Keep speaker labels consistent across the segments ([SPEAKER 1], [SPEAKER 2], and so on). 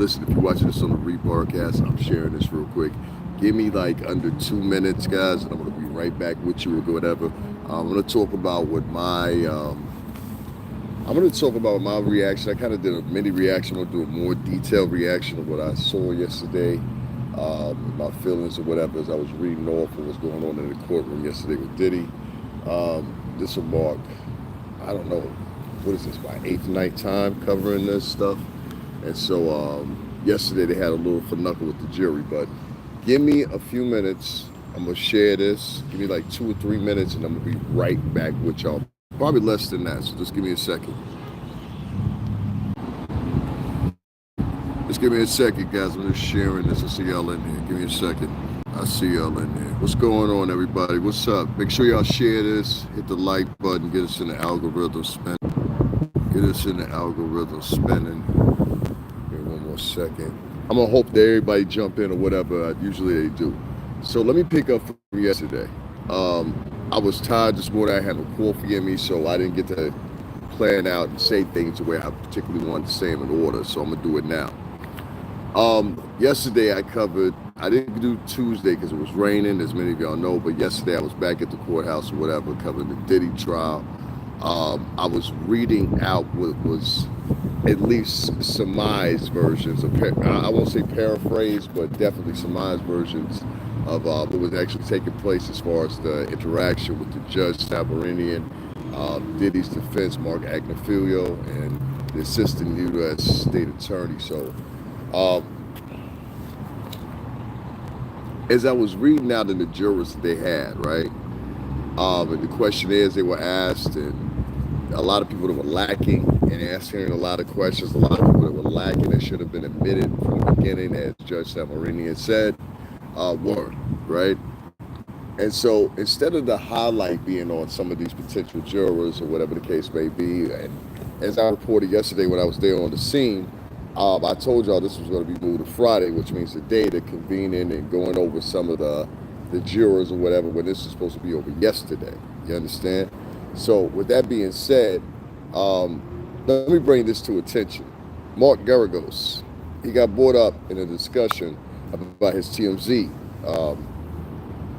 [SPEAKER 1] Listen, if you're watching this on the rebroadcast, I'm sharing this real quick. Give me like under 2 minutes, guys, and I'm gonna be right back with you or whatever. I'm gonna talk about what I'm gonna talk about my reaction. I kind of did a mini reaction. I'm gonna do a more detailed reaction of what I saw yesterday, my feelings or whatever as I was reading off what was going on in the courtroom yesterday with Diddy. This will mark, I don't know, what is this, my eighth night time covering this stuff. And so yesterday they had a little finaggle with the jury, but give me a few minutes. I'm gonna share this. Give me like 2 or 3 minutes, and I'm gonna be right back with y'all. Probably less than that. So just give me a second. Just give me a second, guys. I'm just sharing this. I see y'all in here. Give me a second. I see y'all in there. What's going on, everybody? What's up? Make sure y'all share this. Hit the like button. Get us in the algorithm spinning. Get us in the algorithm spinning. Give me one more second. I'm gonna hope that everybody jump in or whatever. Usually they do. So let me pick up from yesterday. I was tired this morning. I had no coffee in me, so I didn't get to plan out and say things the way I particularly wanted to say them in order. So I'm gonna do it now. Yesterday I didn't do Tuesday because it was raining, as many of y'all know, but yesterday I was back at the courthouse or whatever, covering the Diddy trial. I was reading out what was at least surmised versions of, I won't say paraphrase, but definitely surmised versions of what was actually taking place as far as the interaction with the judge, Sabarinian, Diddy's defense, Mark Agnafilio, and the assistant U.S. state attorney. So, as I was reading out in the jurors that they had, right, and the questionnaires they were asked, and a lot of people that were lacking and answering a lot of questions, a lot of people that were lacking that should have been admitted from the beginning, as Judge Sabarinian said, were, right? And so instead of the highlight being on some of these potential jurors or whatever the case may be, and as I reported yesterday when I was there on the scene, I told y'all this was going to be moved to Friday, which means the day to convening and going over some of the jurors or whatever, when this is supposed to be over yesterday. You understand? So with that being said, let me bring this to attention. Mark Goragos, he got brought up in a discussion about his TMZ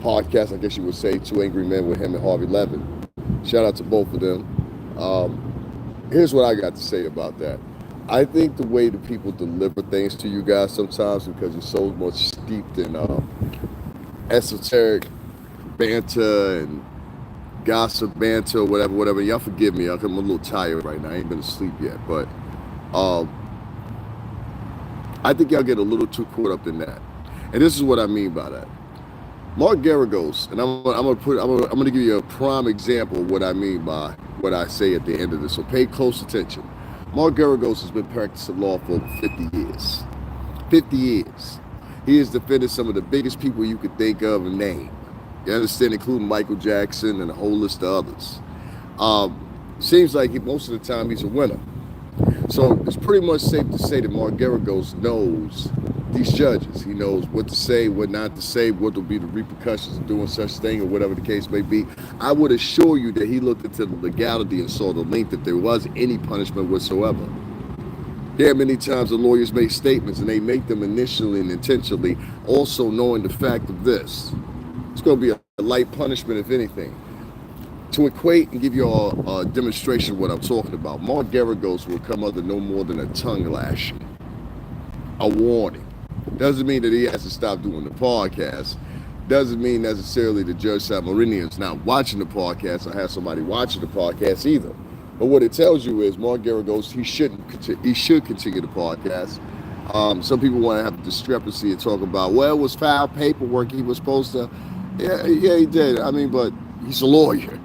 [SPEAKER 1] podcast, I guess you would say, Two Angry Men with him and Harvey Levin. Shout out to both of them. Here's what I got to say about that. I think the way that people deliver things to you guys sometimes, because you're so much steeped in esoteric banter and gossip banter, whatever. Y'all forgive me, I'm a little tired right now. I ain't been asleep yet, but I think y'all get a little too caught up in that. And this is what I mean by that. Mark Goragos, and I'm gonna give you a prime example of what I mean by what I say at the end of this. So pay close attention. Mark Goragos has been practicing law for over 50 years. 50 years. He has defended some of the biggest people you could think of and name. You understand, including Michael Jackson and a whole list of others. Seems like most of the time he's a winner. So it's pretty much safe to say that Mark Goragos knows these judges. He knows what to say, what not to say, what will be the repercussions of doing such thing or whatever the case may be. I would assure you that he looked into the legality and saw the length if there was any punishment whatsoever. There are many times the lawyers make statements and they make them initially and intentionally, also knowing the fact of this. It's going to be a light punishment, if anything. To equate and give you all a demonstration of what I'm talking about, Mark Goragos will come under no more than a tongue lashing, a warning. Doesn't mean that he has to stop doing the podcast. Doesn't mean necessarily that Judge Sabarinian is not watching the podcast or has somebody watching the podcast either. But what it tells you is Mark Goragos, he should continue the podcast. Some people want to have a discrepancy and talk about, well, it was foul paperwork. He was supposed to. Yeah, he did. I mean, but he's a lawyer.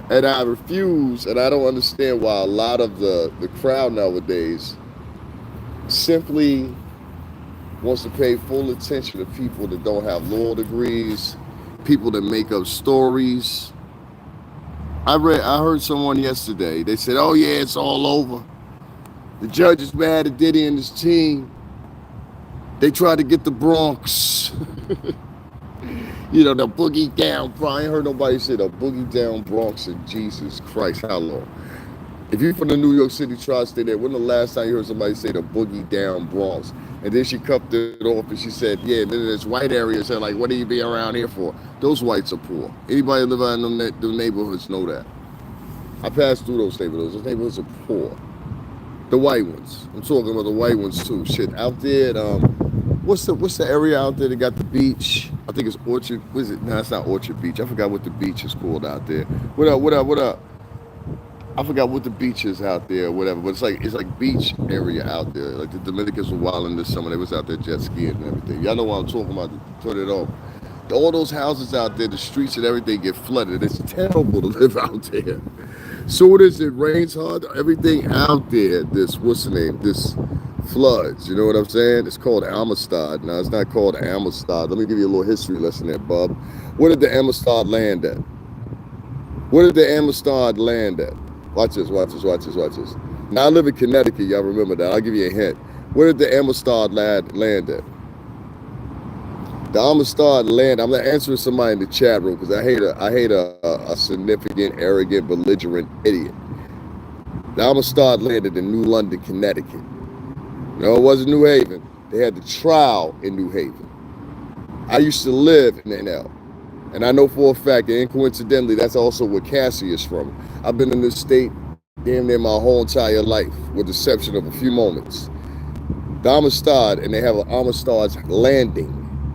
[SPEAKER 1] And I refuse, and I don't understand why a lot of the crowd nowadays simply wants to pay full attention to people that don't have law degrees, people that make up stories. I heard someone yesterday, they said, oh yeah, it's all over. The judge is mad at Diddy and his team. They tried to get the Bronx. You know, the boogie down. I ain't heard nobody say the boogie down Bronx in Jesus Christ, how long? If you're from the New York City tri-state area, when the last time you heard somebody say the boogie down Bronx? And then she cupped it off and she said, yeah, then there's white areas that like, what do you be around here for? Those whites are poor. Anybody live out in them neighborhoods know that. I passed through those neighborhoods. Those neighborhoods are poor. The white ones. I'm talking about the white ones too. Shit, out there what's the area out there that got the beach? I think it's Orchard. What is it? No, it's not Orchard Beach. I forgot what the beach is called out there. What up? What up? What up? I forgot what the beach is out there or whatever, but it's like beach area out there. Like the Dominicans were wilding this summer. They was out there jet skiing and everything. Y'all know what I'm talking about. To turn it on. All those houses out there, the streets and everything get flooded. It's terrible to live out there. So it rains hard. Everything out there, what's the name? This floods. You know what I'm saying? It's called Amistad. Now, it's not called Amistad. Let me give you a little history lesson there, Bub. Where did the Amistad land at? Where did the Amistad land at? Watch this, watch this, watch this, watch this. Now, I live in Connecticut. Y'all remember that. I'll give you a hint. Where did the Amistad land at? The Amistad land. I'm not answering somebody in the chat room because I hate a significant, arrogant, belligerent idiot. The Amistad landed in New London, Connecticut. No, it wasn't New Haven. They had the trial in New Haven. I used to live in NL. And I know for a fact, and coincidentally, that's also where Cassie is from. I've been in this state damn near my whole entire life, with the exception of a few moments. The Amistad, and they have an Amistad's Landing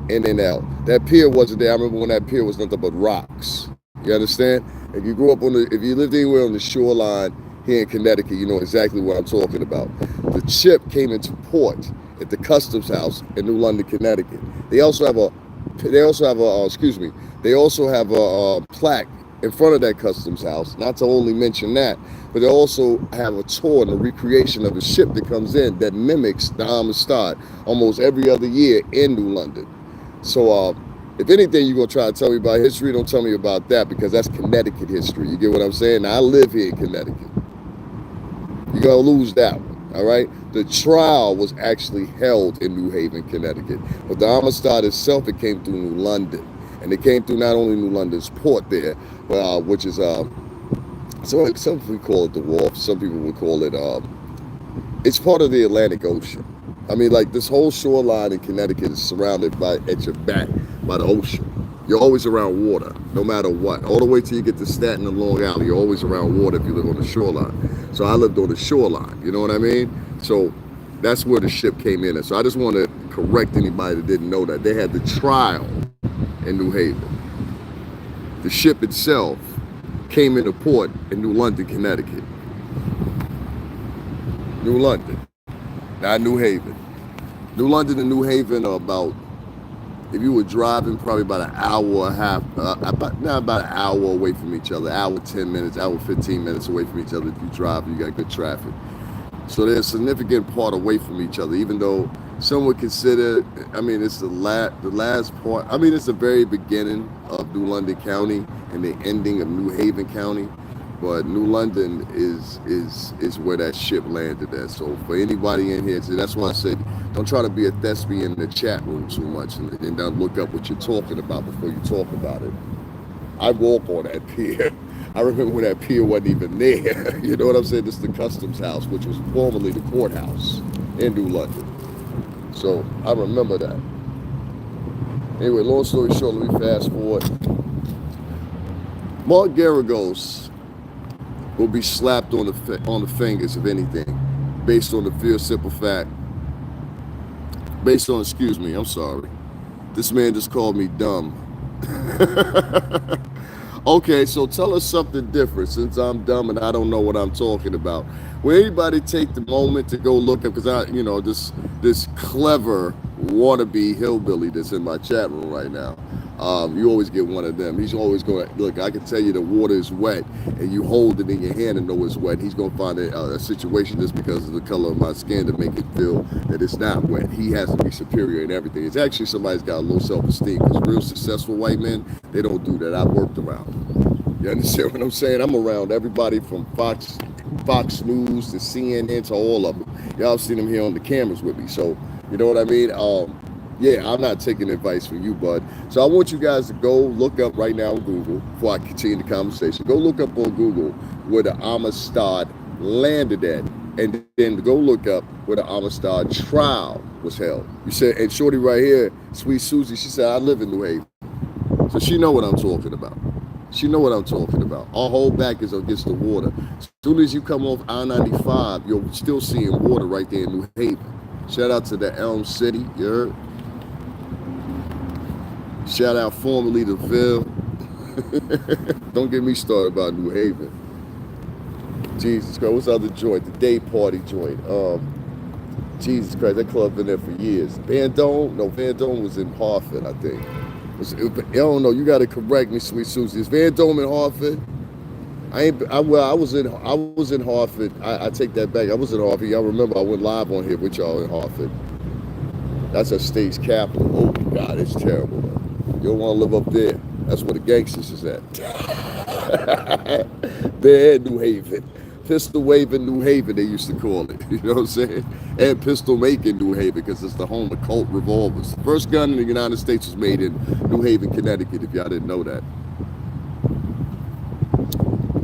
[SPEAKER 1] in NL. That pier wasn't there. I remember when that pier was nothing but rocks. You understand? If you grew up if you lived anywhere on the shoreline here in Connecticut, you know exactly what I'm talking about. The ship came into port at the Customs House in New London, Connecticut. They also have a plaque in front of that Customs House, not to only mention that, but they also have a tour and a recreation of the ship that comes in that mimics the Amistad almost every other year in New London. So if anything you're going to try to tell me about history, don't tell me about that, because that's Connecticut history. You get what I'm saying? Now, I live here in Connecticut. You're going to lose that one, all right? The trial was actually held in New Haven, Connecticut. But the Amistad itself, it came through New London. And it came through not only New London's port there, which is, some people call it the wharf. Some people would call it, it's part of the Atlantic Ocean. I mean, like, this whole shoreline in Connecticut is surrounded at your back by the ocean. You're always around water, no matter what. All the way till you get to Staten and Long Island, you're always around water if you live on the shoreline. So I lived on the shoreline, you know what I mean? So that's where the ship came in. And so I just want to correct anybody that didn't know that. They had the trial in New Haven. The ship itself came into port in New London, Connecticut. New London, not New Haven. New London and New Haven are about, if you were driving, probably about an hour and a half, about an hour away from each other, hour 10 minutes, hour 15 minutes away from each other. If you drive, you got good traffic. So they're a significant part away from each other, even though some would consider, I mean, it's the last part. I mean, it's the very beginning of New London County and the ending of New Haven County. But New London is where that ship landed at. So for anybody in here, that's why I said, don't try to be a thespian in the chat room too much, and don't look up what you're talking about before you talk about it. I walk on that pier. I remember when that pier wasn't even there. You know what I'm saying? This is the Customs House, which was formerly the courthouse in New London. So I remember that. Anyway, long story short, let me fast forward. Mark Goragos will be slapped on the fingers, if anything, based on the pure simple fact. I'm sorry. This man just called me dumb. Okay, so tell us something different, since I'm dumb and I don't know what I'm talking about. Will anybody take the moment to go look up, because this clever wannabe hillbilly that's in my chat room right now. You always get one of them. He's always going, look, I can tell you the water is wet, and you hold it in your hand and know it's wet. He's going to find a situation just because of the color of my skin to make it feel that it's not wet. He has to be superior in everything. It's actually somebody's got a low self-esteem, because real successful white men, they don't do that. I've worked around them. You understand what I'm saying? I'm around everybody from Fox News to CNN to all of them. Y'all seen them here on the cameras with me. So, you know what I mean? Yeah, I'm not taking advice from you, bud. So I want you guys to go look up right now on Google, before I continue the conversation. Go look up on Google where the Amistad landed at, and then go look up where the Amistad trial was held. You said, and Shorty right here, Sweet Susie, she said, I live in New Haven. So she know what I'm talking about. She know what I'm talking about. Our whole back is against the water. As soon as you come off I-95, you're still seeing water right there in New Haven. Shout out to the Elm City, you heard? Shout out formerly to Ville. Don't get me started about New Haven. Jesus Christ, what's the other joint? The day party joint. Jesus Christ, that club been there for years. Vendome? No, Vendome was in Hartford, I think. I don't know. You got to correct me, Sweet Susie. Is Vendome in Hartford? I was in Hartford. I take that back. I was in Hartford. Y'all remember I went live on here with y'all in Hartford. That's a state's capital. Oh God, it's terrible. You don't want to live up there. That's where the gangsters is at. They're in New Haven. Pistol waving New Haven, they used to call it. You know what I'm saying? And pistol making New Haven because it's the home of Colt revolvers. The first gun in the United States was made in New Haven, Connecticut, if y'all didn't know that.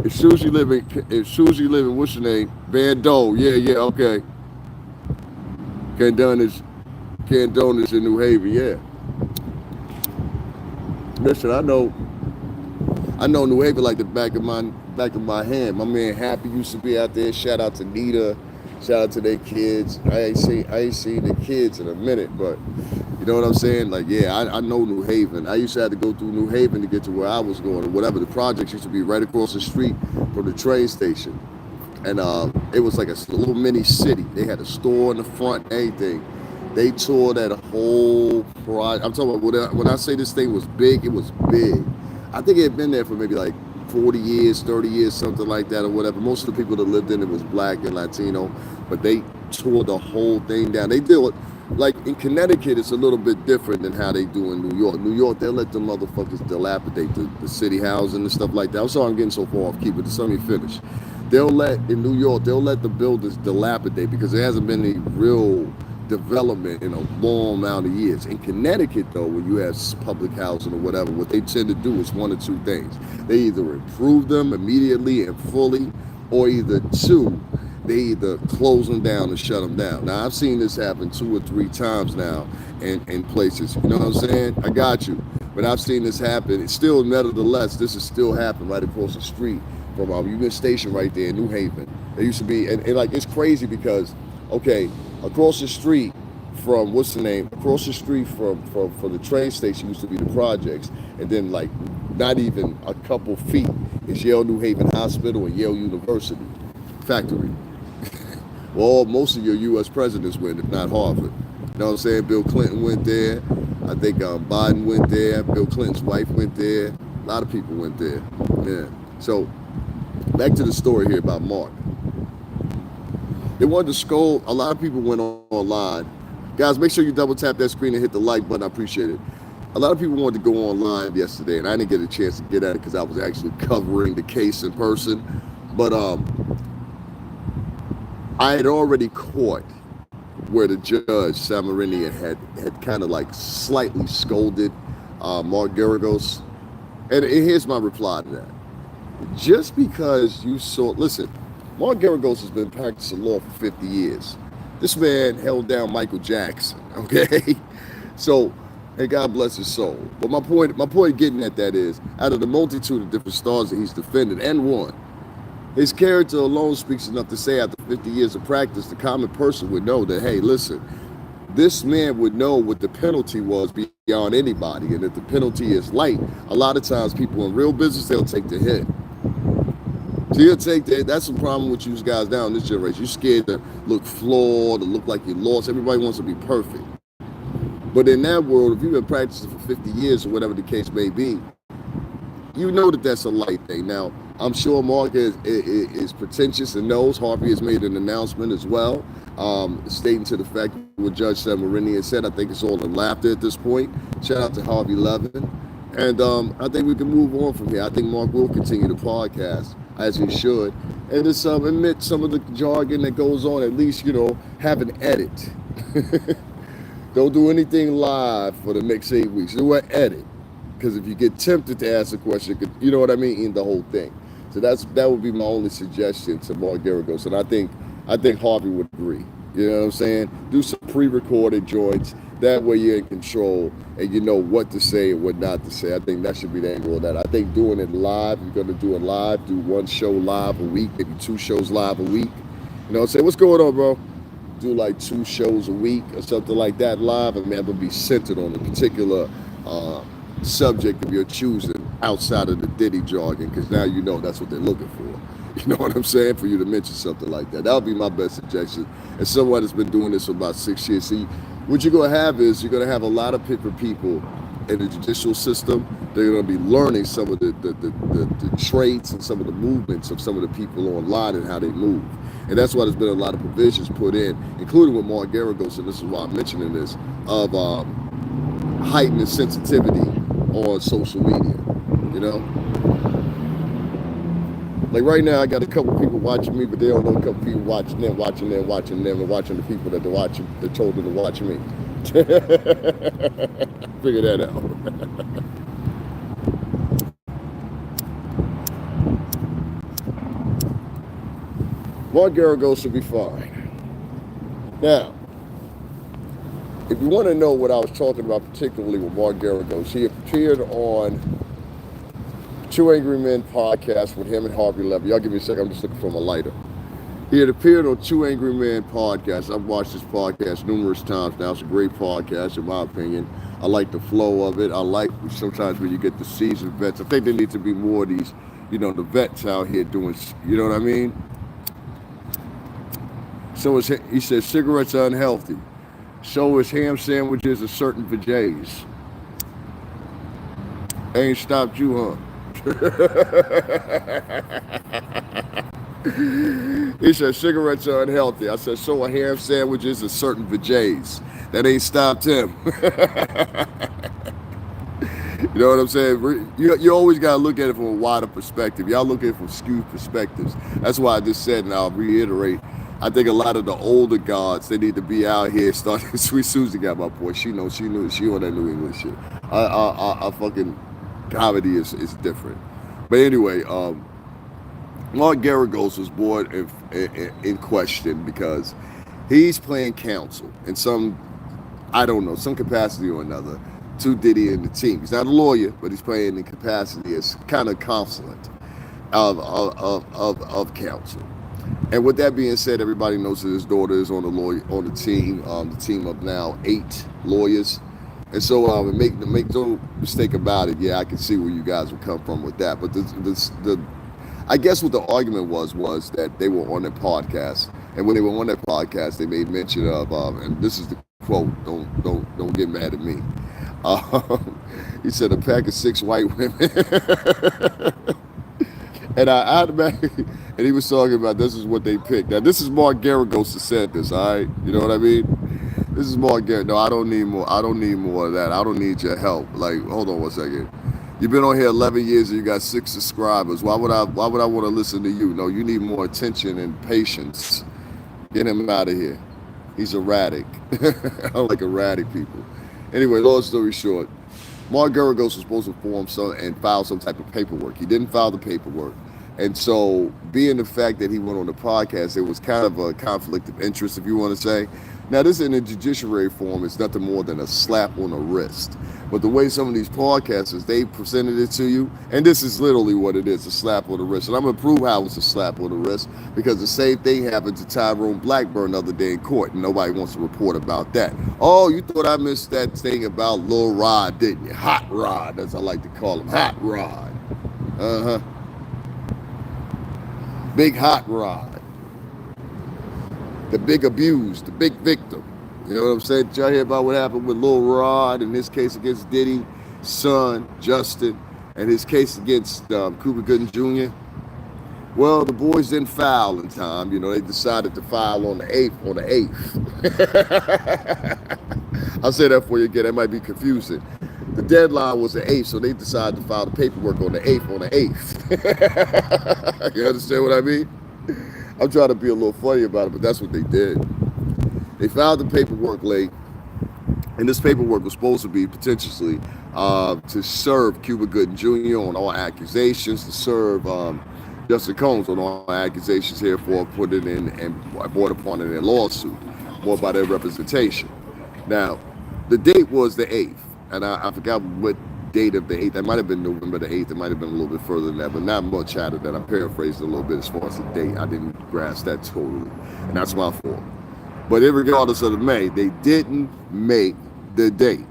[SPEAKER 1] If Susie living, what's your name? Van Doe. Yeah, okay. Candone is in New Haven, yeah. Listen, I know New Haven like the back of my hand. My man Happy used to be out there. Shout out to Nita. Shout out to their kids. I ain't seen the kids in a minute, but you know what I'm saying? Like, yeah, I know New Haven. I used to have to go through New Haven to get to where I was going or whatever. The projects used to be right across the street from the train station. And it was like a little mini city. They had a store in the front, anything. They tore that whole project. I'm talking about when I say this thing was big, it was big. I think it had been there for maybe like 40 years, 30 years, something like that or whatever. Most of the people that lived in it was black and Latino, but they tore the whole thing down. They do it, like in Connecticut, it's a little bit different than how they do in New York. New York, they'll let them motherfuckers dilapidate the city housing and stuff like that. I'm sorry I'm getting so far off, keep it, just let me finish. In New York, they'll let the buildings dilapidate because there hasn't been any real development in a long amount of years. In Connecticut, though, when you have public housing or whatever, what they tend to do is one or two things. They either improve them immediately and fully, or either they either close them down and shut them down. Now, I've seen this happen 2 or 3 times now in places. You know what I'm saying? I got you. But I've seen this happen. It's still, nevertheless, this is still happening right across the street from our Union Station right there in New Haven. There used to be, and like, it's crazy because, okay, across the street from, across the street from the train station used to be the projects. And then like not even a couple feet is Yale New Haven Hospital and Yale University factory. Well, most of your U.S. presidents went, if not Harvard. You know what I'm saying? Bill Clinton went there. I think Biden went there. Bill Clinton's wife went there. A lot of people went there. Yeah. So back to the story here about Mark. They wanted to scold. A lot of people went online. Guys, make sure you double tap that screen and hit the like button. I appreciate it. A lot of people wanted to go online yesterday, and I didn't get a chance to get at it because I was actually covering the case in person. But I had already caught where the judge, Samarini, had kind of like slightly scolded Mark Goragos. And here's my reply to that. Just because you saw, listen, Mark Goragos has been practicing law for 50 years. This man held down Michael Jackson, okay? So, and God bless his soul. But my point getting at that is, out of the multitude of different stars that he's defended and won, his character alone speaks enough to say after 50 years of practice, the common person would know that, hey, listen, this man would know what the penalty was beyond anybody. And if the penalty is light, a lot of times people in real business, they'll take the hit. So you'll take that. That's the problem with you guys now in this generation. You're scared to look flawed, to look like you're lost. Everybody wants to be perfect. But in that world, if you've been practicing for 50 years or whatever the case may be, you know that that's a light thing. Now, I'm sure Mark is pretentious and knows. Harvey has made an announcement as well, stating to the fact what Judge Samarini has said. I think it's all in laughter at this point. Shout out to Harvey Levin. And I think we can move on from here. I think Mark will continue the podcast, as he should. And just admit some of the jargon that goes on, at least, have an edit. Don't do anything live for the next 8 weeks. Do an edit. Because if you get tempted to ask a question, you know what I mean, in the whole thing. So that would be my only suggestion to Mark Garagos, and I think Harvey would agree. You know what I'm saying? Do some pre-recorded joints. That way you're in control and you know what to say and what not to say. I think that should be the angle of that. I think doing it live, you're going to do it live, do one show live a week, maybe 2 shows live a week. You know what I'm saying? What's going on, bro? Do like 2 shows a week or something like that live, and man, it'll be centered on a particular subject of your choosing outside of the Diddy jargon, because now you know that's what they're looking for. You know what I'm saying? For you to mention something like that. That would be my best suggestion. As someone that's been doing this for about 6 years, see, what you're going to have is you're going to have a lot of different people in the judicial system. They're going to be learning some of the traits and some of the movements of some of the people online and how they move. And that's why there's been a lot of provisions put in, including with Mark Garagos, and this is why I'm mentioning this, of heightened sensitivity on social media, you know? Like right now, I got a couple people watching me, but they don't know a couple people watching them, and watching the people that they're told them to watch me. Figure that out. Mark Garagos should be fine. Now, if you want to know what I was talking about, particularly with Mark Garagos, he appeared on Two Angry Men podcast with him and Harvey Levy. Y'all give me a second. I'm just looking for my lighter. He had appeared on Two Angry Men podcast. I've watched this podcast numerous times now. It's a great podcast, in my opinion. I like the flow of it. I like sometimes when you get the seasoned vets. I think there need to be more of these, you know, the vets out here doing, you know what I mean? So he says cigarettes are unhealthy. So is ham sandwiches and certain vajays. Ain't stopped you, huh? He said cigarettes are unhealthy. I said so are ham sandwiches and certain vajays. That ain't stopped him. You know what I'm saying? You always got to look at it from a wider perspective. Y'all look at it from skewed perspectives. That's why I just said, and I'll reiterate, I think a lot of the older gods, they need to be out here starting. Sweet Susie got my point. She on that New England shit. I fucking comedy is different. But anyway, Mark Garagos was brought in question because he's playing counsel in some, I don't know, some capacity or another to Diddy and the team. He's not a lawyer, but he's playing in capacity as kind of consulate of counsel. And with that being said, everybody knows that his daughter is on the team of now 8 lawyers. And so make no mistake about it. Yeah, I can see where you guys would come from with that. But I guess what the argument was that they were on their podcast, and when they were on their podcast, they made mention of, and this is the quote. Don't get mad at me. He said a pack of 6 white women. And I automatically, and he was talking about this is what they picked. Now this is Mark Garagos that said this, all right? You know what I mean? This is Mark Garagos. No, I don't need more of that. I don't need your help. Like, hold on one second. You've been on here 11 years and you got 6 subscribers. Why would I want to listen to you? No, you need more attention and patience. Get him out of here. He's erratic. I don't like erratic people. Anyway, long story short, Mark Goragos was supposed to form and file some type of paperwork. He didn't file the paperwork. And so, being the fact that he went on the podcast, it was kind of a conflict of interest, if you want to say. Now, this in a judiciary form is nothing more than a slap on the wrist. But the way some of these podcasters, they presented it to you, and this is literally what it is, a slap on the wrist. And I'm going to prove how it's a slap on the wrist, because the same thing happened to Tyrone Blackburn the other day in court, and nobody wants to report about that. Oh, you thought I missed that thing about Lil Rod, didn't you? Hot Rod, as I like to call him. Hot Rod. Uh-huh. Big Hot Rod. The big abused, the big victim. You know what I'm saying? Did y'all hear about what happened with Lil Rod, in this case against Diddy, son, Justin, and his case against Cuba Gooding Jr.? Well, the boys didn't file in time. You know, they decided to file on the 8th. I'll say that for you again. That might be confusing. The deadline was the 8th, so they decided to file the paperwork on the 8th. You understand what I mean? I'm trying to be a little funny about it, but that's what they did. They filed the paperwork late, and this paperwork was supposed to be potentially to serve Cuba Gooding Jr. on all accusations, to serve Justin Combs on all accusations here for putting in and brought upon in a lawsuit, more by their representation. Now, the date was the 8th, and I forgot what date of the 8th. That might have been November the 8th. It might have been a little bit further than that, but not much out of that. I paraphrased a little bit as far as the date. I didn't grasp that totally, and that's my fault. But regardless of the May, they didn't make the date.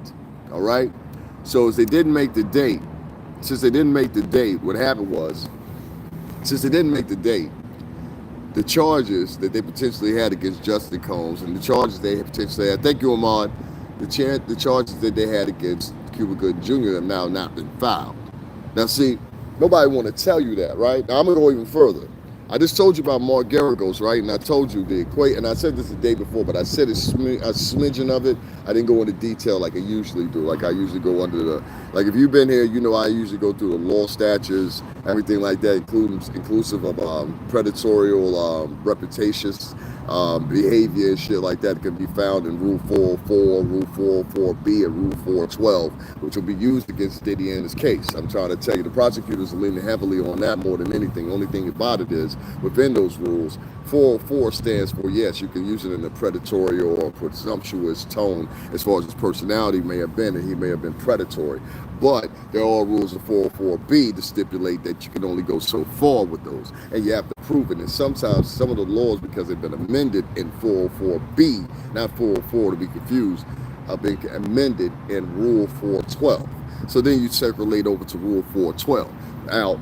[SPEAKER 1] All right? So as they didn't make the date, since they didn't make the date, what happened was, since they didn't make the date, the charges that they potentially had against Justin Combs and the charges they potentially had, thank you, Ahmad, the charges that they had against Cuba Gooding Jr. have now not been filed. Now, see, nobody want to tell you that, right? Now, I'm going to go even further. I just told you about Mark Goragos, right? And I told you the equate, and I said this the day before, but I said a smidgen of it. I didn't go into detail like I usually do. Like I usually go under the, like if you've been here, you know I usually go through the law statutes, everything like that, inclusive of predatorial, repetitious behavior and shit like that can be found in Rule 404, Rule 404B, and Rule 412, which will be used against Diddy in his case. I'm trying to tell you, the prosecutors are leaning heavily on that more than anything. The only thing about it is, within those rules, 404 stands for, yes, you can use it in a predatory or presumptuous tone as far as his personality may have been, and he may have been predatory. But there are rules of 404B to stipulate that you can only go so far with those, and you have to prove it. And sometimes some of the laws, because they've been amended in 404B, not 404 to be confused, have been amended in Rule 412. So then you circulate over to Rule 412. Now,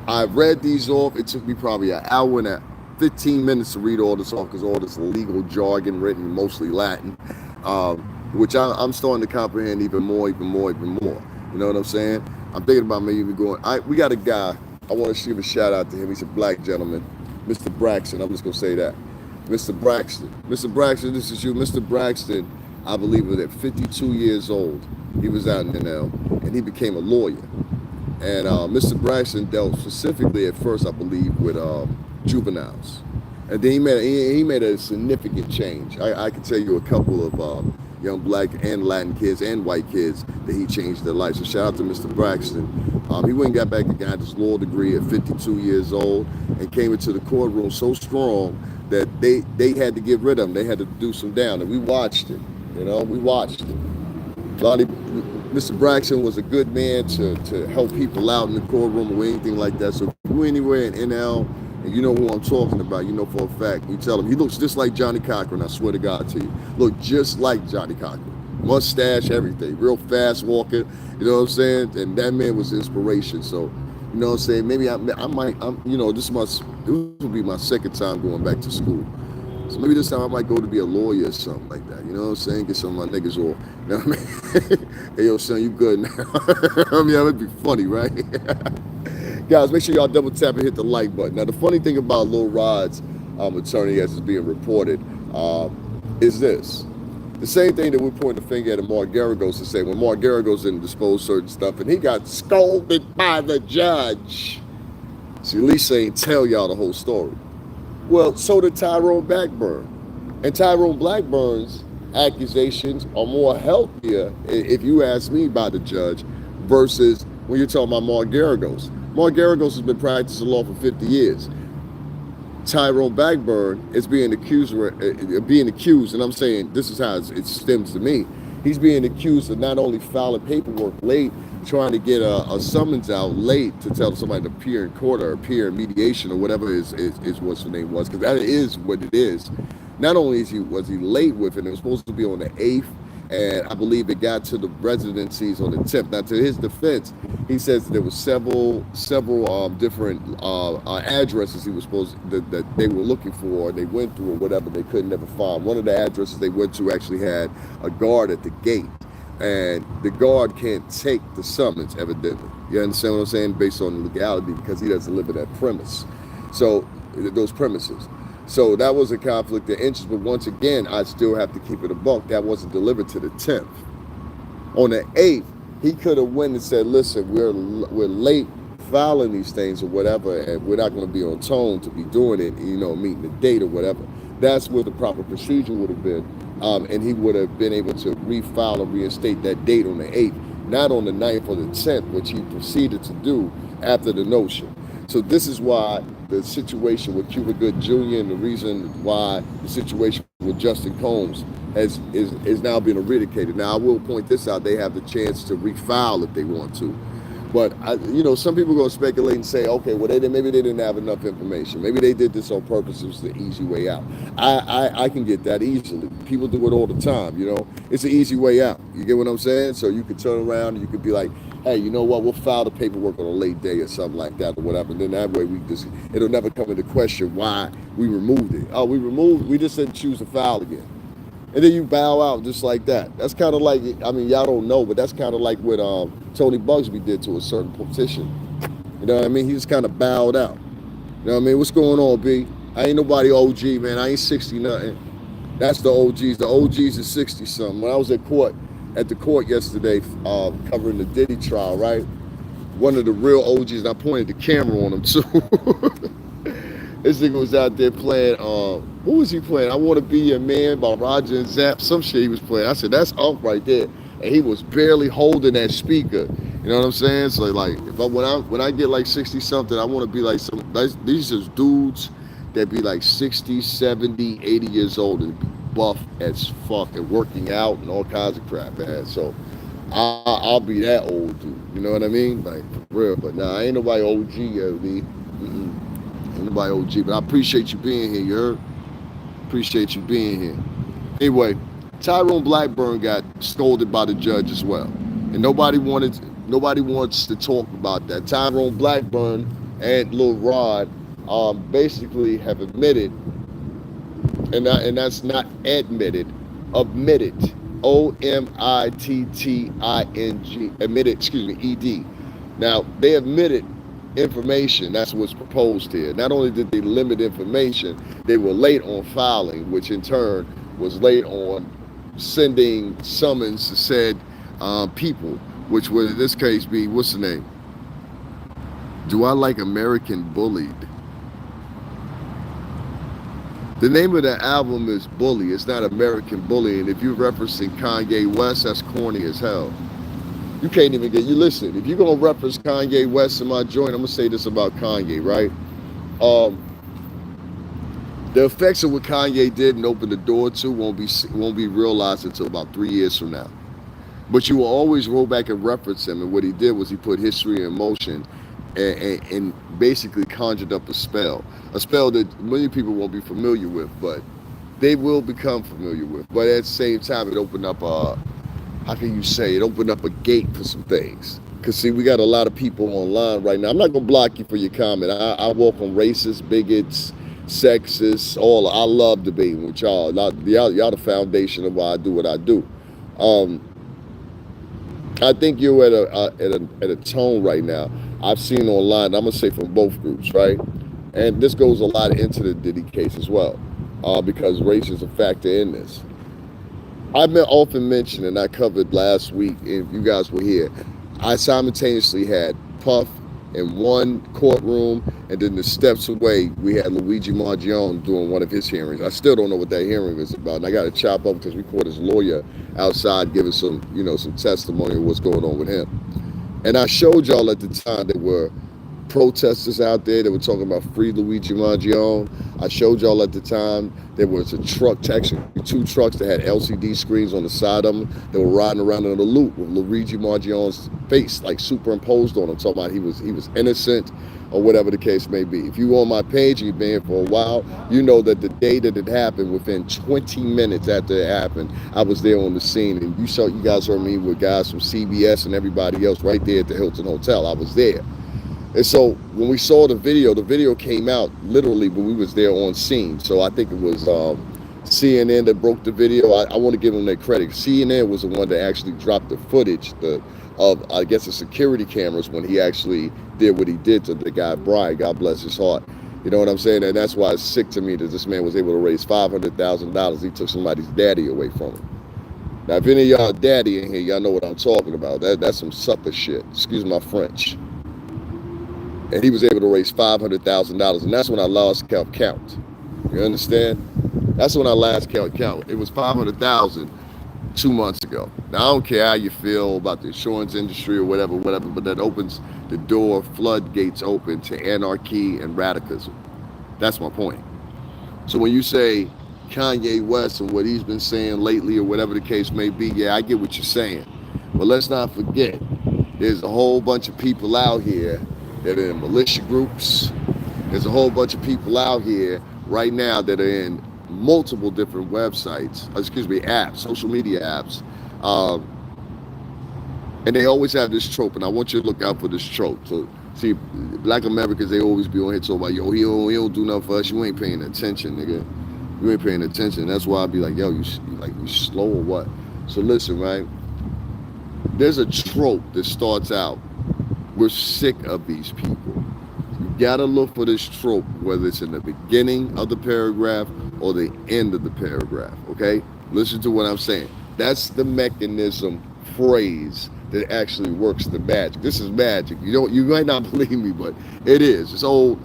[SPEAKER 1] I read these off. It took me probably an hour and 15 minutes to read all this off because all this legal jargon written mostly Latin, which I'm starting to comprehend even more. You know what I'm saying? I'm thinking about maybe even going. We got a guy. I want to give a shout out to him. He's a black gentleman, Mr. Braxton. I'm just gonna say that, Mr. Braxton. Mr. Braxton, this is you, Mr. Braxton. I believe was at 52 years old. He was out in NL, and he became a lawyer. And Mr. Braxton dealt specifically at first, I believe, with juveniles, and then he made a significant change. I can tell you a couple of young black and Latin kids and white kids that he changed their life. So shout out to Mr. Braxton. He went and got back and got his law degree at 52 years old and came into the courtroom so strong that they had to get rid of him. They had to do some down, and we watched it. You know, we watched it. Mr. Braxton was a good man to help people out in the courtroom or anything like that. So if you anywhere in NL, and you know who I'm talking about, you know for a fact, you tell him, he looks just like Johnny Cochran, I swear to God to you. Look just like Johnny Cochran. Mustache, everything. Real fast walking, you know what I'm saying? And that man was inspiration. So, you know what I'm saying? Maybe I might, you know, this will be my second time going back to school. So maybe this time I might go to be a lawyer or something like that. You know what I'm saying? Get some of my niggas off. You know what I mean? Hey, yo, son, you good now? I mean, that would be funny, right? Guys, make sure y'all double tap and hit the like button. Now, the funny thing about Lil Rod's attorney, as is being reported, is this. The same thing that we point the finger at Mark Goragos to say, when Mark Goragos didn't disclose certain stuff and he got scolded by the judge. See, Lisa ain't tell y'all the whole story. Well, so did Tyrone Blackburn. And Tyrone Blackburn's accusations are more healthier, if you ask me, by the judge, versus when you're talking about Mark Goragos. Mark Goragos has been practicing law for 50 years. Tyrone Blackburn is being accused, and I'm saying this is how it stems to me. He's being accused of not only filing paperwork late, trying to get a summons out late to tell somebody to appear in court or appear in mediation or whatever is what the name was, because that is what it is. Not only was he late with it, it was supposed to be on the 8th, and I believe it got to the residencies on the 10th. Now, to his defense, he says there was several different addresses he was that they were looking for, or they went through, or whatever, they couldn't never find. One of the addresses they went to actually had a guard at the gate, and the guard can't take the summons, evidently. You understand what I'm saying? Based on legality, because he doesn't live in that premise. So, those premises. So that was a conflict of interest, but once again, I still have to keep it a buck. That wasn't delivered to the 10th. On the 8th, he could have went and said, listen, we're late filing these things or whatever, and we're not going to be on tone to be doing it, you know, meeting the date or whatever. That's what the proper procedure would have been, and he would have been able to refile and reinstate that date on the 8th, not on the 9th or the 10th, which he proceeded to do after the notion. So this is why the situation with Cuba Good Jr. and the reason why the situation with Justin Combs is now being eradicated. Now I will point this out: they have the chance to refile if they want to. But some people are going to speculate and say, okay, well, maybe they didn't have enough information. Maybe they did this on purpose. It was the easy way out. I can get that easily. People do it all the time. It's an easy way out. You get what I'm saying? So you could turn around and you could be like, hey, you know what? We'll file the paperwork on a late day or something like that or whatever. And then that way it'll never come into question why we removed it. Oh, we just didn't choose to file again. And then you bow out just like that. That's kind of like, y'all don't know, but that's kind of like what Tony Bugsby did to a certain politician. You know what I mean? He just kind of bowed out. You know what I mean? What's going on, B? I ain't nobody OG, man. I ain't 60 nothing. That's the OGs. The OGs is 60 something. When I was at the court yesterday, covering the Diddy trial, right? One of the real OGs, and I pointed the camera on him too. This nigga was out there playing, what was he playing? I Want to Be Your Man by Roger and Zapp. Some shit he was playing. I said, that's Unc right there. And he was barely holding that speaker. You know what I'm saying? So like, when I get like 60 something, I want to be like these are dudes that be like 60, 70, 80 years old and be buff as fuck and working out and all kinds of crap, man. So I'll be that old dude. You know what I mean? Like, for real. But nah, I ain't nobody OG, LD. Ain't nobody OG, but I appreciate you being here, you heard? Appreciate you being here. Anyway, Tyrone Blackburn got scolded by the judge as well. And nobody wants to talk about that. Tyrone Blackburn and Lil Rod basically have admitted, and that's not admitted, omitted. OMITTING, admitted, ED. Now, they admitted information. That's what's proposed here. Not only did they limit information, they were late on filing, which in turn was late on sending summons to said people, which would in this case be, what's the name? Do I Like American Bullied? The name of the album is Bully. It's not American Bully. And if you're referencing Kanye West, that's corny as hell. You can't even get, you listen, if you're going to reference Kanye West in my joint, I'm going to say this about Kanye, right? The effects of what Kanye did and opened the door to won't be realized until about 3 years from now. But you will always roll back and reference him, and what he did was he put history in motion and basically conjured up a spell that many people won't be familiar with, but they will become familiar with. But at the same time, it opened up it opened up a gate for some things. Because, see, we got a lot of people online right now. I'm not going to block you for your comment. I welcome racists, bigots, sexists, all. I love debating with y'all. Y'all the foundation of why I do what I do. I think you're at a tone right now. I've seen online, I'm going to say from both groups, right? And this goes a lot into the Diddy case as well, because race is a factor in this. I've been often mentioned, and I covered last week, if you guys were here, I simultaneously had Puff in one courtroom, and then the steps away, we had Luigi Margione doing one of his hearings. I still don't know what that hearing is about, and I got to chop up because we caught his lawyer outside giving some testimony of what's going on with him. And I showed y'all at the time there were protesters out there that were talking about free Luigi Margione. I showed y'all at the time there was a truck, actually 2 trucks that had LCD screens on the side of them that were riding around in a loop with Luigi Margione's face like superimposed on them, talking about he was innocent or whatever the case may be. If you were on my page and you've been here for a while, you know that the day that it happened, within 20 minutes after it happened, I was there on the scene, and you guys heard me with guys from CBS and everybody else right there at the Hilton Hotel. I was there. And so when we saw the video came out literally when we was there on scene. So I think it was CNN that broke the video. I want to give them their credit. CNN was the one that actually dropped the footage of, I guess, the security cameras when he actually did what he did to the guy Brian. God bless his heart. You know what I'm saying? And that's why it's sick to me that this man was able to raise $500,000. He took somebody's daddy away from him. Now, if any of y'all daddy in here, y'all know what I'm talking about. That's some sucker shit. Excuse my French. And he was able to raise $500,000, and that's when I lost count. You understand? That's when I last count. It was $500,000 2 months ago. Now, I don't care how you feel about the insurance industry or whatever, but that opens the door, floodgates open to anarchy and radicalism. That's my point. So when you say Kanye West and what he's been saying lately or whatever the case may be, yeah, I get what you're saying. But let's not forget, there's a whole bunch of people out here that are in militia groups. There's a whole bunch of people out here right now that are in multiple different websites, apps, social media apps. And they always have this trope, and I want you to look out for this trope. So, see, black Americans, they always be on here talking about, yo, he don't do nothing for us. You ain't paying attention, nigga. You ain't paying attention. That's why I be like, yo, you slow or what? So listen, right? There's a trope that starts out, we're sick of these people. You gotta look for this trope, whether it's in the beginning of the paragraph or the end of the paragraph, okay? Listen to what I'm saying. That's the mechanism phrase that actually works the magic. This is magic. You might not believe me, but it is. It's old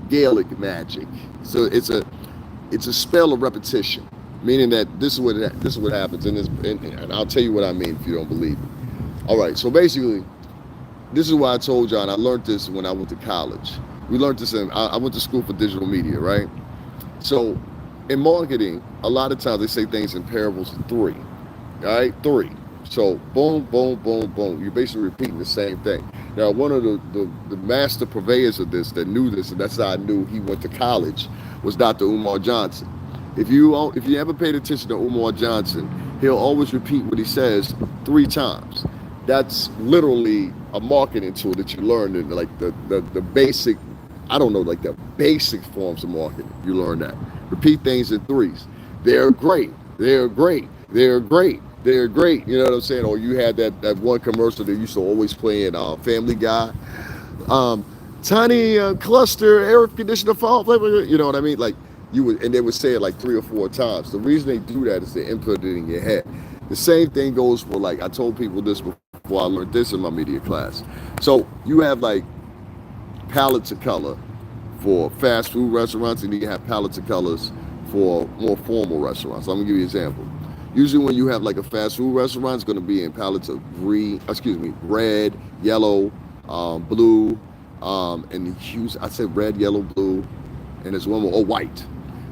[SPEAKER 1] Gaelic magic. So it's a spell of repetition, meaning that this is what happens and I'll tell you what I mean if you don't believe me. All right, so basically, this is why I told y'all, and I learned this when I went to college. We learned this I went to school for digital media, right? So in marketing, a lot of times they say things in parables of 3, all right? 3. So boom, boom, boom, boom. You're basically repeating the same thing. Now, one of the master purveyors of this that knew this, and that's how I knew he went to college, was Dr. Umar Johnson. If you ever paid attention to Umar Johnson, he'll always repeat what he says 3 times. That's literally a marketing tool that you learn in like the basic, I don't know, like the basic forms of marketing. You learn that. Repeat things in 3s. They're great. They're great. They're great. They're great. You know what I'm saying? Or you had that one commercial that used to always play in Family Guy. Tiny cluster air conditioner fall flavor. You know what I mean? Like and they would say it like 3 or 4 times. The reason they do that is they input it in your head. The same thing goes for, like, I told people this before I learned this in my media class. So you have like palettes of color for fast food restaurants, and you have palettes of colors for more formal restaurants. So I'm gonna give you an example. Usually when you have like a fast food restaurant, it's gonna be in palettes of red, yellow, blue, and the hues, I said red, yellow, blue, and there's one more, white.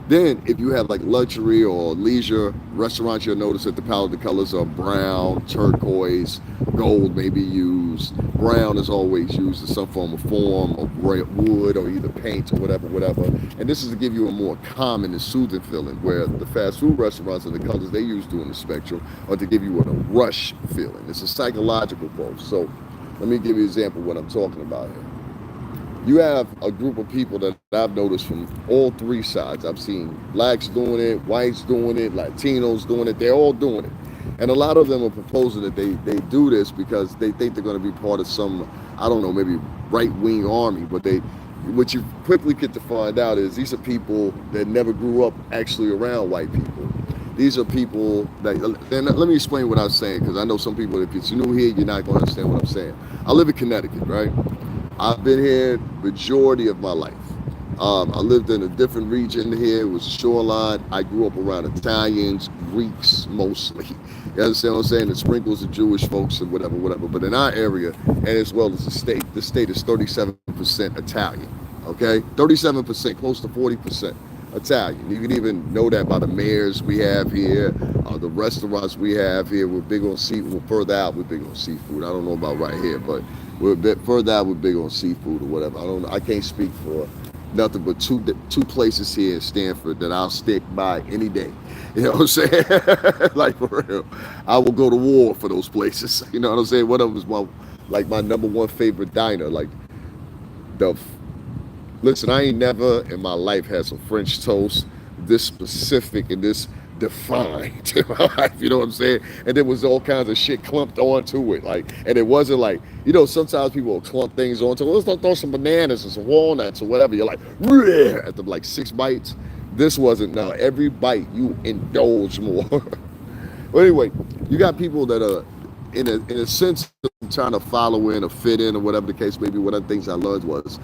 [SPEAKER 1] Then if you have like luxury or leisure restaurants, you'll notice that the palette of colors are brown, turquoise, gold may be used. Brown is always used in some form of wood or either paint or whatever. And this is to give you a more calming and soothing feeling, where the fast food restaurants and the colors they use during the spectrum are to give you a rush feeling. It's a psychological both. So let me give you an example of what I'm talking about here. You have a group of people that I've noticed from all 3 sides. I've seen blacks doing it, whites doing it, Latinos doing it. They're all doing it. And a lot of them are proposing that they do this because they think they're going to be part of some, I don't know, maybe right-wing army. But what you quickly get to find out is these are people that never grew up actually around white people. These are people that, and let me explain what I'm saying, because I know some people, if it's new here, you're not going to understand what I'm saying. I live in Connecticut, right? I've been here majority of my life. I lived in a different region here. It was a shoreline. I grew up around Italians, Greeks mostly. You understand what I'm saying? And sprinkles of Jewish folks and whatever. But in our area, and as well as the state is 37% Italian. Okay? 37%, close to 40% Italian. You can even know that by the mayors we have here, the restaurants we have here. We're big on seafood. Well, further out, we're big on seafood. I don't know about right here, but we're a bit further out, we're big on seafood or whatever. I don't know. I can't speak for nothing but two places here in Stanford that I'll stick by any day. You know what I'm saying? Like, for real. I will go to war for those places. You know what I'm saying? One of them is my number 1 favorite diner. Like, listen, I ain't never in my life had some French toast this specific and this defined in my life, you know what I'm saying? And there was all kinds of shit clumped onto it, like, and it wasn't like, you know, sometimes people will clump things onto it. Let's throw some bananas or some walnuts or whatever. You're like, after like 6 bites. This wasn't. Now every bite you indulge more. Well, anyway, you got people that are in a sense trying to follow in or fit in or whatever the case may be. One of the things I learned was,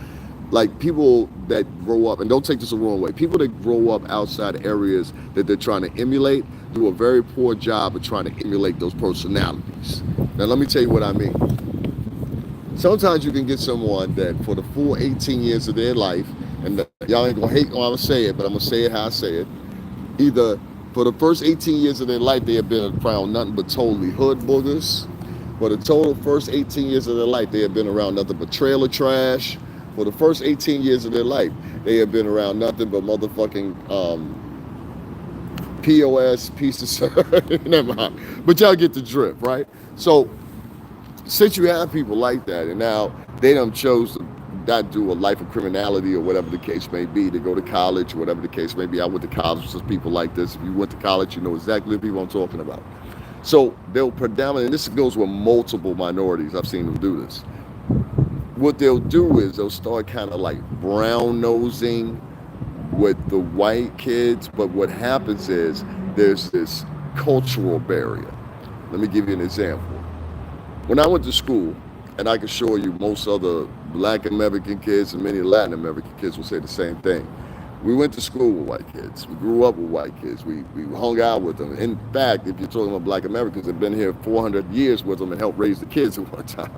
[SPEAKER 1] like, people that grow up, and don't take this the wrong way, people that grow up outside areas that they're trying to emulate, do a very poor job of trying to emulate those personalities. Now, let me tell you what I mean. Sometimes you can get someone that for the full 18 years of their life, and y'all ain't gonna hate when I'm gonna say it, but I'm gonna say it how I say it. Either for the first 18 years of their life, they have been around nothing but totally hood boogers. For the total first 18 years of their life, they have been around nothing but trailer trash. For the first 18 years of their life, they have been around nothing but motherfucking POS, pieces of never mind. But y'all get the drift, right? So since you have people like that, and now they done chose to not do a life of criminality or whatever the case may be, to go to college or whatever the case may be. I went to college with people like this. If you went to college, you know exactly the people I'm talking about. So they'll predominantly, and this goes with multiple minorities, I've seen them do this. What they'll do is they'll start kind of like brown nosing with the white kids, but what happens is there's this cultural barrier. Let me give you an example. When I went to school, and I can show you most other Black American kids and many Latin American kids will say the same thing. We went to school with white kids. We grew up with white kids. We hung out with them. In fact, if you're talking about Black Americans, have been here 400 years with them and helped raise the kids at one time.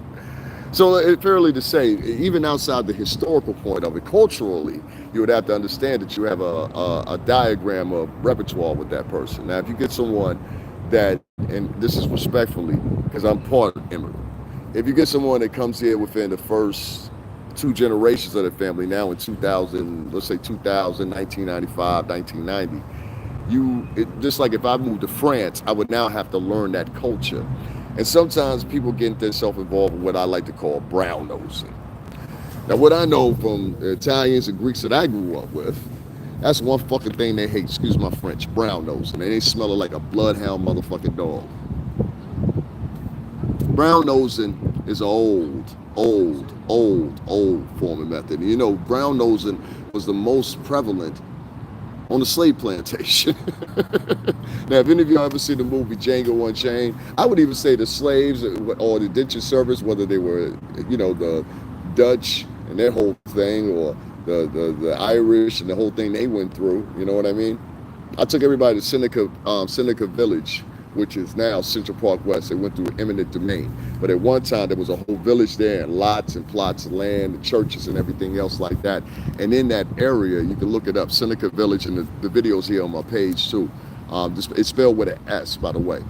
[SPEAKER 1] So it's fairly to say, even outside the historical point of it, culturally, you would have to understand that you have a diagram of repertoire with that person. Now, if you get someone that, and this is respectfully, because I'm part immigrant, if you get someone that comes here within the first 2 generations of their family, now in 2000, let's say 2000, 1995, 1990, just like if I moved to France, I would now have to learn that culture. And sometimes people get themselves involved with what I like to call brown nosing. Now, what I know from the Italians and Greeks that I grew up with, that's one fucking thing they hate, excuse my French, brown nosing. And they smell like a bloodhound motherfucking dog. Brown nosing is an old form of method. And you know, brown nosing was the most prevalent on the slave plantation. Now, if any of y'all ever seen the movie Django Unchained, I would even say the slaves or the indentured servants, whether they were, you know, the Dutch and their whole thing, or the Irish and the whole thing they went through, you know what I mean? I took everybody to Seneca Village, which is now Central Park West. They went through eminent domain. But at one time, there was a whole village there, and lots and plots of land, and churches and everything else like that. And in that area, you can look it up, Seneca Village, and the video's here on my page too. It's spelled with an S, by the way.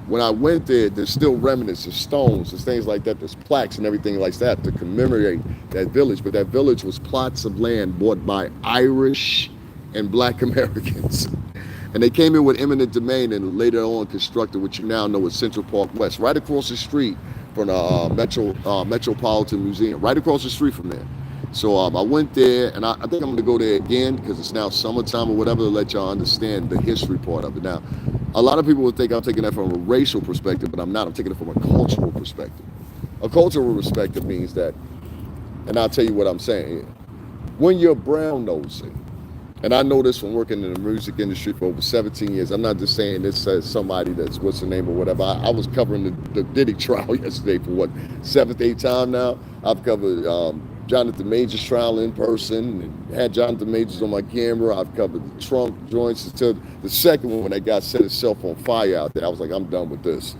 [SPEAKER 1] When I went there, there's still remnants of stones, there's things like that, there's plaques and everything like that to commemorate that village. But that village was plots of land bought by Irish and Black Americans. And they came in with eminent domain and later on constructed what you now know as Central Park West, right across the street from the Metropolitan Museum, right across the street from there. So I went there, and I think I'm going to go there again because it's now summertime or whatever, to let y'all understand the history part of it. Now, a lot of people would think I'm taking that from a racial perspective, but I'm not. I'm taking it from a cultural perspective. A cultural perspective means that, and I'll tell you what I'm saying, when you're brown nosing, and I know this from working in the music industry for over 17 years. I'm not just saying this as somebody that's what's the name or whatever. I was covering the Diddy trial yesterday for what, 7th, 8th time now. I've covered Jonathan Majors trial in person and had Jonathan Majors on my camera. I've covered the Trump joints until the second one when that guy set himself on fire out there. I was like, I'm done with this.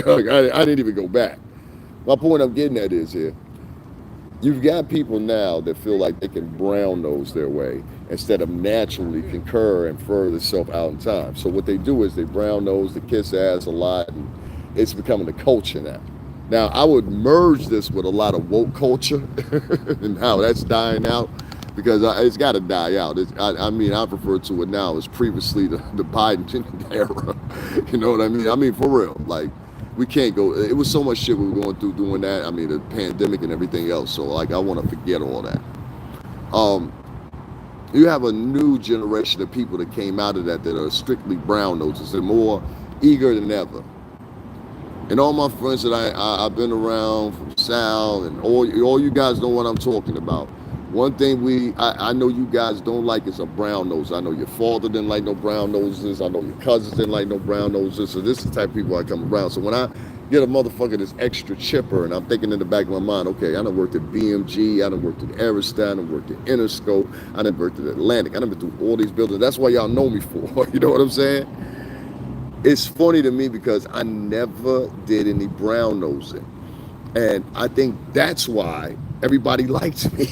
[SPEAKER 1] Like, I didn't even go back. My point I'm getting at is here, you've got people now that feel like they can brown nose their way instead of naturally concur and further themselves out in time. So what they do is they brown nose, they kiss ass a lot, and it's becoming a culture now. Now, I would merge this with a lot of woke culture and how that's dying out, because it's got to die out. I mean, I refer to it now as previously the Biden era. You know what I mean? I mean, for real, like, we can't go, it was so much shit we were going through doing that. I mean, the pandemic and everything else. So, like, I want to forget all that. You have a new generation of people that came out of that are strictly brown noses. They're more eager than ever. And all my friends that I've been around from Sal and all you guys know what I'm talking about. One thing I know you guys don't like is a brown nose. I know your father didn't like no brown noses. I know your cousins didn't like no brown noses. So this is the type of people I come around. So when I get a motherfucker that's extra chipper, and I'm thinking in the back of my mind, okay, I done worked at BMG, I done worked at Aristat, I done worked at Interscope, I done worked at Atlantic, I done been through all these buildings. That's why y'all know me for, you know what I'm saying? It's funny to me because I never did any brown nosing. And I think that's why everybody liked me.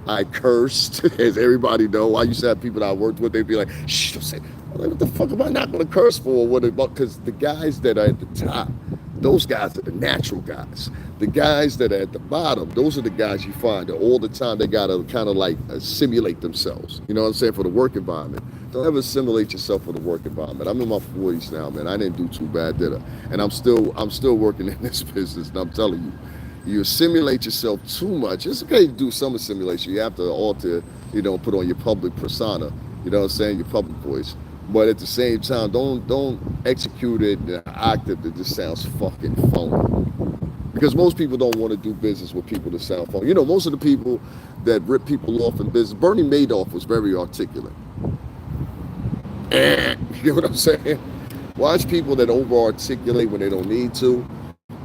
[SPEAKER 1] I cursed, as everybody know. I used to have people that I worked with, they'd be like, shh, don't say, I'm like, what the fuck am I not going to curse for? What about? Because the guys that are at the top, those guys are the natural guys. The guys that are at the bottom, those are the guys you find that all the time they got to kind of like simulate themselves. You know what I'm saying? For the work environment. Don't ever simulate yourself for the work environment. I'm in my 40s now, man. I didn't do too bad, did I? And I'm still working in this business. And I'm telling you, you simulate yourself too much. It's okay to do some simulation. You have to alter, put on your public persona. You know what I'm saying? Your public voice. But at the same time, don't execute it in an octave that just sounds fucking phony. Because most people don't want to do business with people that sound phony. Most of the people that rip people off in business, Bernie Madoff was very articulate. You get what I'm saying? Watch people that over-articulate when they don't need to.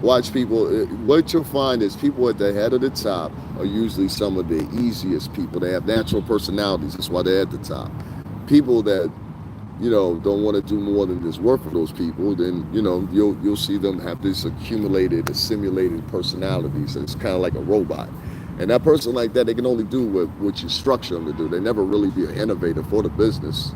[SPEAKER 1] Watch people. What you'll find is people at the head of the top are usually some of the easiest people. They have natural personalities. That's why they're at the top. People that don't want to do more than just work for those people, then you'll see them have this accumulated, assimilated personalities. It's kind of like a robot. And that person like that, they can only do what you structure them to do. They never really be an innovator for the business.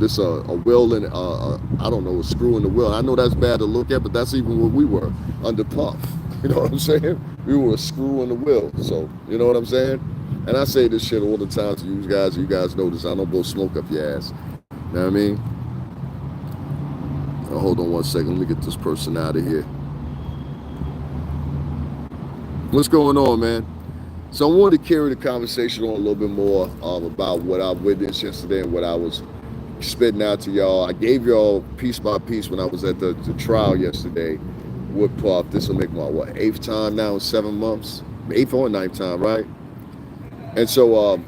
[SPEAKER 1] This a will and I don't know, a screw in the wheel. I know that's bad to look at, but that's even what we were under Puff. You know what I'm saying? We were a screw in the wheel. So you know what I'm saying? And I say this shit all the time to you guys. You guys know this. I don't blow smoke up your ass. You know what I mean? Hold on one second. Let me get this person out of here. What's going on, man? So I wanted to carry the conversation on a little bit more about what I witnessed yesterday and what I was spitting out to y'all. I gave y'all piece by piece when I was at the trial yesterday with Puff. This will make my 8th time now in 7 months, 8th or 9th time, right? And so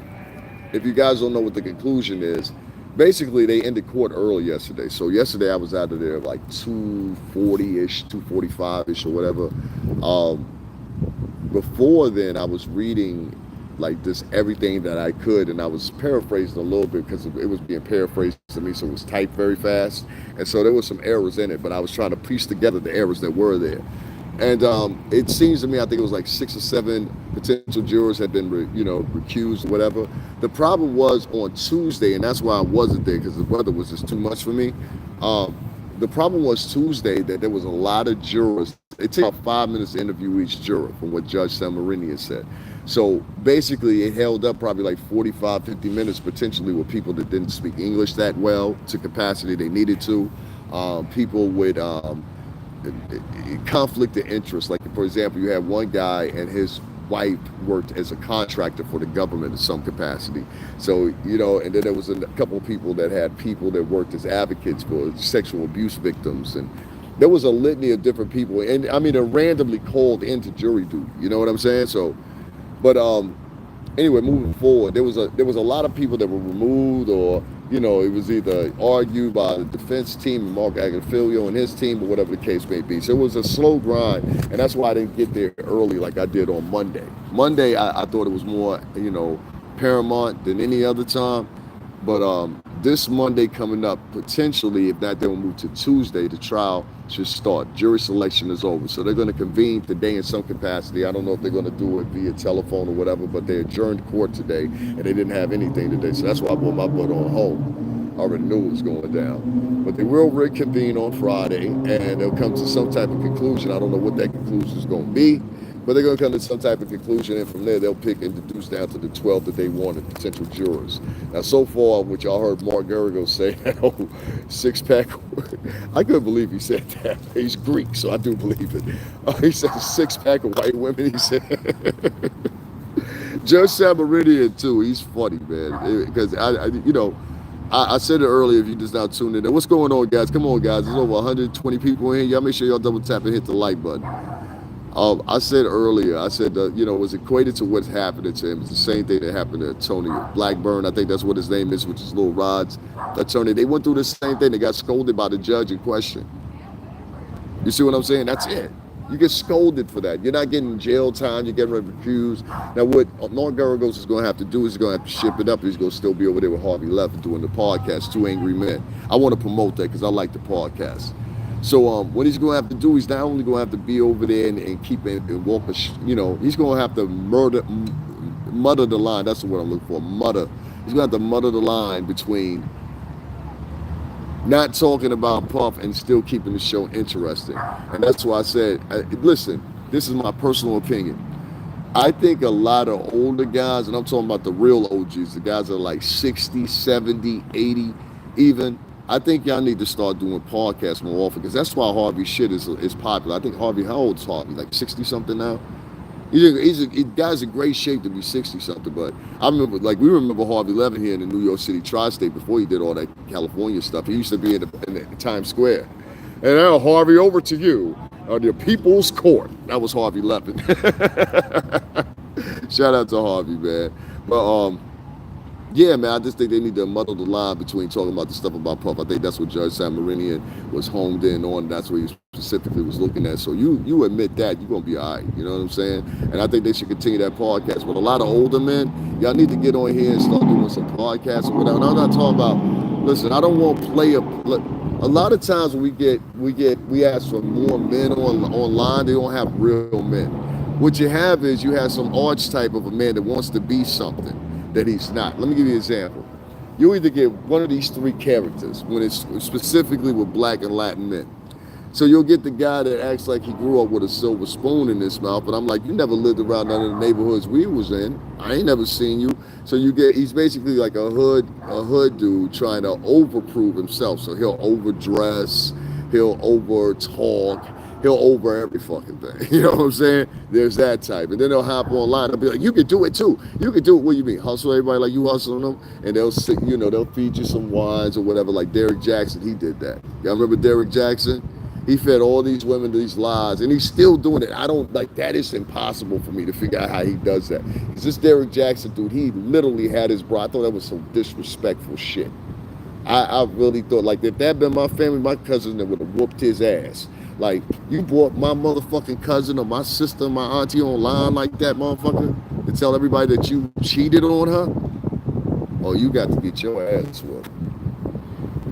[SPEAKER 1] if you guys don't know what the conclusion is, basically they ended court early yesterday. So yesterday I was out of there like 2:40-ish, 2:45-ish or whatever. Before then I was reading like this everything that I could, and I was paraphrasing a little bit because it was being paraphrased to me, so it was typed very fast, and so there was some errors in it, but I was trying to piece together the errors that were there. And it seems to me, I think it was like 6 or 7 potential jurors had been recused or whatever. The problem was on Tuesday, and that's why I wasn't there because the weather was just too much for me. The problem was Tuesday that there was a lot of jurors. It took about 5 minutes to interview each juror, from what Judge Samarinian said. So basically it held up probably like 45, 50 minutes potentially with people that didn't speak English that well to capacity they needed to. People with conflict of interest. Like, for example, you had one guy and his wife worked as a contractor for the government in some capacity. So, and then there was a couple of people that worked as advocates for sexual abuse victims. And there was a litany of different people. And I mean, they're randomly called into jury duty. You know what I'm saying? So, but anyway, moving forward, there was a lot of people that were removed, or it was either argued by the defense team, Mark Agafilio and his team, or whatever the case may be. So it was a slow grind, and that's why I didn't get there early like I did on Monday. Monday, I thought it was more, paramount than any other time. But this Monday coming up, potentially, if not, they'll move to Tuesday. The trial should start. Jury selection is over. So they're going to convene today in some capacity. I don't know if they're going to do it via telephone or whatever, but they adjourned court today, and they didn't have anything today. So that's why I put my butt on home. I already knew it was going down. But they will reconvene on Friday, and they'll come to some type of conclusion. I don't know what that conclusion is going to be, but they're going to come to some type of conclusion, and from there they'll pick and deduce down to the 12 that they wanted, potential jurors. Now, so far, what y'all heard Mark Goragos say, six-pack, I couldn't believe he said that. He's Greek, so I do believe it. He said a six-pack of white women, he said. Judge Samarinian, too, he's funny, man, because, I said it earlier, if you just now tuned in. What's going on, guys? Come on, guys. There's over 120 people in here. Y'all make sure y'all double tap and hit the like button. I said earlier, it was equated to what's happening to him. It's the same thing that happened to Tony Blackburn. I think that's what his name is, which is Lil Rod's attorney. They went through the same thing. They got scolded by the judge in question. You see what I'm saying? That's it. You get scolded for that. You're not getting jail time. You're getting recused. Now, what Mark Goragos is going to have to do is he's going to have to ship it up. He's going to still be over there with Harvey Levin doing the podcast, Two Angry Men. I want to promote that because I like the podcast. So what he's going to have to do, he's not only going to have to be over there and keep it and walk, he's going to have to mutter the line. That's what I'm looking for. Mutter. He's going to have to mutter the line between not talking about Puff and still keeping the show interesting. And that's why I said, listen, this is my personal opinion. I think a lot of older guys, and I'm talking about the real OGs, the guys that are like 60, 70, 80 even, I think y'all need to start doing podcasts more often because that's why Harvey shit is popular. I think Harvey, how old is Harvey? Like 60 something now? Guy's in great shape to be 60 something, but I remember, we remember Harvey Levin here in the New York City tri-state before he did all that California stuff. He used to be in the Times Square. And now, Harvey, over to you, the People's Court. That was Harvey Levin. Shout out to Harvey, man. But yeah, man, I just think they need to muddle the line between talking about the stuff about Puff. I think that's what Judge San Marinian was honed in on. That's what he specifically was looking at. So you admit that, you're going to be all right. You know what I'm saying? And I think they should continue that podcast. But a lot of older men, y'all need to get on here and start doing some podcasts or whatever. And I'm not talking about, listen, I don't want to play a lot of times when we ask for more men online, they don't have real men. What you have is you have some archetype of a man that wants to be something that he's not. Let me give you an example. You either get one of these three characters when it's specifically with black and Latin men. So you'll get the guy that acts like he grew up with a silver spoon in his mouth, but I'm like, you never lived around none of the neighborhoods we was in. I ain't never seen you. So he's basically like a hood dude trying to overprove himself. So he'll overdress, he'll over talk, he'll over every fucking thing. You know what I'm saying? There's that type. And then they'll hop online and be like, you can do it too. You can do it. What do you mean? Hustle everybody like you hustling them? And they'll feed you some wines or whatever, like Derrick Jackson, he did that. Y'all remember Derrick Jackson? He fed all these women these lies, and he's still doing it. That is impossible for me to figure out how he does that. Because this Derrick Jackson dude, he literally had his bro. I thought that was some disrespectful shit. I really thought, like, if that had been my family, my cousin would have whooped his ass. Like, you brought my motherfucking cousin or my sister, my auntie online like that, motherfucker, to tell everybody that you cheated on her? Oh, you got to get your ass whooped.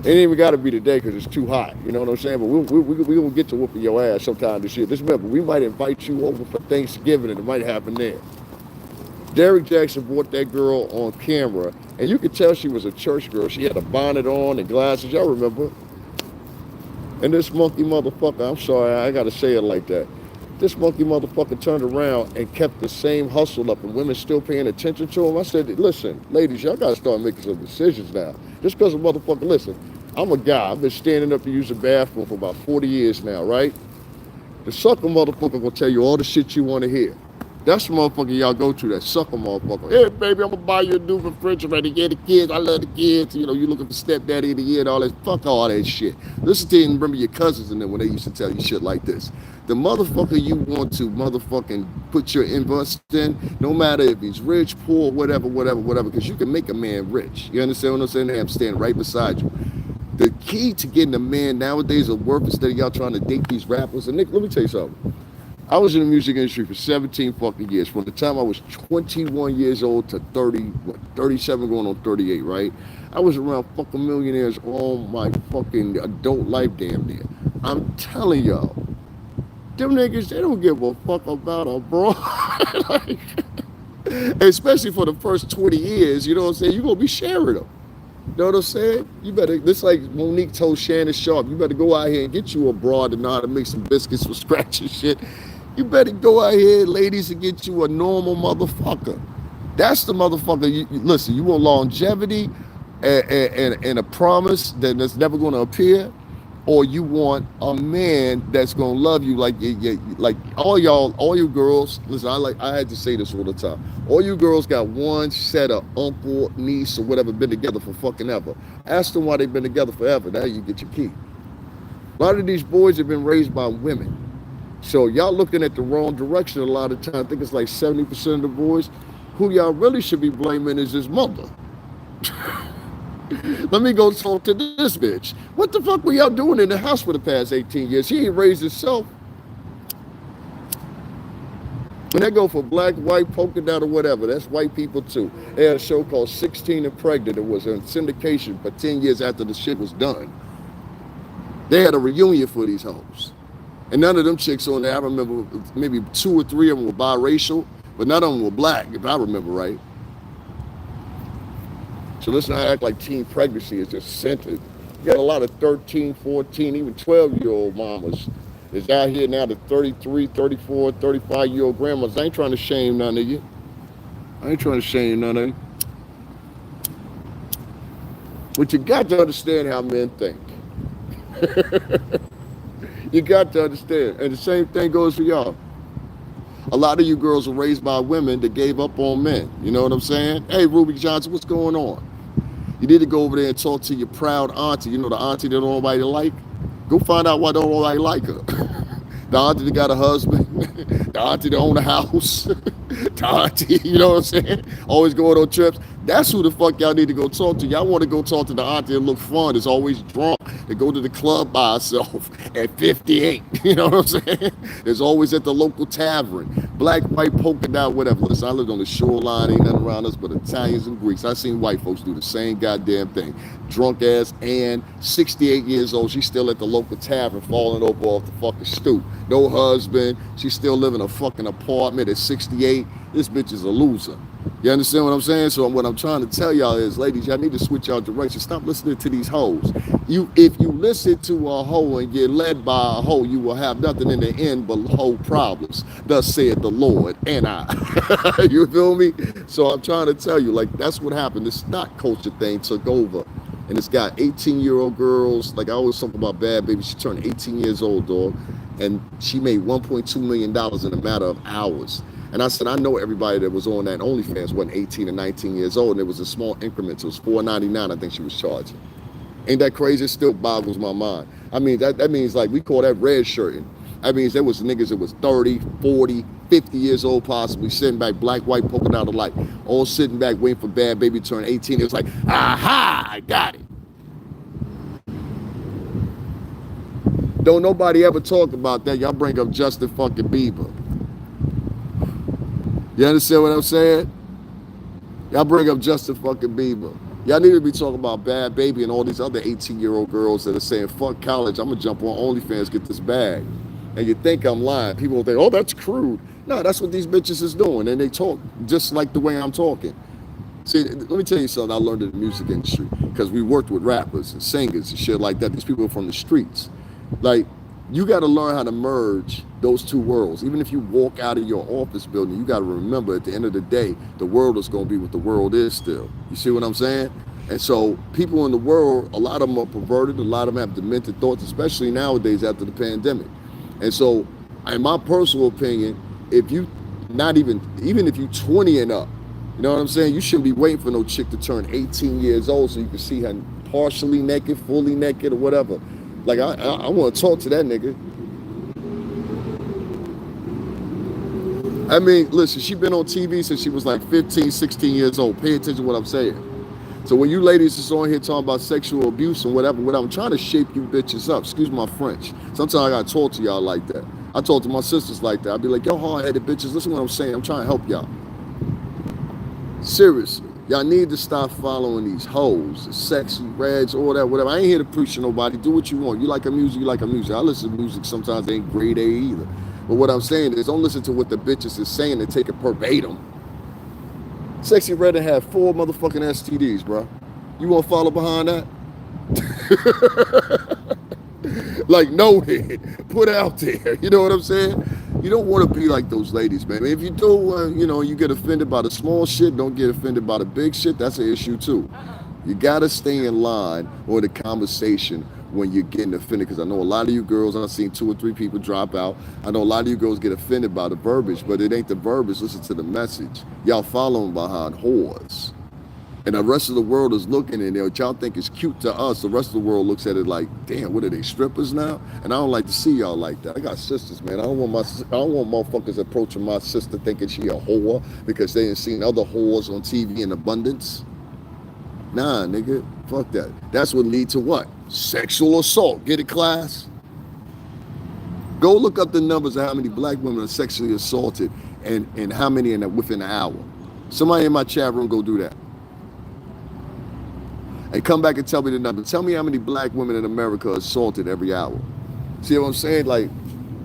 [SPEAKER 1] It ain't even got to be today because it's too hot. You know what I'm saying? But we're going to get to whooping your ass sometime this year. Just remember, we might invite you over for Thanksgiving and it might happen there. Derrick Jackson brought that girl on camera, and you could tell she was a church girl. She had a bonnet on and glasses. Y'all remember? And this monkey motherfucker, I'm sorry, I got to say it like that. This monkey motherfucker turned around and kept the same hustle up, and women still paying attention to him. I said, listen, ladies, y'all got to start making some decisions now. Just because a motherfucker, listen, I'm a guy. I've been standing up to use the bathroom for about 40 years now, right? The sucker motherfucker gonna tell you all the shit you want to hear. That's the motherfucker y'all go to, that sucker motherfucker. Hey, baby, I'm gonna buy you a new refrigerator. Yeah, the kids, I love the kids. You know, you looking for stepdaddy of the year and all that. Fuck all that shit. Listen to you and remember your cousins and them when they used to tell you shit like this. The motherfucker you want to motherfucking put your invest in, no matter if he's rich, poor, whatever, because you can make a man rich. You understand what I'm saying? I'm standing right beside you. The key to getting a man nowadays of worth instead of y'all trying to date these rappers. And Nick, let me tell you something. I was in the music industry for 17 fucking years. From the time I was 21 years old to 37 going on 38, right? I was around fucking millionaires all my fucking adult life damn near. I'm telling y'all, them niggas, they don't give a fuck about a bro. Like, especially for the first 20 years, you know what I'm saying? You're going to be sharing them. You know what I'm saying? You better, this like Monique told Shannon Sharp, you better go out here and get you a broad that know how to make some biscuits from scratch and shit. You better go out here, ladies, and get you a normal motherfucker. That's the motherfucker. Listen, you want longevity and a promise that's never going to appear, or you want a man that's going to love you like all you girls. Listen, I had to say this all the time. All you girls got one set of uncle, niece, or whatever been together for fucking ever. Ask them why they've been together forever. Now you get your key. A lot of these boys have been raised by women. So y'all looking at the wrong direction a lot of times. I think it's like 70% of the boys. Who y'all really should be blaming is his mother. Let me go talk to this bitch. What the fuck were y'all doing in the house for the past 18 years? He ain't raised himself. When they go for black, white, polka dot, or whatever, that's white people too. They had a show called 16 and Pregnant. It was in syndication for 10 years after the shit was done. They had a reunion for these hoes. And none of them chicks on there, I remember maybe 2 or 3 of them were biracial, but none of them were black, if I remember right. So let's not act like teen pregnancy is just centered. You got a lot of 13, 14, even 12-year-old mamas is out here now to 33, 34, 35-year-old grandmas. I ain't trying to shame none of you. But you got to understand how men think. You got to understand. And the same thing goes for y'all. A lot of you girls were raised by women that gave up on men. You know what I'm saying? Hey, Ruby Johnson, what's going on? You need to go over there and talk to your proud auntie. You know, the auntie that don't nobody like? Go find out why don't nobody like her. The auntie that got a husband. The auntie that own a house. The auntie, you know what I'm saying? Always going on trips. That's who the fuck y'all need to go talk to. Y'all want to go talk to the auntie that look fun, that's always drunk, that go to the club by herself at 58. You know what I'm saying? There's always at the local tavern. Black, white, polka dot, whatever. Listen, I lived on the shoreline, ain't nothing around us but Italians and Greeks. I seen white folks do the same goddamn thing. Drunk ass Ann, 68 years old, she's still at the local tavern falling over off the fucking stoop. No husband, she's still living in a fucking apartment at 68. This bitch is a loser. You understand what I'm saying? So what I'm trying to tell y'all is, ladies, y'all need to switch y'all direction. Stop listening to these hoes. If you listen to a hoe and get led by a hoe, you will have nothing in the end but hoe problems. Thus said the Lord and I. You feel me? So I'm trying to tell you, like, that's what happened. This stock culture thing took over. And it's got 18-year-old girls. Like I always talk about Bad Baby. She turned 18 years old, dog. And she made $1.2 million in a matter of hours. And I said, I know everybody that was on that OnlyFans wasn't 18 or 19 years old, and it was a small increment. It was $4.99, I think she was charging. Ain't that crazy? It still boggles my mind. I mean, that means, like, we call that red shirting. That means there was niggas that was 30, 40, 50 years old possibly, sitting back, black, white, polka dot alike, all sitting back waiting for Bad Baby to turn 18. It was like, aha, I got it. Don't nobody ever talk about that. Y'all bring up Justin fucking Bieber. You understand what I'm saying? Y'all bring up Justin fucking Bieber. Y'all need to be talking about Bad Baby and all these other 18-year-old girls that are saying, fuck college, I'm gonna jump on OnlyFans, get this bag. And you think I'm lying. People will think, oh, that's crude. No, that's what these bitches is doing. And they talk just like the way I'm talking. See, let me tell you something I learned in the music industry. Because we worked with rappers and singers and shit like that. These people are from the streets. Like, you got to learn how to merge those two worlds. Even if you walk out of your office building, you got to remember at the end of the day, the world is going to be what the world is still. You see what I'm saying? And so people in the world, a lot of them are perverted. A lot of them have demented thoughts, especially nowadays after the pandemic. And so, in my personal opinion, if you not even if you 20 and up, you know what I'm saying? You shouldn't be waiting for no chick to turn 18 years old so you can see her partially naked, fully naked, or whatever. Like, I want to talk to that nigga. I mean, listen, she been on TV since she was like 15, 16 years old. Pay attention to what I'm saying. So when you ladies is on here talking about sexual abuse and whatever, I'm trying to shape you bitches up. Excuse my French. Sometimes I got to talk to y'all like that. I talk to my sisters like that. I'll be like, yo, hard-headed bitches, listen to what I'm saying. I'm trying to help y'all. Seriously. Y'all need to stop following these hoes, the sexy reds, all that, whatever. I ain't here to preach to nobody. Do what you want. You like a music, you like a music. I listen to music sometimes ain't grade A either. But what I'm saying is don't listen to what the bitches is saying and take it verbatim. Sexy red had 4 motherfucking STDs, bro. You want to follow behind that? Like, noted, put out there. You know what I'm saying? You don't want to be like those ladies, man. If you do, you get offended by the small shit, don't get offended by the big shit. That's an issue too. You got to stay in line or the conversation when you're getting offended. Because I know a lot of you girls, I've seen 2 or 3 people drop out. I know a lot of you girls get offended by the verbiage, but it ain't the verbiage. Listen to the message. Y'all following behind whores. And the rest of the world is looking at it. What y'all think is cute to us, the rest of the world looks at it like, damn, what are they, strippers now? And I don't like to see y'all like that. I got sisters, man. I don't want motherfuckers approaching my sister thinking she a whore because they ain't seen other whores on TV in abundance. Nah, nigga, fuck that. That's what lead to what? Sexual assault. Get it, class? Go look up the numbers of how many black women are sexually assaulted and how many within an hour? Somebody in my chat room go do that. And come back and tell me the number. Tell me how many black women in America are assaulted every hour. See what I'm saying? Like,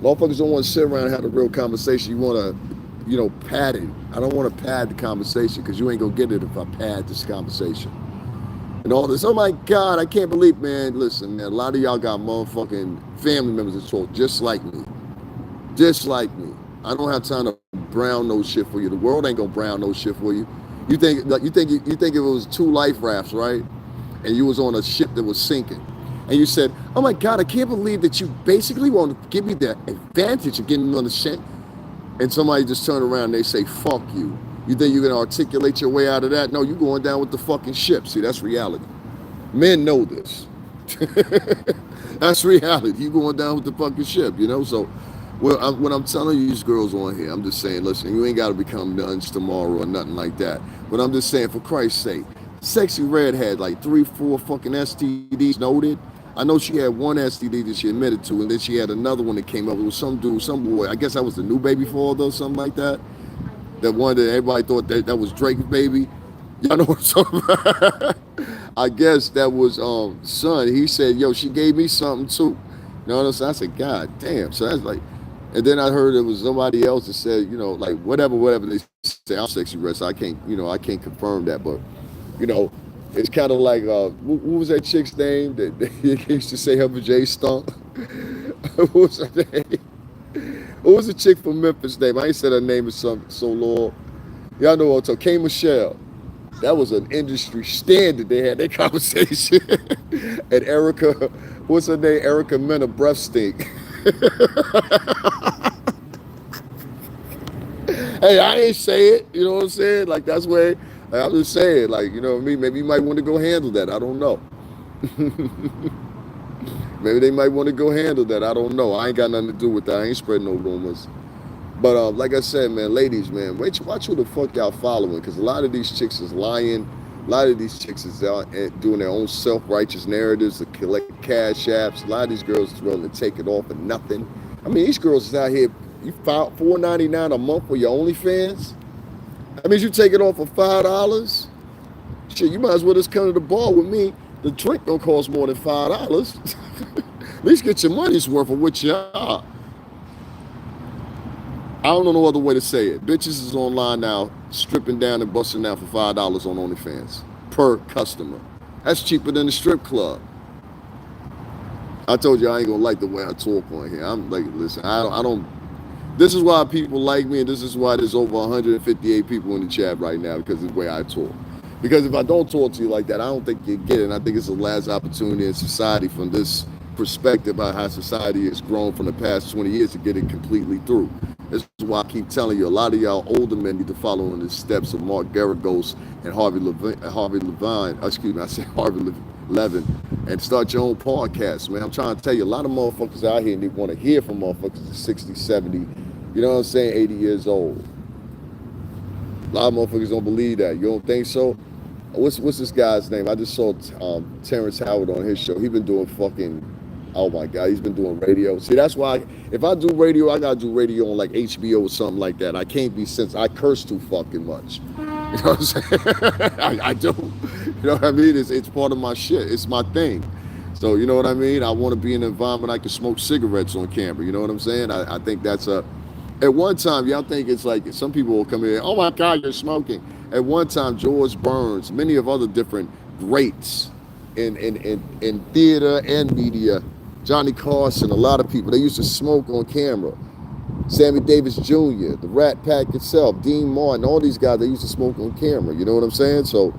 [SPEAKER 1] motherfuckers don't want to sit around and have a real conversation. You want to, pad it. I don't want to pad the conversation because you ain't going to get it if I pad this conversation. And all this, oh my God, I can't believe, man. Listen, man, a lot of y'all got motherfucking family members that talk just like me. Just like me. I don't have time to brown no shit for you. The world ain't gonna brown no shit for you. You think if it was 2 life rafts, right? And you was on a ship that was sinking. And you said, oh my God, I can't believe that you basically want to give me the advantage of getting on the ship. And somebody just turn around and they say, fuck you. You think you're gonna articulate your way out of that? No, you're going down with the fucking ship. See, that's reality. Men know this. That's reality. You going down with the fucking ship, So, well, when I'm telling you these girls on here, I'm just saying, listen, you ain't got to become nuns tomorrow or nothing like that. But I'm just saying, for Christ's sake, Sexy Red had like 3, 4 fucking STDs noted. I know she had one STD that she admitted to, and then she had another one that came up. It was some dude, some boy. I guess that was the new baby father or something like that. That one that everybody thought that was Drake's baby. Y'all know what I'm talking about? I guess that was son. He said, yo, she gave me something too. You know what I'm saying? I said, God damn. So that's like, and then I heard it was somebody else that said, like whatever they say. I'm Sexy Red, so I can't, I can't confirm that. But, it's kind of like, what was that chick's name that he used to say her J stunk? What was her name? What was the chick from Memphis name? I ain't said her name in so long. Y'all know what I'm talking. K. Michelle. That was an industry standard. They had that conversation. And Erica, what's her name? Erica Mena breath stink. Hey, I ain't say it. You know what I'm saying? Like, that's where, I'm just saying, like, you know what I mean? Maybe you might want to go handle that. I don't know. Maybe they might want to go handle that. I don't know. I ain't got nothing to do with that. I ain't spreading no rumors. But like I said, man, ladies, man, watch who the fuck y'all following, because a lot of these chicks is lying. A lot of these chicks is out doing their own self-righteous narratives to collect cash apps. A lot of these girls is willing to take it off for nothing. I mean, these girls is out here, you filed $4.99 a month for your OnlyFans? That means you take it off for $5? Shit, you might as well just come to the bar with me. The drink don't cost more than $5. At least get your money's worth of what you are. I don't know no other way to say it. Bitches is online now, stripping down and busting down for $5 on OnlyFans per customer. That's cheaper than the strip club. I told you I ain't gonna like the way I talk on here. I'm like, listen, I don't. This is why people like me, and this is why there's over 158 people in the chat right now, because of the way I talk. Because if I don't talk to you like that, I don't think you get it. And I think it's the last opportunity in society from this perspective about how society has grown from the past 20 years to get it completely through. This is why I keep telling you, a lot of y'all older men need to follow in the steps of Mark Goragos and Harvey Levin, and start your own podcast, man. I'm trying to tell you, a lot of motherfuckers out here need want to hear from motherfuckers at 60, 70, you know what I'm saying, 80 years old. A lot of motherfuckers don't believe that. You don't think so? What's this guy's name? I just saw Terrence Howard on his show. He been doing fucking, oh my God, he's been doing radio. See, that's why if I do radio, I gotta do radio on like HBO or something like that. I can't be I curse too fucking much. You know what I'm saying? I do. You know what I mean? It's part of my shit. It's my thing. So, you know what I mean? I want to be in an environment I can smoke cigarettes on camera. You know what I'm saying? I think that's at one time, y'all think it's like, some people will come in, oh my God, you're smoking. At one time, George Burns, many of other different greats in theater and media, Johnny Carson, a lot of people, they used to smoke on camera. Sammy Davis Jr., the Rat Pack itself, Dean Martin, all these guys, they used to smoke on camera. You know what I'm saying? So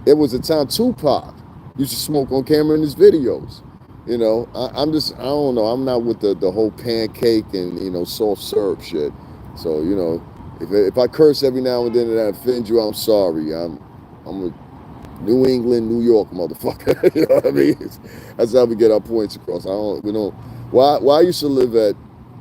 [SPEAKER 1] it was a time Tupac used to smoke on camera in his videos. You know, I don't know. I'm not with the whole pancake and, soft syrup shit. So, if I curse every now and then and I offend you, I'm sorry. I'm a New England, New York motherfucker. You know what I mean? That's how we get our points across. Why I used to live at,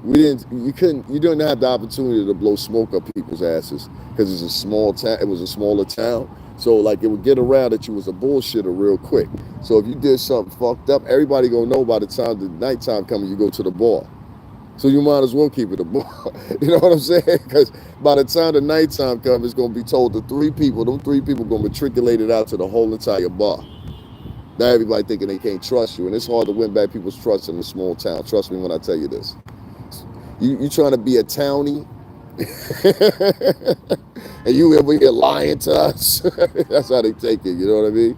[SPEAKER 1] you didn't have the opportunity to blow smoke up people's asses because it's a small town. It was a smaller town. So like it would get around that you was a bullshitter real quick. So if you did something fucked up, everybody gonna know by the time the nighttime coming, you go to the bar. So you might as well keep it a bar. You know what I'm saying? Because by the time the nighttime comes, it's going to be told to three people. Them three people going to matriculate it out to the whole entire bar. Now everybody thinking they can't trust you, and it's hard to win back people's trust in a small town. Trust me when I tell you this. You trying to be a townie, and you over here lying to us. That's how they take it. You know what I mean?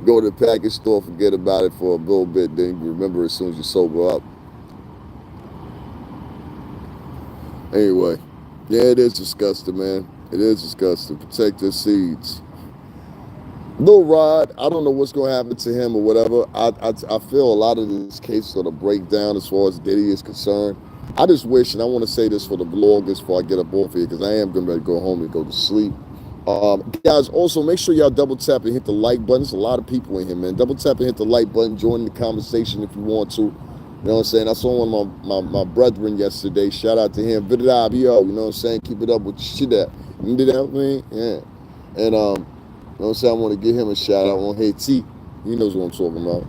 [SPEAKER 1] Go to the package store, forget about it for a little bit, then you remember as soon as you sober up. Anyway, yeah, it is disgusting, man. It is disgusting. Protect your seeds. Lil Rod, I don't know what's going to happen to him or whatever. I feel a lot of these cases are going to break down as far as Diddy is concerned. I just wish, and I want to say this for the vloggers before I get up off here, because I am going to go home and go to sleep. Guys, also make sure y'all double tap and hit the like button. There's a lot of people in here, man. Double tap and hit the like button. Join the conversation if you want to. You know what I'm saying? I saw one of my brethren yesterday. Shout out to him. Vidabio, you know what I'm saying? Keep it up with shit that. You know what I mean? Yeah. And, you know what I'm saying? I want to give him a shout out on Haiti. He knows what I'm talking about.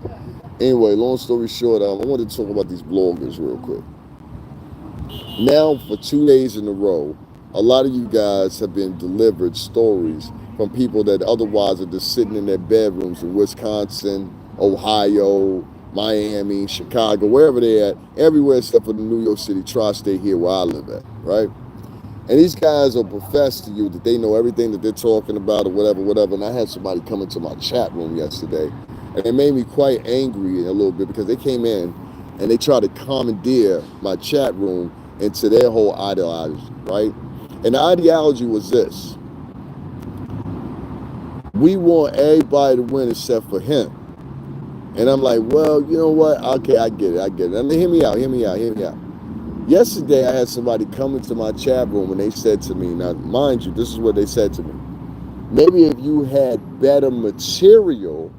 [SPEAKER 1] Anyway, long story short, I wanted to talk about these bloggers real quick. Now, for 2 days in a row, a lot of you guys have been delivered stories from people that otherwise are just sitting in their bedrooms in Wisconsin, Ohio, Miami, Chicago, wherever they're at, everywhere except for the New York City tri-state here where I live at, right? And these guys will profess to you that they know everything that they're talking about or whatever. And I had somebody come into my chat room yesterday, and it made me quite angry a little bit because they came in and they tried to commandeer my chat room into their whole ideology, right? And the ideology was this: we want everybody to win except for him. And I'm like, well, you know what? Okay, I get it. I mean, hear me out. Yesterday, I had somebody come into my chat room and they said to me, now, mind you, this is what they said to me. Maybe if you had better material,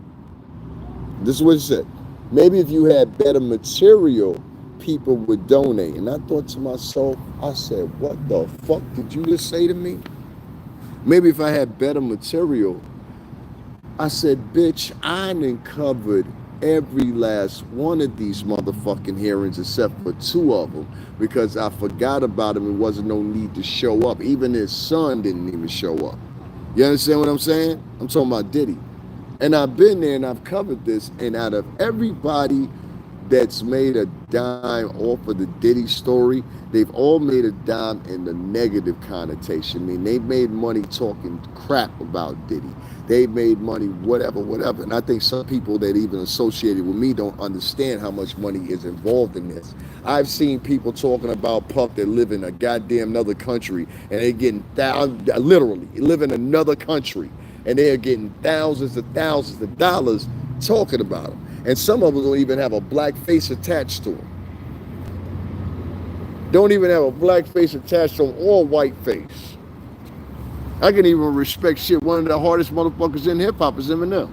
[SPEAKER 1] this is what he said. Maybe if you had better material, people would donate. And I thought to myself, I said, what the fuck did you just say to me? Maybe if I had better material. I said, bitch, I done covered every last one of these motherfucking hearings except for 2 of them because I forgot about him and wasn't no need to show up. Even his son didn't even show up. You understand what I'm saying? I'm talking about Diddy. And I've been there and I've covered this, and out of everybody that's made a dime off of the Diddy story, they've all made a dime in the negative connotation. I mean, they made money talking crap about Diddy. They made money, whatever. And I think some people that even associated with me don't understand how much money is involved in this. I've seen people talking about Puff that live in a goddamn another country, and they're getting literally live in another country, and they're getting thousands of dollars talking about him. And some of them don't even have a black face attached to them. Don't even have a black face attached to them or a white face. I can even respect shit. One of the hardest motherfuckers in hip hop is Eminem.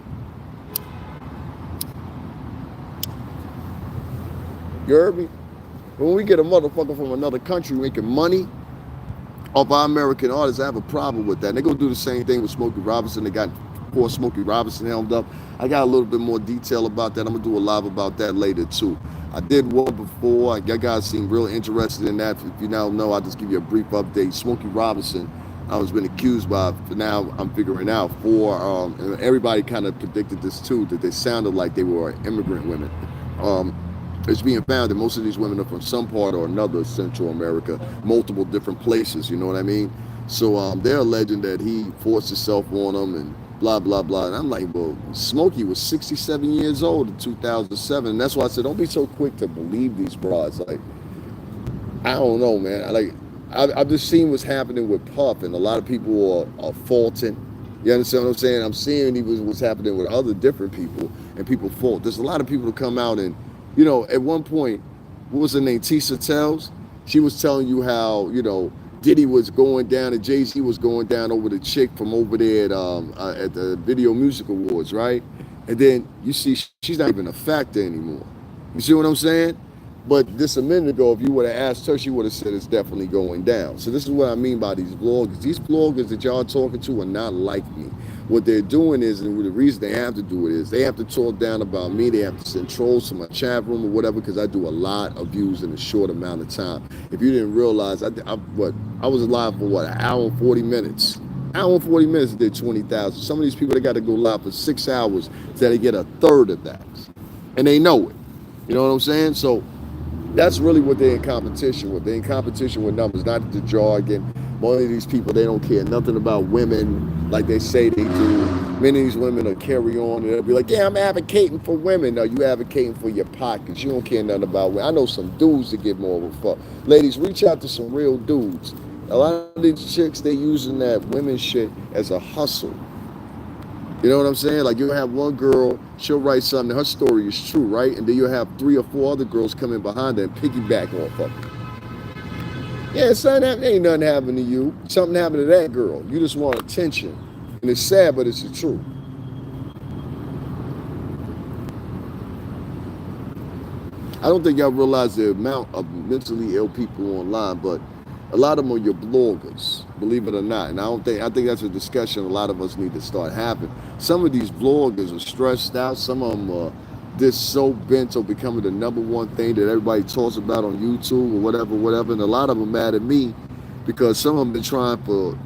[SPEAKER 1] You heard me? When we get a motherfucker from another country making money off our American artists, I have a problem with that. And they're going to do the same thing with Smokey Robinson. They got poor Smokey Robinson helmed up. I got a little bit more detail about that. I'm going to do a live about that later, too. I did one before. You guys seem real interested in that. If you now know, I'll just give you a brief update. Smokey Robinson, I was been accused by, for now I'm figuring out, and everybody kind of predicted this, too, that they sounded like they were immigrant women. It's being found that most of these women are from some part or another of Central America, multiple different places, you know what I mean? So they're alleging that he forced himself on them and blah, blah, blah. And I'm like, well, Smokey was 67 years old in 2007. And that's why I said, don't be so quick to believe these broads. Like, I don't know, man. I've just seen what's happening with Puff, and a lot of people are faulting. You understand what I'm saying? I'm seeing what's happening with other different people, and people fault. There's a lot of people who come out and, you know, at one point, what was her name? Tisha Tells. She was telling you how, you know, Diddy was going down and Jay-Z was going down over the chick from over there at the Video Music Awards, right? And then you see she's not even a factor anymore. You see what I'm saying? But just a minute ago, if you would have asked her, she would have said it's definitely going down. So this is what I mean by these bloggers. These bloggers that y'all talking to are not like me. What they're doing is, and the reason they have to do it is, they have to talk down about me. They have to send trolls to my chat room or whatever, because I do a lot of views in a short amount of time. If you didn't realize, I was live for what, an hour and 40 minutes. Hour and 40 minutes did 20,000. Some of these people, they got to go live for 6 hours so they get a third of that, and they know it. You know what I'm saying? So that's really what they're in competition with. They're in competition with numbers, not the jargon. Most of these people, they don't care nothing about women like they say they do. Many of these women will carry on and they'll be like, yeah, I'm advocating for women. No, you advocating for your pockets. You don't care nothing about women. I know some dudes that give more of a fuck. Ladies, reach out to some real dudes. A lot of these chicks, they using that women shit as a hustle. You know what I'm saying? Like, you'll have one girl, she'll write something, her story is true, right? And then you'll have 3 or 4 other girls come in behind her and piggyback off of her. Yeah, son, ain't nothing happened to you. Something happened to that girl. You just want attention. And it's sad, but it's the truth. I don't think y'all realize the amount of mentally ill people online, but a lot of them are your bloggers, believe it or not. And I think that's a discussion a lot of us need to start having. Some of these bloggers are stressed out. Some of them are just so bent on becoming the #1 thing that everybody talks about on YouTube or whatever. And a lot of them mad at me because some of them been trying for,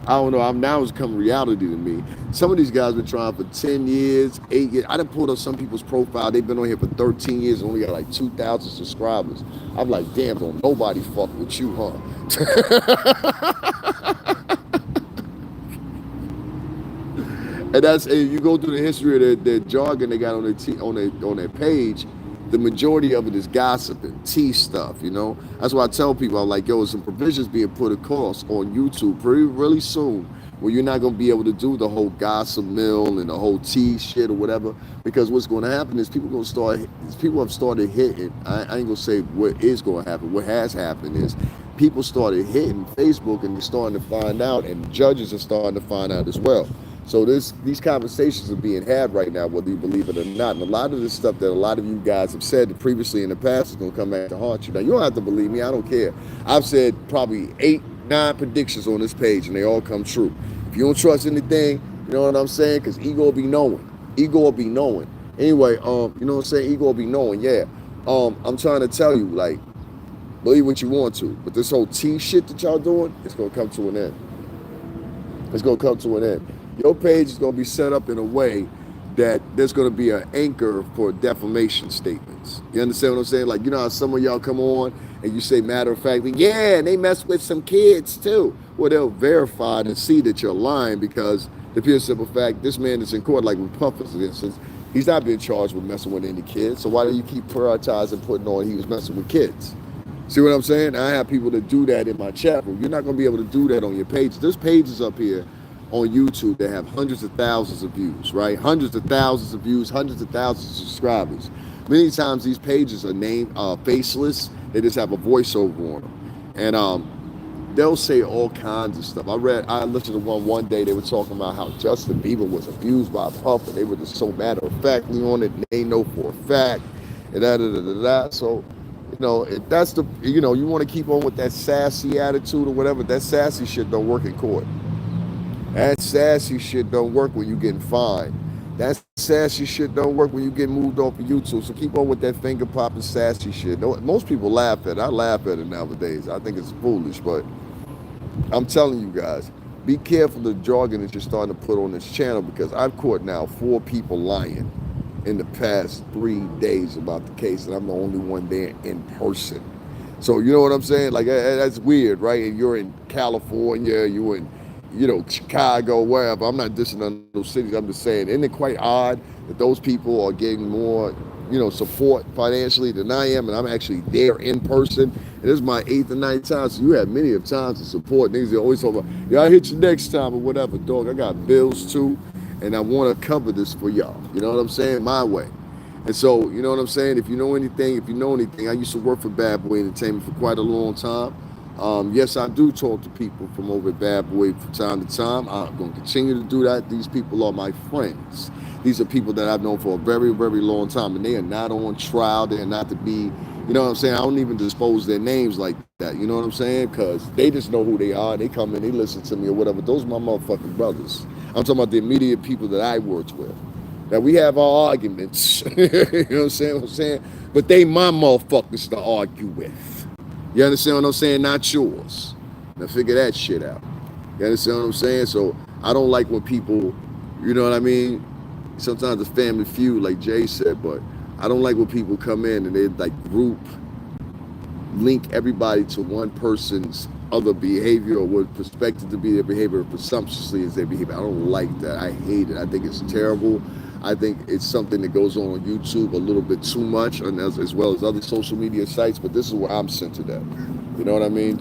[SPEAKER 1] I don't know, now it's become reality to me. Some of these guys been trying for 10 years, 8 years. I done pulled up some people's profile. They've been on here for 13 years and only got like 2,000 subscribers. I'm like, damn, don't nobody fuck with you, huh? And you go through the history of their jargon they got on their page. The majority of it is gossip and tea stuff, you know. That's why I tell people, I'm like, yo, some provisions being put across on YouTube really soon, where you're not gonna be able to do the whole gossip mill and the whole tea shit or whatever. Because what's going to happen is people have started hitting. I ain't gonna say what is going to happen. What has happened is people started hitting Facebook and they're starting to find out, and judges are starting to find out as well. So these conversations are being had right now, whether you believe it or not. And a lot of this stuff that a lot of you guys have said previously in the past is going to come back to haunt you. Now, you don't have to believe me. I don't care. I've said probably 8, 9 predictions on this page, and they all come true. If you don't trust anything, you know what I'm saying? Because ego will be knowing. Ego will be knowing. Anyway, you know what I'm saying? Ego will be knowing, yeah. I'm trying to tell you, like, believe what you want to. But this whole tea shit that y'all doing, it's going to come to an end. It's going to come to an end. Your page is going to be set up in a way that there's going to be an anchor for defamation statements. You understand what I'm saying? Like, you know how some of y'all come on and you say matter of factly, yeah, and they mess with some kids too. Well, they'll verify and see that you're lying because the pure simple fact, this man is in court, like with Puffers, for instance, he's not being charged with messing with any kids. So why do you keep prioritizing putting on he was messing with kids? See what I'm saying? I have people that do that in my chat room. You're not going to be able to do that on your page. There's pages up here on YouTube that have hundreds of thousands of views, right? Hundreds of thousands of views, hundreds of thousands of subscribers. Many times these pages are named faceless. They just have a voiceover on them. And they'll say all kinds of stuff. I listened to one day, they were talking about how Justin Bieber was abused by Puff, and they were just so matter-of-factly on it, and they know for a fact, and da-da-da-da-da. So, you know, if that's you want to keep on with that sassy attitude or whatever, that sassy shit don't work in court. That sassy shit don't work when you getting fined. That sassy shit don't work when you get moved off of YouTube. So keep on with that finger popping sassy shit. Most people laugh at it. I laugh at it nowadays. I think it's foolish, but I'm telling you guys, be careful of the jargon that you're starting to put on this channel, because I've caught now 4 people lying in the past 3 days about the case, and I'm the only one there in person. So you know what I'm saying? Like, that's weird, right? And you're in California, you're in Chicago, wherever. I'm not dissing on those cities. I'm just saying, isn't it quite odd that those people are getting more, support financially than I am, and I'm actually there in person. And this is my 8th or 9th time, so you have many of times to support. Niggas always talk about, yeah, I'll hit you next time or whatever. Dog, I got bills too, and I want to cover this for y'all. You know what I'm saying? My way. And so, you know what I'm saying? If you know anything, I used to work for Bad Boy Entertainment for quite a long time. Yes, I do talk to people from over at Bad Boy from time to time. I'm going to continue to do that. These people are my friends. These are people that I've known for a very, very long time, and they are not on trial. They are not to be, You know what I'm saying? I don't even dispose their names like that. You know what I'm saying? Because they just know who they are. They come in, they listen to me or whatever. Those are my motherfucking brothers. I'm talking about the immediate people that I worked with. Now we have our arguments. You know what I'm saying? But they my motherfuckers to argue with. You understand what I'm saying? Not yours. Now figure that shit out. You understand what I'm saying? So I don't like when people, you know what I mean? Sometimes the family feud, like Jay said, but I don't like when people come in and they like group link everybody to one person's other behavior or what perspective to be their behavior presumptuously as their behavior. I don't like that. I hate it. I think it's terrible. I think it's something that goes on YouTube a little bit too much, and as well as other social media sites, but this is where I'm centered at. You know what I mean?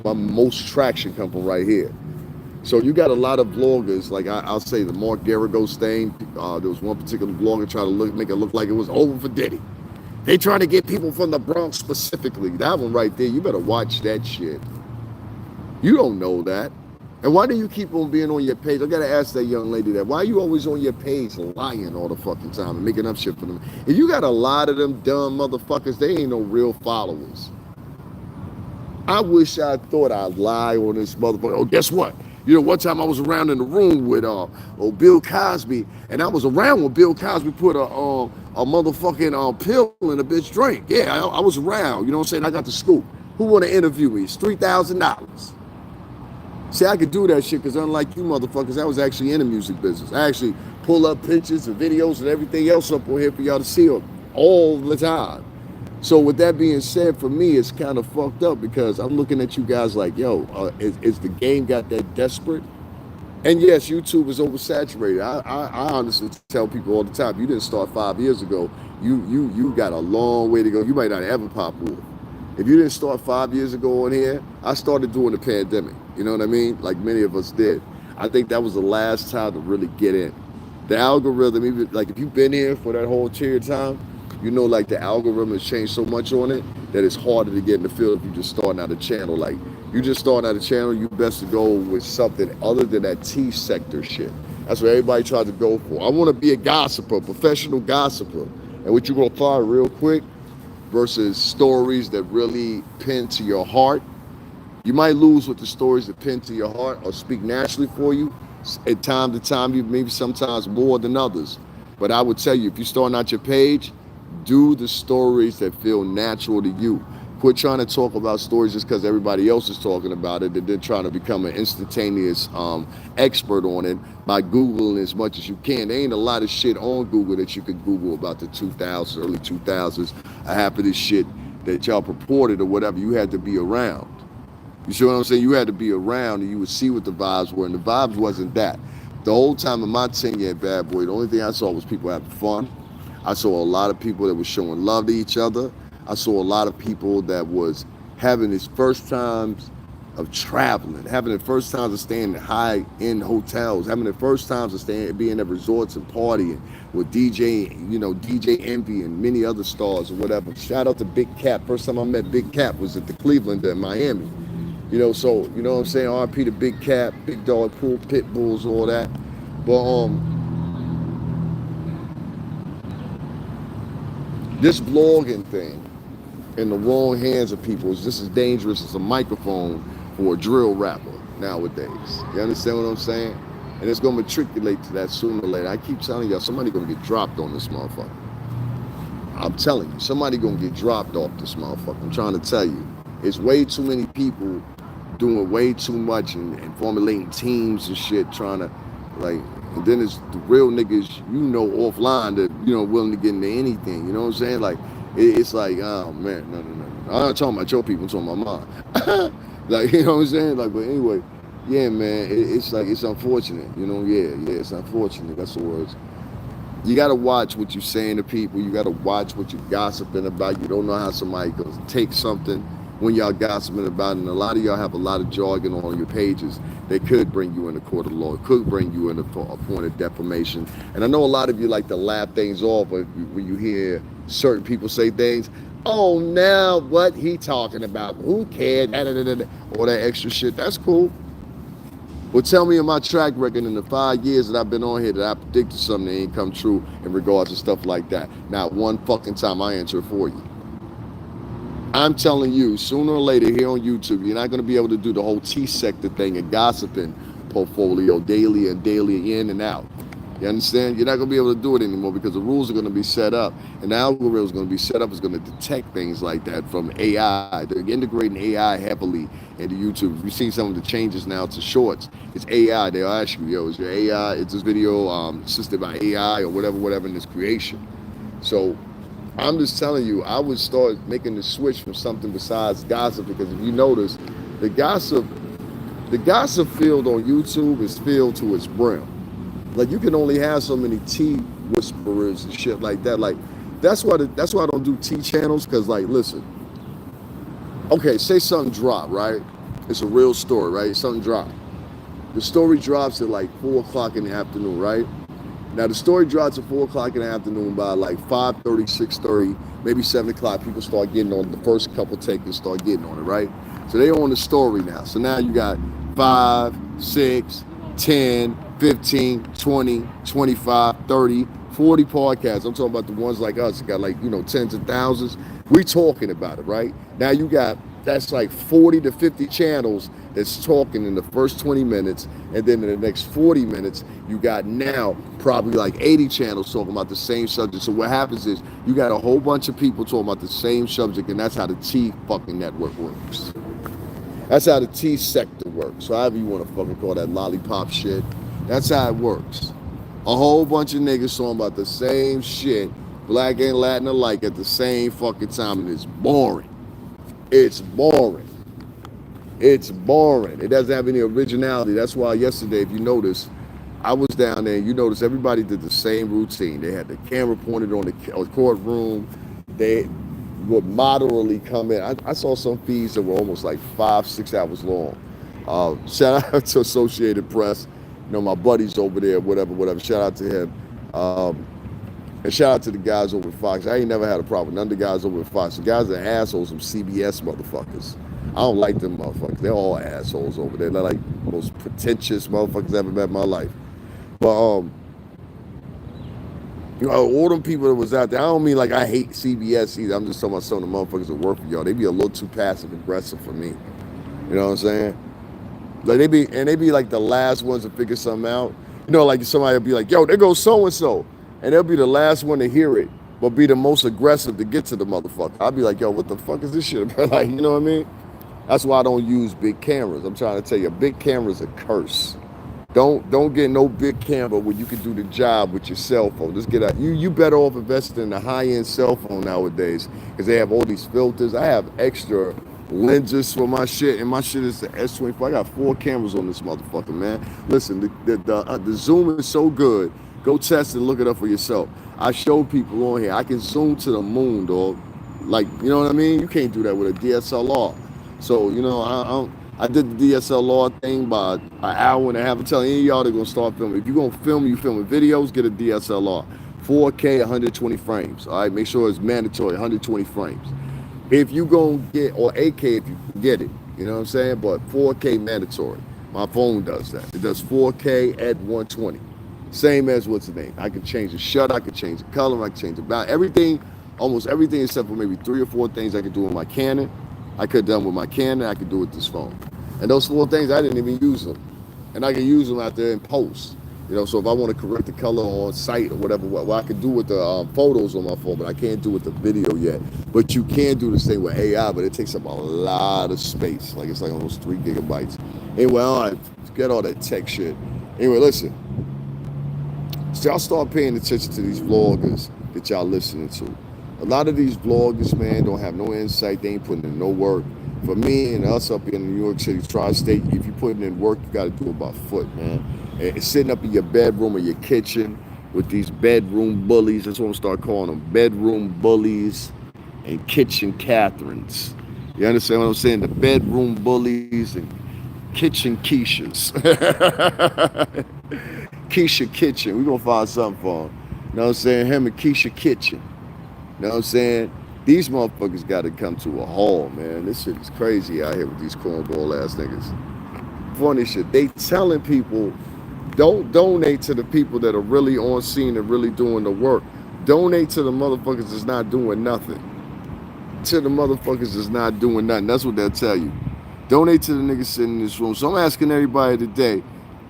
[SPEAKER 1] My most traction come from right here. So you got a lot of vloggers, like I'll say the Mark Goragos thing. There was one particular vlogger trying to make it look like it was over for Diddy. They trying to get people from the Bronx specifically. That one right there, you better watch that shit. You don't know that. And why do you keep on being on your page? I gotta ask that young lady that. Why are you always on your page lying all the fucking time and making up shit for them? If you got a lot of them dumb motherfuckers, they ain't no real followers. I wish I thought I'd lie on this motherfucker. Oh, guess what? You know, one time I was around in the room with Bill Cosby, and I was around when Bill Cosby put a motherfucking pill in a bitch drink. Yeah, I was around. You know what I'm saying? I got the scoop. Who want to interview me? It's $3,000. See, I could do that shit because unlike you motherfuckers, I was actually in the music business. I actually pull up pictures and videos and everything else up on here for y'all to see all the time. So with that being said, for me, it's kind of fucked up because I'm looking at you guys like, yo, is the game got that desperate? And yes, YouTube is oversaturated. I honestly tell people all the time, you didn't start 5 years ago. You got a long way to go. You might not ever pop off. If you didn't start 5 years ago on here, I started during the pandemic. You know what I mean? Like many of us did. I think that was the last time to really get in. The algorithm, even like if you've been here for that whole period of time, you know, like the algorithm has changed so much on it that it's harder to get in the field if you just starting out a channel. Like you just starting out a channel, you best to go with something other than that T sector shit. That's what everybody tries to go for. I want to be a gossiper, professional gossiper. And what you're gonna find real quick versus stories that really pin to your heart. You might lose with the stories that pin to your heart or speak naturally for you. At time to time, you maybe sometimes more than others. But I would tell you, if you're starting out your page, do the stories that feel natural to you. Quit trying to talk about stories just because everybody else is talking about it and then trying to become an instantaneous expert on it by Googling as much as you can. There ain't a lot of shit on Google that you could Google about the 2000s, early 2000s. Half of this shit that y'all purported or whatever, you had to be around. You see what I'm saying? You had to be around and you would see what the vibes were, and the vibes wasn't that. The whole time of my tenure at Bad Boy, the only thing I saw was people having fun. I saw a lot of people that were showing love to each other. I saw a lot of people that was having his first times of traveling, having the first times of staying in high-end hotels, having the first times of being at resorts and partying with DJ Envy and many other stars or whatever. Shout out to Big Cap. First time I met Big Cap was at the Cleveland in Miami. You know, so, you know what I'm saying? RP to Big Cap, Big Dog Pool, Pit Bulls, all that. But, this blogging thing in the wrong hands of people is just as dangerous as a microphone for a drill rapper nowadays. You understand what I'm saying? And it's going to matriculate to that sooner or later. I keep telling y'all, somebody going to get dropped on this motherfucker. I'm telling you, somebody going to get dropped off this motherfucker. I'm trying to tell you. It's way too many people doing way too much and formulating teams and shit, trying to, like, and then it's the real niggas, you know, offline that, you know, willing to get into anything. You know what I'm saying? Like, it's like, oh, man, no. I'm not talking about your people, I'm talking about mine. Like, you know what I'm saying? Like, but anyway, yeah, man, it's like, it's unfortunate. You know, yeah, it's unfortunate. That's the words. You got to watch what you're saying to people. You got to watch what you're gossiping about. You don't know how somebody goes take something when y'all gossiping about it. And a lot of y'all have a lot of jargon on your pages that could bring you in the court of law. It could bring you in a point of defamation. And I know a lot of you like to laugh things off, but when you hear certain people say things, oh, now what he talking about? Who cared? All that extra shit. That's cool. Well, tell me in my track record in the 5 years that I've been on here that I predicted something that ain't come true in regards to stuff like that. Not one fucking time I answer for you. I'm telling you, sooner or later here on YouTube, you're not going to be able to do the whole T sector thing and gossiping portfolio daily and daily in and out. You understand? You're not going to be able to do it anymore because the rules are going to be set up, and the algorithm is going to be set up. Is going to detect things like that from AI. They're integrating AI heavily into YouTube. If you've seen some of the changes now to shorts, it's AI. They'll ask you, yo, is your AI, is this video assisted by AI or whatever in this creation? So I'm just telling you, I would start making the switch from something besides gossip, because if you notice, the gossip, the gossip field on YouTube is filled to its brim. Like, you can only have so many tea whisperers and shit like that. Like, that's why I don't do tea channels, because, like, listen, okay, say something drop, right? It's a real story, right? Something drop. The story drops at like 4 o'clock in the afternoon, right? Now the story drops at 4 o'clock in the afternoon. By like 5:30, 6:30, maybe 7 o'clock, people start getting on. The first couple takers start getting on it, right? So they on the story now. So now you got 5, 6, 10, 15, 20, 25, 30, 40 podcasts. I'm talking about the ones like us that got, like, you know, tens of thousands. We talking about it, right? Now you got, that's like 40 to 50 channels that's talking in the first 20 minutes, and then in the next 40 minutes, you got now probably like 80 channels talking about the same subject. So what happens is you got a whole bunch of people talking about the same subject, and that's how the T fucking network works. That's how the T sector works. So however you want to fucking call that lollipop shit, that's how it works. A whole bunch of niggas talking about the same shit, black and Latin alike, at the same fucking time, and it's boring. It's boring. It's boring. It doesn't have any originality. That's why yesterday, if you notice, I was down there, and you notice everybody did the same routine. They had the camera pointed on the courtroom. They would moderately come in. I saw some feeds that were almost like 5-6 hours long. Shout out to Associated Press. You know, my buddies over there, whatever. Shout out to him. And shout out to the guys over at Fox. I ain't never had a problem with none of the guys over at Fox. The guys are assholes, some CBS motherfuckers. I don't like them motherfuckers. They're all assholes over there. They're like the most pretentious motherfuckers I've ever met in my life. But you know, all them people that was out there, I don't mean like I hate CBS either. I'm just talking about some of the motherfuckers that work for y'all. They be a little too passive aggressive for me. You know what I'm saying? Like they be like the last ones to figure something out. You know, like somebody will be like, yo, there goes so and so. And they'll be the last one to hear it, but be the most aggressive to get to the motherfucker. I'll be like, yo, what the fuck is this shit about? Like, you know what I mean? That's why I don't use big cameras. I'm trying to tell you, big camera's a curse. Don't get no big camera where you can do the job with your cell phone. Just get out. You better off investing in a high-end cell phone nowadays, because they have all these filters. I have extra lenses for my shit, and my shit is the S24. I got 4 cameras on this motherfucker, man. Listen, the zoom is so good. Go test and look it up for yourself. I show people on here, I can zoom to the moon, dog. Like, you know what I mean? You can't do that with a DSLR. So, you know, I did the DSLR thing by an hour and a half. I'm telling any of y'all that gonna start filming. If you're gonna film, you filming videos, get a DSLR. 4K, 120 frames. All right, make sure it's mandatory, 120 frames. If you gonna get, or 8K if you can get it, you know what I'm saying? But 4K mandatory. My phone does that. It does 4K at 120. Same as what's the name? I can change the shutter, I can change the color, I can change the balance. Everything, almost everything except for maybe 3 or 4 things I could do with my Canon. I could have done with my Canon, I could do with this phone. And those 4 things, I didn't even use them. And I can use them out there in post. You know, so if I want to correct the color on site or whatever, well, I can do with the photos on my phone, but I can't do with the video yet. But you can do this thing with AI, but it takes up a lot of space. Like, it's like almost 3 gigabytes. Anyway, all right, forget all that tech shit. Anyway, listen. So y'all start paying attention to these vloggers that y'all listening to. A lot of these vloggers, man, don't have no insight. They ain't putting in no work. For me and us up in New York City, tri-state, if you're putting in work, you got to do it by foot, man. And sitting up in your bedroom or your kitchen with these bedroom bullies. That's what I'm start calling them. Bedroom bullies and kitchen Catherines. You understand what I'm saying? The bedroom bullies and kitchen Keishas. Keisha Kitchen. We're going to find something for him. You know what I'm saying? Him and Keisha Kitchen. You know what I'm saying? These motherfuckers got to come to a halt, man. This shit is crazy out here with these cornball ass niggas. Funny shit. They telling people, don't donate to the people that are really on scene and really doing the work. Donate to the motherfuckers that's not doing nothing. to the motherfuckers that's not doing nothing. That's what they'll tell you. Donate to the niggas sitting in this room. So I'm asking everybody today,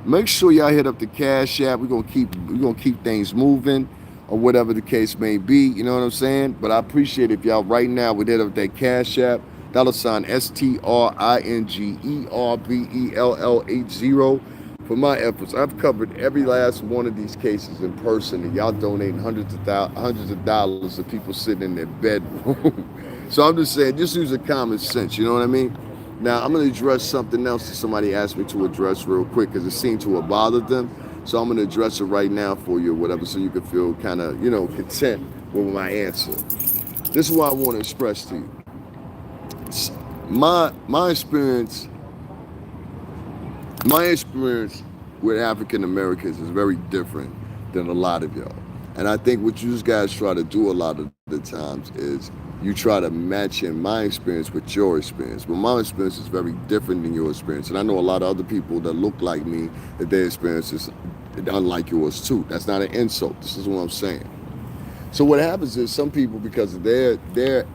[SPEAKER 1] make sure y'all hit up the Cash App. We're gonna keep things moving, or whatever the case may be. You know what I'm saying? But I appreciate if y'all right now would hit up that Cash App, $STRINGERBELL80 for my efforts. I've covered every last one of these cases in person, and y'all donating hundreds of dollars to people sitting in their bedroom. So I'm just saying, just use a common sense. You know what I mean? Now, I'm going to address something else that somebody asked me to address real quick because it seemed to have bothered them. So I'm going to address it right now for you or whatever, so you can feel kind of, content with my answer. This is what I want to express to you. My experience with African Americans is very different than a lot of y'all. And I think what you guys try to do a lot of the times is you try to match in my experience with your experience. But my experience is very different than your experience. And I know a lot of other people that look like me, that their experience is unlike yours too. That's not an insult. This is what I'm saying. So what happens is some people, because of their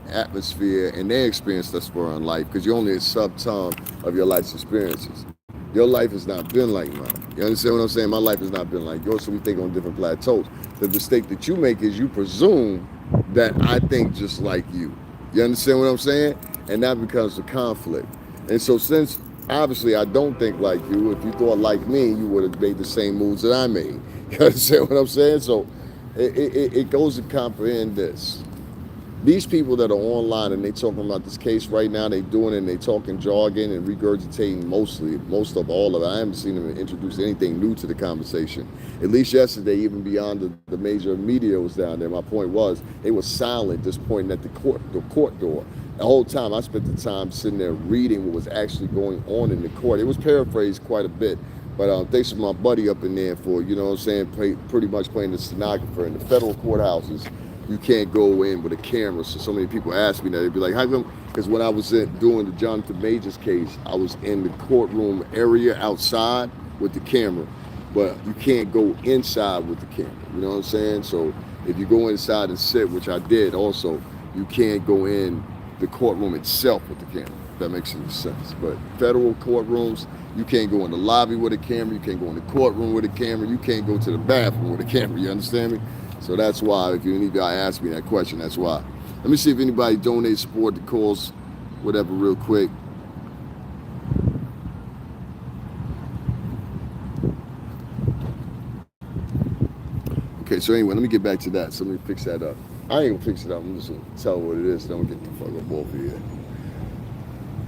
[SPEAKER 1] atmosphere and their experience thus far in life, because you're only a sub-ton of your life's experiences. Your life has not been like mine. You understand what I'm saying? My life has not been like yours, so we think on different plateaus. The mistake that you make is you presume that I think just like you. You understand what I'm saying? And that becomes a conflict. And so since obviously I don't think like you, if you thought like me, you would have made the same moves that I made. You understand what I'm saying? So it goes to comprehend this. These people that are online and they talking about this case right now, they doing it and they talking jargon and regurgitating most of all of it. I haven't seen them introduce anything new to the conversation. At least yesterday, even beyond the major media was down there. My point was they were silent, just pointing at the court door. The whole time I spent the time sitting there reading what was actually going on in the court. It was paraphrased quite a bit. But thanks to my buddy up in there for, you know what I'm saying, pretty much playing the stenographer in the federal courthouses. You can't go in with a camera. So many people ask me that. They'd be like, how come? Because when I was doing the Jonathan Majors case, I was in the courtroom area outside with the camera. But you can't go inside with the camera. You know what I'm saying? So if you go inside and sit, which I did also, you can't go in the courtroom itself with the camera, if that makes any sense. But federal courtrooms, you can't go in the lobby with a camera. You can't go in the courtroom with a camera. You can't go to the bathroom with a camera. You understand me? So that's why, if anybody asks me that question, that's why. Let me see if anybody donates, support the cause, whatever, real quick. Okay, so anyway, let me get back to that. So let me fix that up. I ain't gonna fix it up. I'm just gonna tell what it is. Don't get the fuck up over here.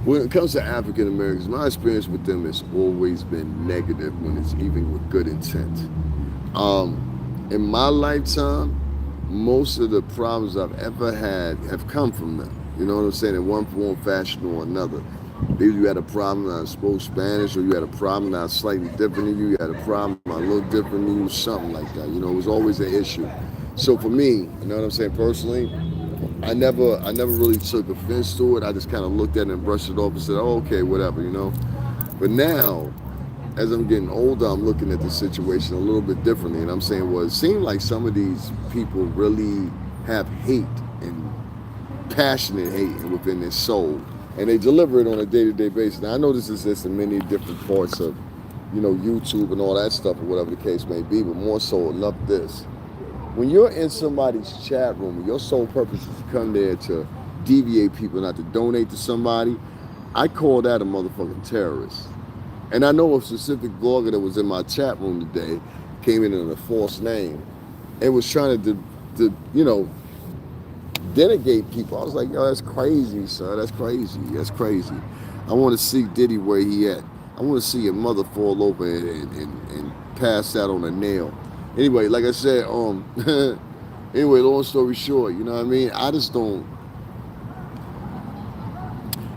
[SPEAKER 1] When it comes to African Americans, my experience with them has always been negative when it's even with good intent. In my lifetime, most of the problems I've ever had have come from them. You know what I'm saying? In one form, fashion, or another. Either you had a problem that I spoke Spanish, or you had a problem that I was slightly different than you. You had a problem I looked different than you, something like that. You know, it was always an issue. So for me, you know what I'm saying, personally, I never really took offense to it. I just kind of looked at it and brushed it off and said, oh, okay, whatever, you know. But now, as I'm getting older, I'm looking at the situation a little bit differently. And I'm saying, well, it seems like some of these people really have hate and passionate hate within their soul. And they deliver it on a day-to-day basis. Now, I know this exists in many different parts of, YouTube and all that stuff, or whatever the case may be, but more so enough this. When you're in somebody's chat room, your sole purpose is to come there to deviate people, not to donate to somebody, I call that a motherfucking terrorist. And I know a specific blogger that was in my chat room today came in under a false name and was trying to denegate people. I was like, yo, that's crazy, son. That's crazy. That's crazy. I want to see Diddy where he at. I want to see your mother fall over and pass out on a nail. Anyway, like I said, anyway, long story short, you know what I mean? I just don't,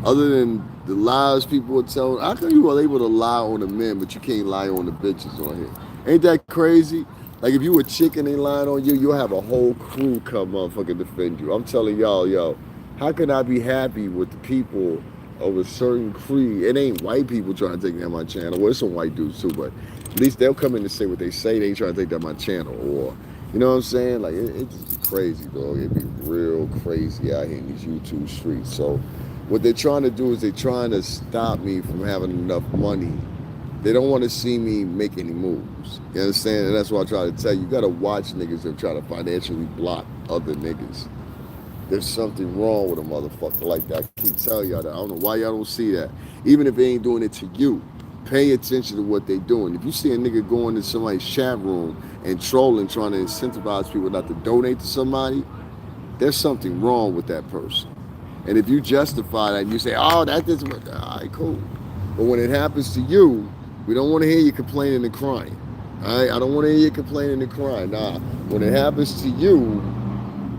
[SPEAKER 1] other than the lies people are telling, how come you are able to lie on the men, but you can't lie on the bitches on here? Ain't that crazy? Like, if you a chick and they lying on you, you'll have a whole crew come motherfucking defend you. I'm telling y'all, yo, how can I be happy with the people of a certain creed? It ain't white people trying to take down my channel. Well, there's some white dudes too, but at least they'll come in and say what they say. They ain't trying to take down my channel. Or You know what I'm saying? Like it just be crazy, dog. It be real crazy out here in these YouTube streets. So what they're trying to do is they're trying to stop me from having enough money. They don't want to see me make any moves. You understand? And that's why I try to tell you, you gotta watch niggas that try to financially block other niggas. There's something wrong with a motherfucker like that. I keep telling y'all that. I don't know why y'all don't see that. Even if they ain't doing it to you, pay attention to what they doing. If you see a nigga going to somebody's chat room and trolling, trying to incentivize people not to donate to somebody, there's something wrong with that person. And if you justify that and you say, oh, that doesn't, all right, cool. But when it happens to you, we don't want to hear you complaining and crying. All right? I don't want to hear you complaining and crying. Nah, when it happens to you,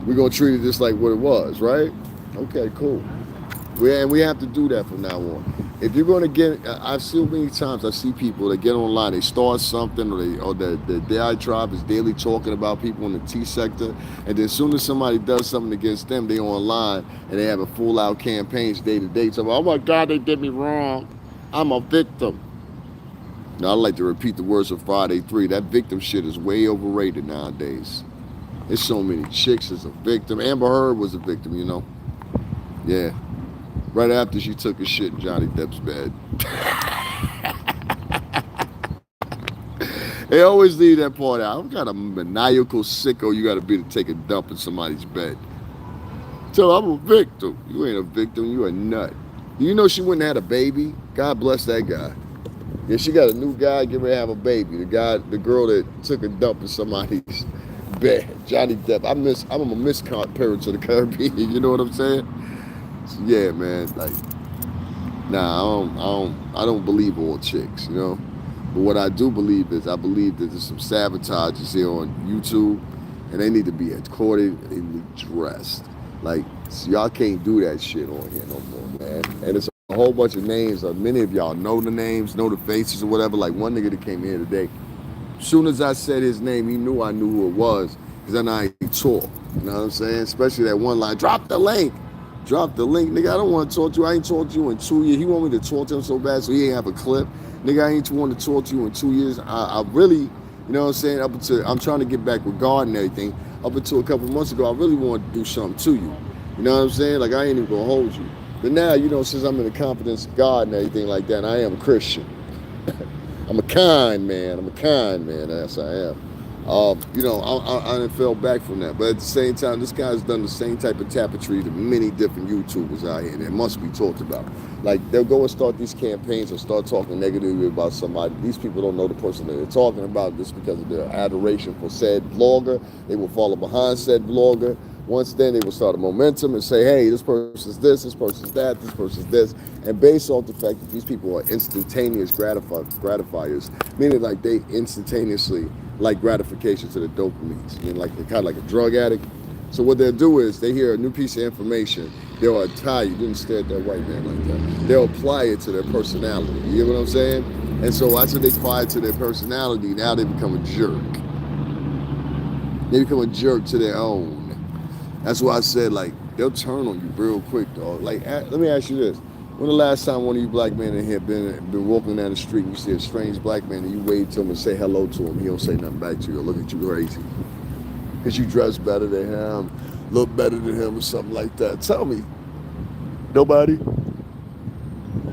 [SPEAKER 1] we're going to treat it just like what it was, right? Okay, cool. And we have to do that from now on. If you're going to get, I've seen many times, I see people that get online, they start something, or the DI tribe is daily talking about people in the T sector, and then as soon as somebody does something against them, they online and they have a full out campaigns day to day. So, oh my God, they did me wrong. I'm a victim. Now, I like to repeat the words of Friday 3. That victim shit is way overrated nowadays. There's so many chicks as a victim. Amber Heard was a victim, you know. Yeah. Right after she took a shit in Johnny Depp's bed. They always leave that part out. What kind of maniacal sicko you got to be to take a dump in somebody's bed? So I'm a victim. You ain't a victim. You a nut. You know she wouldn't have had a baby? God bless that guy. Yeah, she got a new guy getting ready to have a baby. The girl that took a dump in somebody's bed. Johnny Depp. I'm a miscount parent to the Caribbean. You know what I'm saying? So yeah, man. Like, nah, I don't believe all chicks, you know. But what I do believe is, I believe that there's some sabotages here on YouTube, and they need to be escorted and they need to be dressed. Like, so y'all can't do that shit on here no more, man. And it's a whole bunch of names. Many of y'all know the names, know the faces or whatever. Like one nigga that came here today, as soon as I said his name, he knew I knew who it was, because then I ain't talk. You know what I'm saying? Especially that one line, drop the link. Drop the link. Nigga, I don't want to talk to you. I ain't talked to you in 2 years. He want me to talk to him so bad so he ain't have a clip. Nigga, I ain't want to talk to you in 2 years. I really, you know what I'm saying, up until, I'm trying to get back with God and everything. Up until a couple of months ago, I really wanted to do something to you. You know what I'm saying? Like, I ain't even going to hold you. But now, you know, since I'm in the confidence of God and everything like that, I am a Christian. I'm a kind man. Yes, I am. You know, I fell back from that. But at the same time, this guy's done the same type of tapestry to many different YouTubers out here that must be talked about. Like, they'll go and start these campaigns and start talking negatively about somebody. These people don't know the person that they're talking about just because of their adoration for said blogger. They will follow behind said blogger. Once then, they will start a momentum and say, hey, this person's this person's that, this person's this. And based off the fact that these people are instantaneous gratifiers, meaning like they instantaneously like gratification to the dopamines. I mean, like they're kind of like a drug addict. So what they'll do is they hear a new piece of information, they'll tie you didn't stare at that white man like that. They'll apply it to their personality. You know what I'm saying? And so after they apply it to their personality, now they become a jerk. They become a jerk to their own. That's why I said, like, they'll turn on you real quick, dog. Like, let me ask you this. When the last time one of you black men in here been walking down the street and you see a strange black man and you wave to him and say hello to him, he don't say nothing back to you or look at you crazy? Because you dress better than him, look better than him or something like that. Tell me. Nobody? You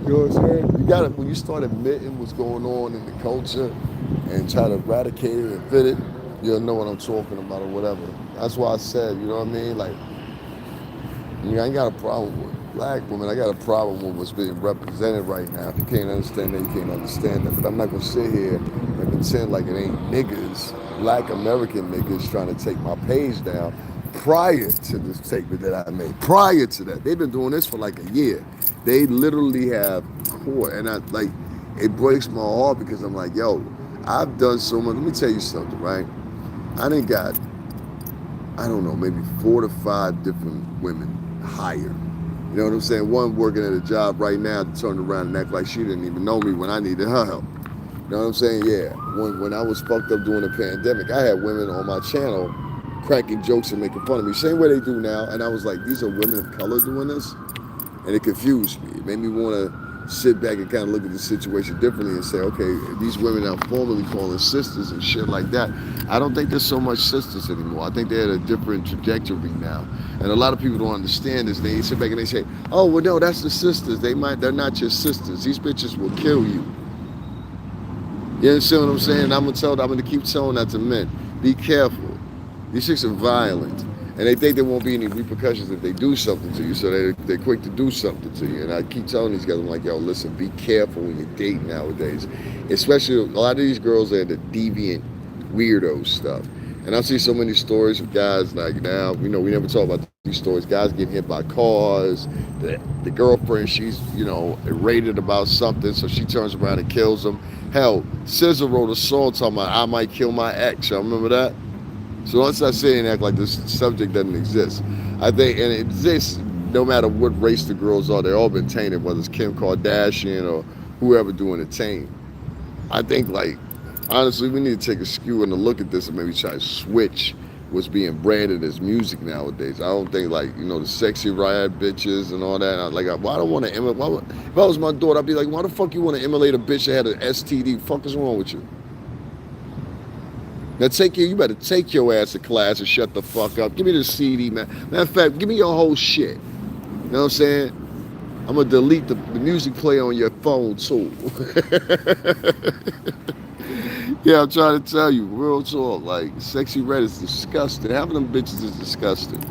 [SPEAKER 1] know what I'm saying? You gotta, when you start admitting what's going on in the culture and try to eradicate it and fit it, you'll know what I'm talking about or whatever. That's why I said, you know what I mean? Like, I mean, I ain't got a problem with black women. I got a problem with what's being represented right now. If you can't understand that, you can't understand that. But I'm not going to sit here and pretend like it ain't niggas, black American niggas, trying to take my page down prior to this statement that I made. Prior to that. They've been doing this for like a year. They literally have caught. And it breaks my heart because I'm like, yo, I've done so much. Let me tell you something, right? I done got, I don't know, maybe 4 to 5 different women hired. You know what I'm saying? One working at a job right now to turn around and act like she didn't even know me when I needed her help. You know what I'm saying? Yeah. When I was fucked up during the pandemic, I had women on my channel cracking jokes and making fun of me. Same way they do now. And I was like, these are women of color doing this? And it confused me. It made me want to sit back and kind of look at the situation differently and say, okay, these women I'm formerly calling sisters and shit like that, I don't think there's so much sisters anymore. I think they're at a different trajectory now. And a lot of people don't understand this. They sit back and they say, oh, well, no, that's the sisters. They're not your sisters. These bitches will kill you. You understand what I'm saying? I'm gonna keep telling that to men. Be careful. These chicks are violent. And they think there won't be any repercussions if they do something to you, so they're quick to do something to you. And I keep telling these guys, I'm like, yo, listen, be careful when you're dating nowadays. Especially, a lot of these girls are into deviant, weirdo stuff. And I see so many stories of guys like now, we never talk about these stories. Guys getting hit by cars. The girlfriend, she's, elated about something, so she turns around and kills them. Hell, SZA wrote a song talking about, I might kill my ex. Y'all remember that? So let's not say and act like this subject doesn't exist. I think, and it exists no matter what race the girls are, they've all been tainted, whether it's Kim Kardashian or whoever doing the taint. I think, honestly, we need to take a skew and a look at this and maybe try to switch what's being branded as music nowadays. I don't think, the sexy riot bitches and all that. I don't want to emulate. If I was my daughter, I'd be like, why the fuck you want to emulate a bitch that had an STD? Fuck is wrong with you? Now you better take your ass to class and shut the fuck up. Give me the CD, man. Matter of fact, give me your whole shit. You know what I'm saying? I'm gonna delete the music player on your phone too. Yeah, I'm trying to tell you, real talk, Sexy Red is disgusting. Having them bitches is disgusting.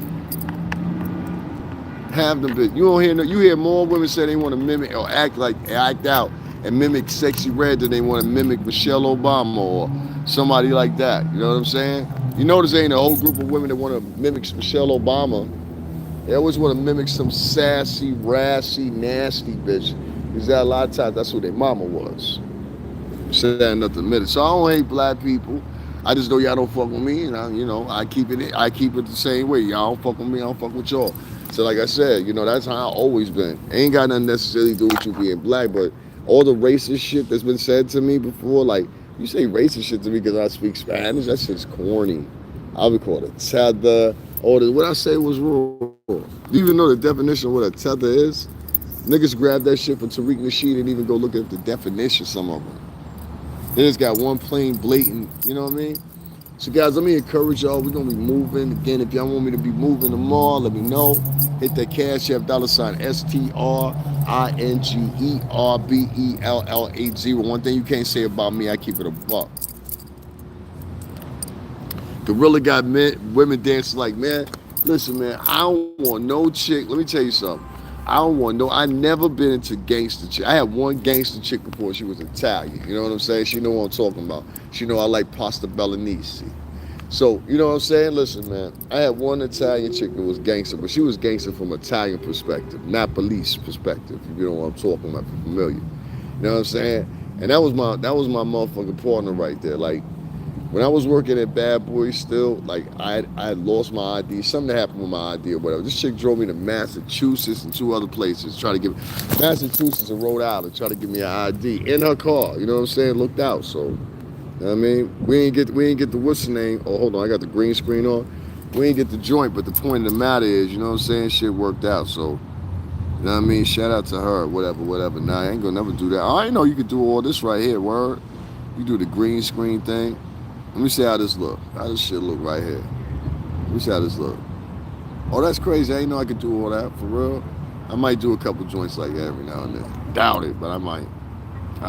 [SPEAKER 1] Have them bitches. You hear more women say they want to mimic or act out and mimic Sexy Red than they want to mimic Michelle Obama or somebody like that. You know what I'm saying? You notice there ain't a whole group of women that want to mimic Michelle Obama. They always want to mimic some sassy, rassy, nasty bitch. Because a lot of times that's who their mama was. Say that enough to admit it. So I don't hate black people. I just know y'all don't fuck with me, and I keep it the same way. Y'all don't fuck with me, I don't fuck with y'all. So like I said, that's how I always been. Ain't got nothing necessarily to do with you being black, but all the racist shit that's been said to me before, you say racist shit to me because I speak Spanish, that shit's corny. I would call it a tether. What I say was wrong. Do you even know the definition of what a tether is? Niggas grab that shit from Tariq Nasheed and even go look at the definition, some of them. They just got one plain blatant, you know what I mean? So guys, let me encourage y'all. We're going to be moving. Again, if y'all want me to be moving tomorrow, let me know. Hit that Cash App, $STRINGERBELL80. One thing you can't say about me, I keep it a buck. Gorilla got women dancing like, man, listen, man, I don't want no chick. Let me tell you something. I never been into gangster chick. I had one gangster chick before. She was Italian. You know what I'm saying? She know what I'm talking about. She know I like pasta bolognese. So, you know what I'm saying? Listen, man, I had one Italian chick that was gangster, but she was gangster from Italian perspective, not police perspective. If you know what I'm talking about, if you're familiar. You know what I'm saying? And that was my motherfucking partner right there. When I was working at Bad Boys still, I had lost my ID. Something happened with my ID or whatever. This chick drove me to Massachusetts and two other places, Massachusetts and Rhode Island, try to give me an ID in her car. You know what I'm saying? Looked out. So, you know what I mean? We ain't get the what's the name? Oh, hold on, I got the green screen on. We ain't get the joint, but the point of the matter is, you know what I'm saying? Shit worked out. So, you know what I mean? Shout out to her, whatever. Nah, I ain't gonna never do that. I ain't know you could do all this right here, word. You do the green screen thing. Let me see how this look. How this shit look right here. Let me see how this look. Oh, that's crazy. I didn't know I could do all that, for real. I might do a couple joints like that every now and then. Doubt it, but I might. I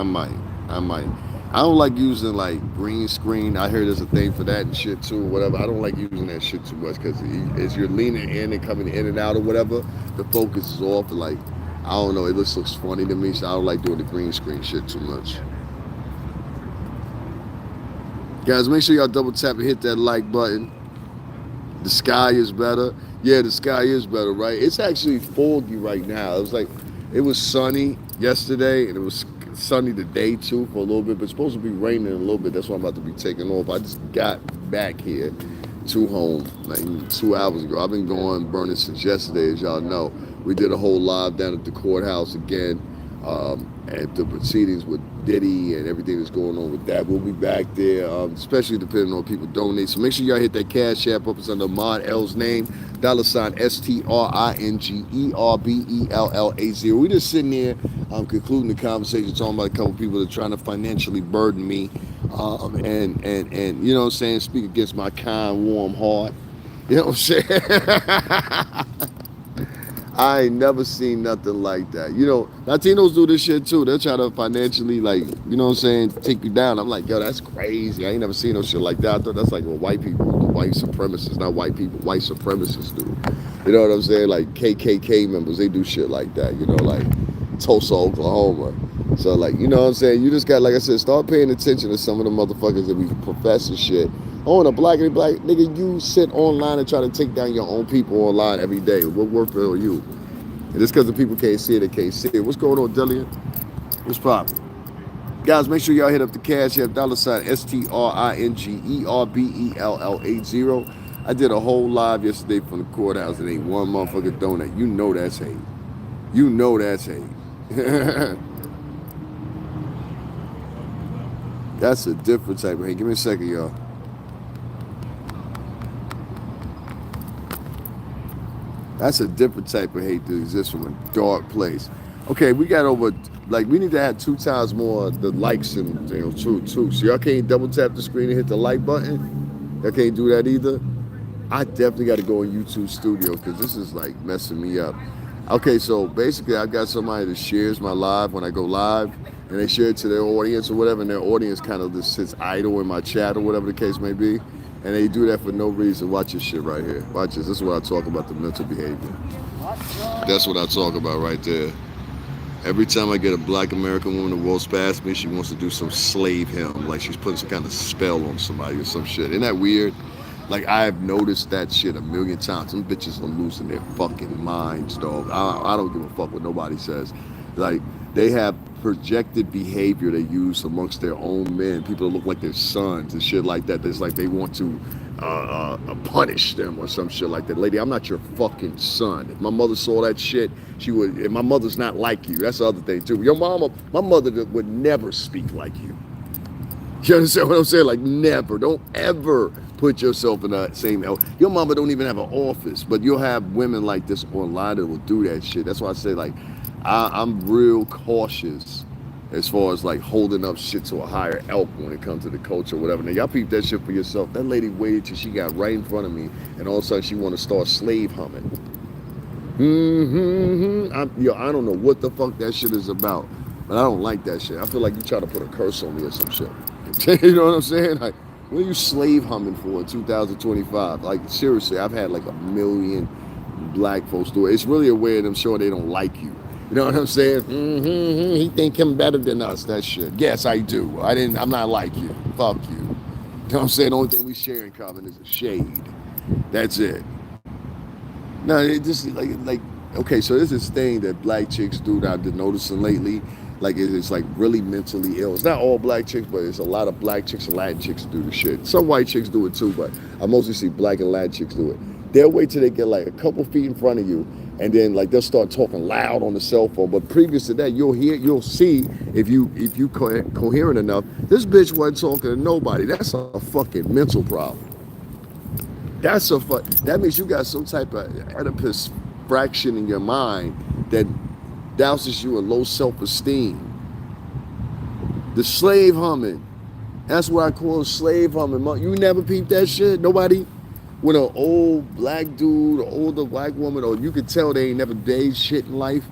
[SPEAKER 1] don't like using green screen. I hear there's a thing for that and shit too, whatever. I don't like using that shit too much because as you're leaning in and coming in and out or whatever, the focus is off. And I don't know, it just looks funny to me, so I don't like doing the green screen shit too much. Guys, make sure y'all double tap and hit that like button. The sky is better. Yeah, the sky is better, right? It's actually foggy right now. It was sunny yesterday, and it was sunny today too for a little bit, but it's supposed to be raining a little bit. That's why I'm about to be taking off. I just got back here to home 2 hours ago. I've been burning since yesterday, as y'all know. We did a whole live down at the courthouse again. And the proceedings with Diddy and everything that's going on with that. We'll be back there, especially depending on people donate. So make sure y'all hit that Cash App up. It's under Mod L's name, $ STRINGERBELLA0. We just sitting there concluding the conversation, talking about a couple people that are trying to financially burden me, and you know what I'm saying, speak against my kind, warm heart. You know what I'm saying? I ain't never seen nothing like that. You know, Latinos do this shit too. They'll try to financially, like, you know what I'm saying, take you down. I'm like, yo, that's crazy. I ain't never seen no shit like that. I thought that's like what white people, white supremacists, not white people, white supremacists do. You know what I'm saying? Like KKK members, they do shit like that, you know, like Tulsa, Oklahoma. So, like, you know what I'm saying? You just got, like I said, start paying attention to some of the motherfuckers that be professing shit. Oh, and a black nigga, you sit online and try to take down your own people online every day. What work for you? And just because the people can't see it, they can't see it. What's going on, Dillian? What's poppin'? Guys, make sure y'all hit up the Cash App, $ STRINGERBELLA0. I did a whole live yesterday from the courthouse and ain't one motherfucker donate. You know that's hate. You know that's hate. That's a different type of hate. Give me a second, y'all. That's a different type of hate that exists from a dark place. Okay, we got over, like, we need to have 2 times more the likes and, you know, too. So y'all can't double tap the screen and hit the like button? Y'all can't do that either? I definitely got to go in YouTube Studio because this is, like, messing me up. Okay, so basically I got somebody that shares my live when I go live, and they share it to their audience or whatever, and their audience kind of just sits idle in my chat or whatever the case may be. And they do that for no reason. Watch this shit right here. Watch this. This is what I talk about, the mental behavior. That's what I talk about right there. Every time I get a black American woman to waltz past me, she wants to do some slave hymn, like she's putting some kind of spell on somebody or some shit. Isn't that weird? Like, I've noticed that shit a million times. Some bitches are losing their fucking minds, dog. I don't give a fuck what nobody says. Like, they have projected behavior they use amongst their own men. People that look like their sons and shit like that. It's like they want to punish them or some shit like that. Lady, I'm not your fucking son. If my mother saw that shit, she would. And my mother's not like you. That's the other thing too. Your mama, my mother would never speak like you. You understand what I'm saying? Like, never. Don't ever put yourself in that same. Your mama don't even have an office, but you'll have women like this online that will do that shit. That's why I say, like, I'm real cautious as far as, like, holding up shit to a higher elk when it comes to the culture or whatever. Now, y'all peep that shit for yourself. That lady waited till she got right in front of me, and all of a sudden she want to start slave humming. I don't know what the fuck that shit is about, but I don't like that shit. I feel like you try to put a curse on me or some shit. You know what I'm saying? Like, what are you slave humming for in 2025? Like, seriously, I've had like 1 million black folks do it. It's really a way of them showing they don't like you. You know what I'm saying? He think him better than us, that shit. Yes, I do. I'm not like you. Fuck you. You know what I'm saying? The only thing we share in common is a shade. That's it. No, it just like okay, so there's this thing that black chicks do that I've been noticing lately. Like, it's like really mentally ill. It's not all black chicks, but it's a lot of black chicks and Latin chicks do the shit. Some white chicks do it too, but I mostly see black and Latin chicks do it. They'll wait till they get like a couple feet in front of you, and then like they'll start talking loud on the cell phone. But previous to that, you'll see if you coherent enough. This bitch wasn't talking to nobody. That's a fucking mental problem. That means you got some type of Oedipus fraction in your mind that douses you in low self-esteem. The slave humming. That's what I call slave humming. You never peeped that shit? Nobody? With an old black dude, or older black woman, or you could tell they ain't never did shit in life.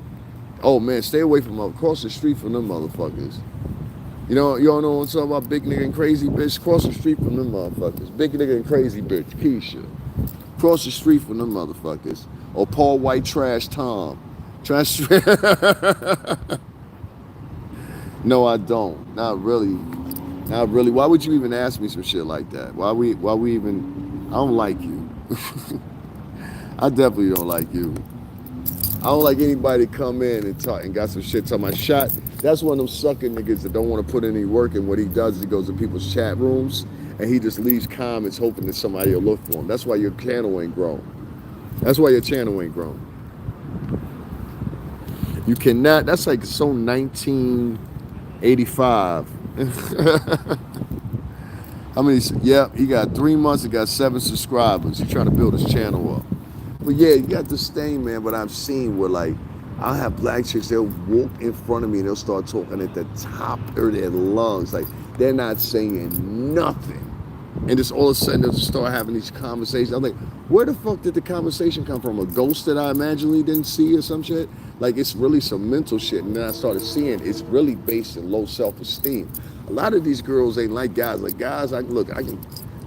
[SPEAKER 1] Oh man, stay away from them. Cross the street from them motherfuckers. You know, y'all know what I'm talking about? Big nigga and crazy bitch. Cross the street from them motherfuckers. Big nigga and crazy bitch. Keisha. Cross the street from them motherfuckers. Or Paul White Trash Tom. Trash. No, I don't. Not really. Not really. Why would you even ask me some shit like that? Why we even? I don't like you. I definitely don't like you. I don't like anybody to come in and talk and got some shit to my shot. That's one of them sucker niggas that don't want to put any work in. What he does is he goes to people's chat rooms and he just leaves comments hoping that somebody will look for him. That's why your channel ain't grown. That's why your channel ain't grown. You cannot. That's like so 1985. How many? Yeah, he got 3 months. He got 7 subscribers. He's trying to build his channel up. But yeah, you got this thing, man. But I've seen where like I'll have black chicks. They'll walk in front of me and they'll start talking at the top of their lungs, like they're not saying nothing. And just all of a sudden they'll just start having these conversations. I'm like, where the fuck did the conversation come from? A ghost that I imaginally didn't see or some shit? Like it's really some mental shit. And then I started seeing it's really based in low self-esteem. A lot of these girls ain't like guys. Like guys, I can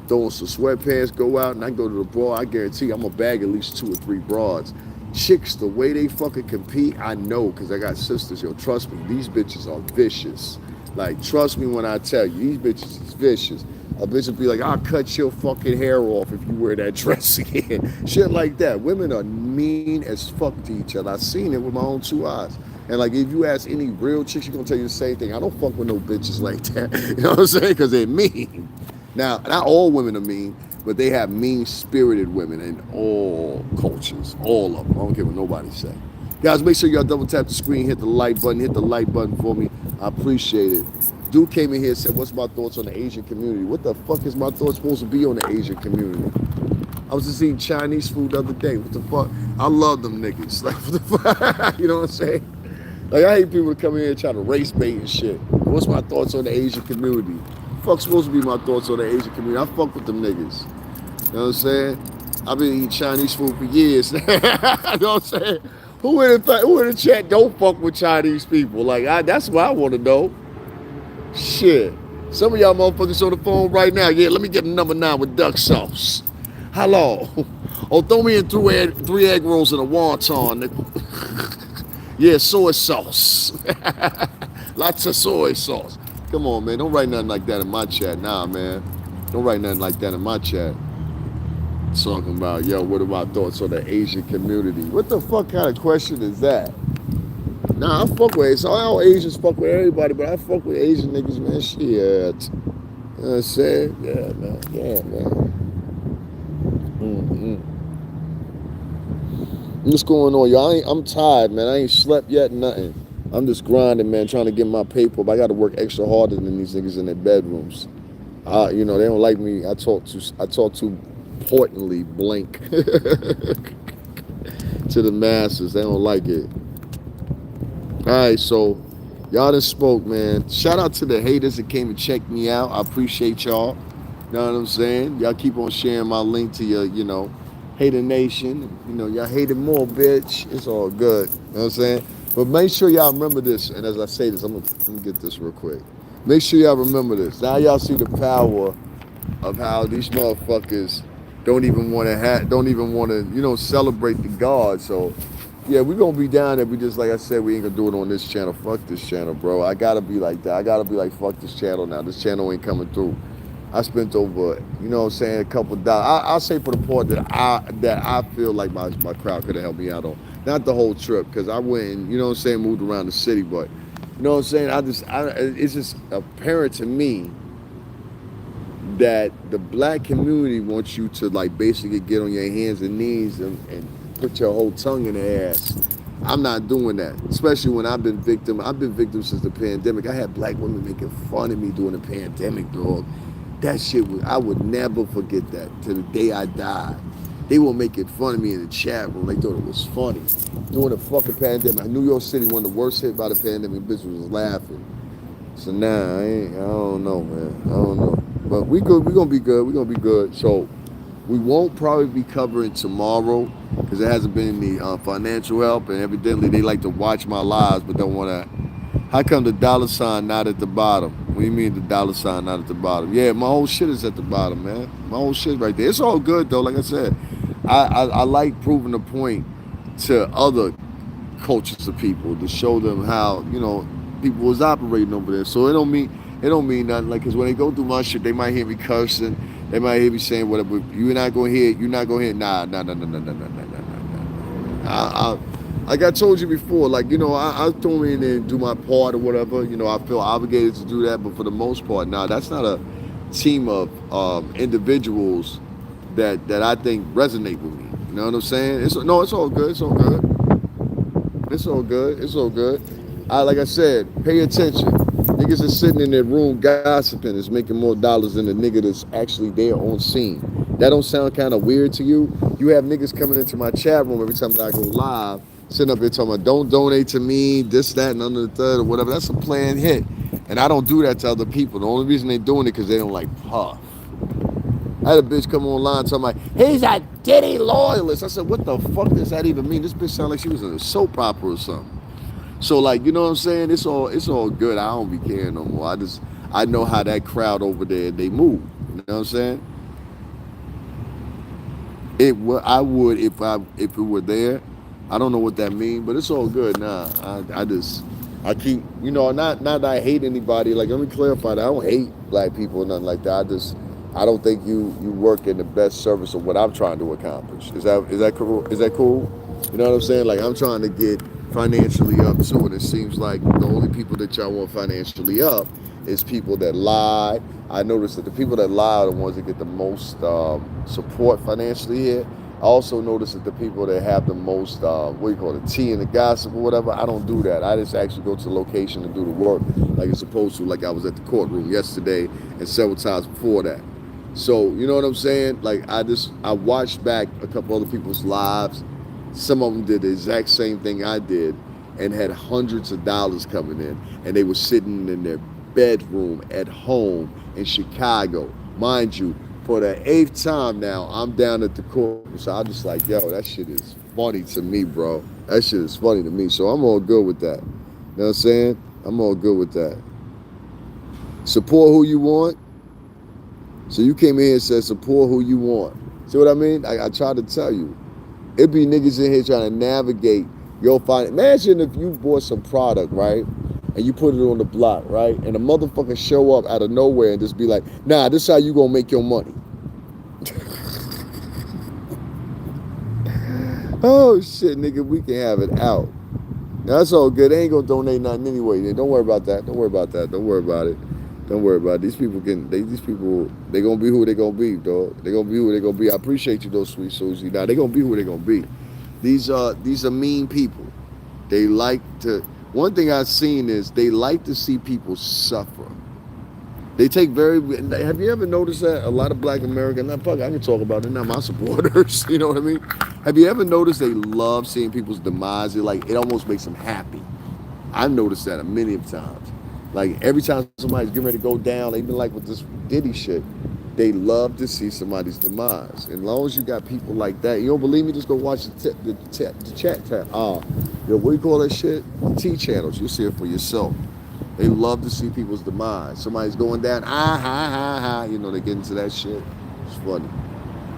[SPEAKER 1] throw on some sweatpants, go out, and I go to the bar. I guarantee I'm gonna bag at least 2 or 3 broads. Chicks, the way they fucking compete, I know, because I got sisters. Yo, trust me, these bitches are vicious. Like, trust me when I tell you, these bitches is vicious. A bitch will be like, I'll cut your fucking hair off if you wear that dress again. Shit like that. Women are mean as fuck to each other. I've seen it with my own 2 eyes. And like, if you ask any real chicks, she's gonna tell you the same thing. I don't fuck with no bitches like that. You know what I'm saying? Because they're mean. Now, not all women are mean, but they have mean-spirited women in all cultures. All of them. I don't care what nobody say. Guys, make sure y'all double tap the screen, hit the like button, hit the like button for me. I appreciate it. Dude came in here and said, what's my thoughts on the Asian community? What the fuck is my thoughts supposed to be on the Asian community? I was just eating Chinese food the other day. What the fuck? I love them niggas. Like, what the fuck? You know what I'm saying? Like, I hate people to come in here and try to race bait and shit. What's my thoughts on the Asian community? Fuck's supposed to be my thoughts on the Asian community? I fuck with them niggas. You know what I'm saying? I've been eating Chinese food for years. You know what I'm saying? Who in the chat don't fuck with Chinese people? Like, that's what I want to know. Shit. Some of y'all motherfuckers on the phone right now. Yeah, let me get a number 9 with duck sauce. Hello. Oh, throw me in 3 egg rolls and a wonton. Yeah, soy sauce. Lots of soy sauce. Come on, man. Don't write nothing like that in my chat. Nah, man. Don't write nothing like that in my chat. Talking about, yo, what are my thoughts on the Asian community? What the fuck kind of question is that? Nah, I fuck with Asians. All Asians fuck with everybody, but I fuck with Asian niggas, man. Shit. You know what I'm saying? Yeah, man. Yeah, man. What's going on, y'all? I'm tired, man. I ain't slept yet, nothing. I'm just grinding, man, trying to get my paper up. I got to work extra harder than these niggas in their bedrooms. You know, they don't like me. I talk too importantly blank to the masses. They don't like it. All right, so y'all done spoke, man. Shout out to the haters that came and checked me out. I appreciate y'all. You know what I'm saying? Y'all keep on sharing my link to your, you know, hater nation. You know, y'all hated more, bitch. It's all good. You know what I'm saying? But make sure y'all remember this. And as I say this, let me get this real quick. Make sure y'all remember this. Now y'all see the power of how these motherfuckers don't even want to, you know, celebrate the God. So, yeah, we're going to be down there. We just, like I said, we ain't going to do it on this channel. Fuck this channel, bro. I got to be like that. I got to be like, fuck this channel now. This channel ain't coming through. I spent over, you know what I'm saying, a couple of dollars. I'll say for the part that I feel like my crowd could have helped me out on. Not the whole trip, because I went, you know what I'm saying, moved around the city, but, you know what I'm saying, it's just apparent to me that the black community wants you to, like, basically get on your hands and knees and put your whole tongue in their ass. I'm not doing that, especially when I've been victim. I've been victim since the pandemic. I had black women making fun of me during the pandemic, dog. That shit, I would never forget that till the day I died. They were making fun of me in the chat room. They thought it was funny. During the fucking pandemic, New York City, one of the worst hit by the pandemic, bitch was laughing. So now, I don't know, man. I don't know. But we good. We're going to be good. We're going to be good. So we won't probably be covering tomorrow because it hasn't been any financial help. And evidently, they like to watch my lives but don't want to. How come the dollar sign not at the bottom? What do you mean the dollar sign not at the bottom? Yeah, my whole shit is at the bottom, man. My whole shit right there. It's all good, though. Like I said, I like proving the point to other cultures of people to show them how, you know, people was operating over there. So it don't mean nothing. Like, because when they go through my shit, they might hear me cursing. They might hear me saying whatever. You're not going to hear it. You're not going to hear it. Nah. Like I told you before, like, you know, I throw in and do my part or whatever. You know, I feel obligated to do that. But for the most part, that's not a team of individuals that I think resonate with me. You know what I'm saying? It's all good. It's all good. It's all good. It's all good. Like I said, pay attention. Niggas is sitting in their room gossiping is making more dollars than the nigga that's actually there on scene. That don't sound kind of weird to you? You have niggas coming into my chat room every time that I go live, sitting up here talking about don't donate to me, this, that, and under the third or whatever. That's a planned hit. And I don't do that to other people. The only reason they doing it because they don't like Puff. I had a bitch come online talking like, he's a Diddy loyalist. I said, what the fuck does that even mean? This bitch sound like she was in a soap opera or something. So like, you know what I'm saying? It's all good. I don't be caring no more. I know how that crowd over there they move. You know what I'm saying? I would if it were there. I don't know what that means, but it's all good. Nah, I keep not that I hate anybody. Like let me clarify that I don't hate black people or nothing like that. I don't think you work in the best service of what I'm trying to accomplish. Is that cool? Is that cool? You know what I'm saying? Like I'm trying to get financially up too, and it seems like the only people that y'all want financially up is people that lie. I noticed that the people that lie are the ones that get the most support financially here. I also noticed that the people that have the most, what do you call it, tea and the gossip or whatever, I don't do that. I just actually go to the location and do the work like it's supposed to, like I was at the courtroom yesterday and several times before that. So, you know what I'm saying? Like, I watched back a couple other people's lives. Some of them did the exact same thing I did and had hundreds of dollars coming in. And they were sitting in their bedroom at home in Chicago. Mind you, for the 8th time now, I'm down at the court. So I'm just like, yo, that shit is funny to me, bro. That shit is funny to me. So I'm all good with that. You know what I'm saying? I'm all good with that. Support who you want. So you came in here and said support who you want. See what I mean? I try to tell you. It be niggas in here trying to navigate your finance. Imagine if you bought some product, right? And you put it on the block, right? And a motherfucker show up out of nowhere and just be like, nah, this is how you gonna make your money. Oh shit, nigga, we can have it out. Now, that's all good. They ain't gonna donate nothing anyway. Don't worry about that. Don't worry about that. Don't worry about it. Don't worry about it. These people, they gonna be who they gonna be, dog. They gonna be who they gonna be. I appreciate you, though, sweet Susie. Now, they gonna be who they gonna be. These are mean people. They like to, one thing I've seen is they like to see people suffer. They take have you ever noticed that a lot of black Americans, I can talk about it, not my supporters, you know what I mean? Have you ever noticed they love seeing people's demise? It almost makes them happy. I've noticed that many of times. Like every time somebody's getting ready to go down, even like with this Diddy shit, they love to see somebody's demise. And as long as you got people like that, you don't believe me? Just go watch the chat tab. What do you call that shit? T channels. You'll see it for yourself. They love to see people's demise. Somebody's going down, they get into that shit. It's funny.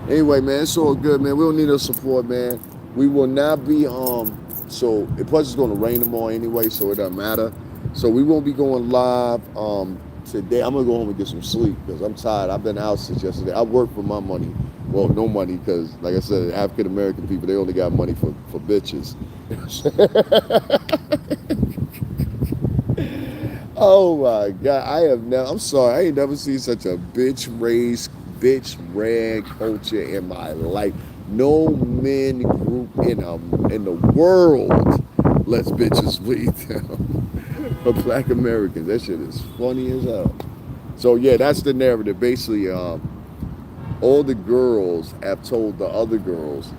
[SPEAKER 1] Anyway, man, it's all good, man. We don't need no support, man. We will not be, so, plus it's going to rain tomorrow anyway, so it doesn't matter. So we won't be going live today. I'm going to go home and get some sleep because I'm tired. I've been out since yesterday. I work for my money. Well, no money because, like I said, African-American people, they only got money for bitches. Oh my God, I'm sorry, I ain't never seen such a bitch ran culture in my life. No men group in the world lets bitches lead them. But black Americans, that shit is funny as hell. So yeah, that's the narrative. Basically, all the girls have told the other girls,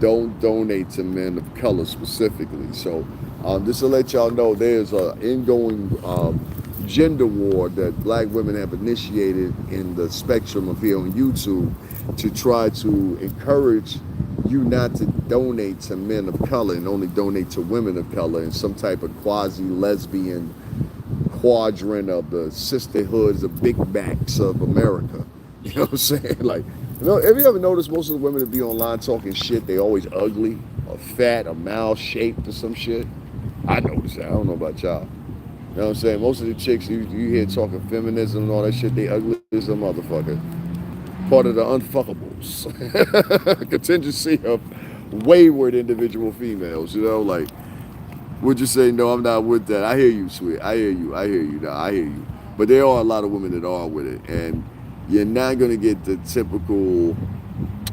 [SPEAKER 1] don't donate to men of color specifically. So just to let y'all know, there's an ingoing gender war that black women have initiated in the spectrum of here on YouTube to try to encourage you not to donate to men of color and only donate to women of color in some type of quasi-lesbian quadrant of the sisterhoods of big backs of America. You know what I'm saying? Like, have you ever noticed most of the women that be online talking shit, they always ugly or fat or mal-shaped or some shit? I noticed that. I don't know about y'all. You know what I'm saying? Most of the chicks you hear talking feminism and all that shit, they ugly as a motherfucker. Part of the unfuckables. Contingency of wayward individual females, like, would you say, no, I'm not with that? I hear you, sweet. I hear you. Now, I hear you. But there are a lot of women that are with it. And you're not going to get the typical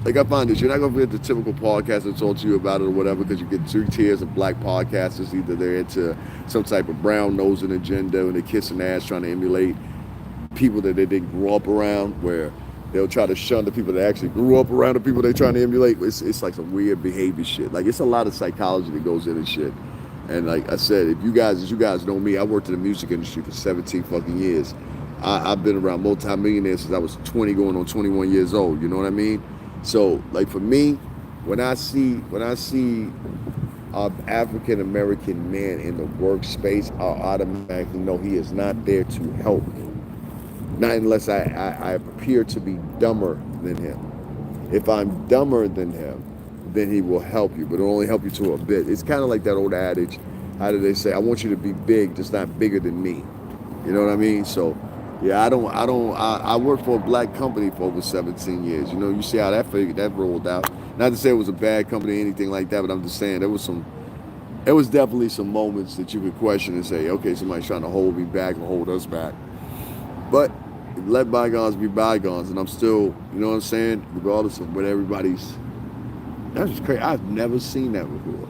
[SPEAKER 1] like I find this, you're not gonna get the typical podcast that talk to you about it or whatever, because you get two tiers of black podcasters. Either they're into some type of brown nosing agenda and they're kissing ass trying to emulate people that they didn't grow up around, where they'll try to shun the people that actually grew up around the people they're trying to emulate. It's like some weird behavior shit. Like, it's a lot of psychology that goes in and shit. And like I said, if you guys, as you guys know me, I worked in the music industry for 17 fucking years. I've been around multi-millionaires since I was 20, going on 21 years old. You know what I mean? So, like, for me, when I see an African American man in the workspace, I automatically know he is not there to help me. Not unless I appear to be dumber than him. If I'm dumber than him, then he will help you, but it'll only help you to a bit. It's kind of like that old adage. How do they say? I want you to be big, just not bigger than me. You know what I mean? So, yeah, I worked for a black company for over 17 years. You know, you see how that rolled out. Not to say it was a bad company or anything like that, but I'm just saying there was definitely some moments that you could question and say, okay, somebody's trying to hold me back or hold us back. But let bygones be bygones, and I'm still, you know what I'm saying, regardless of what everybody's. That's just crazy. I've never seen that before.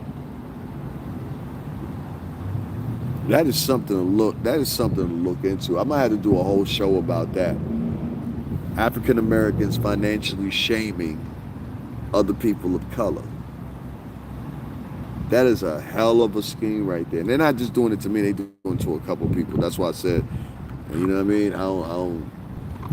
[SPEAKER 1] That is something to look. That is something to look into. I might have to do a whole show about that. African Americans financially shaming other people of color. That is a hell of a scheme right there. And they're not just doing it to me; they're doing it to a couple people. That's why I said, you know what I mean.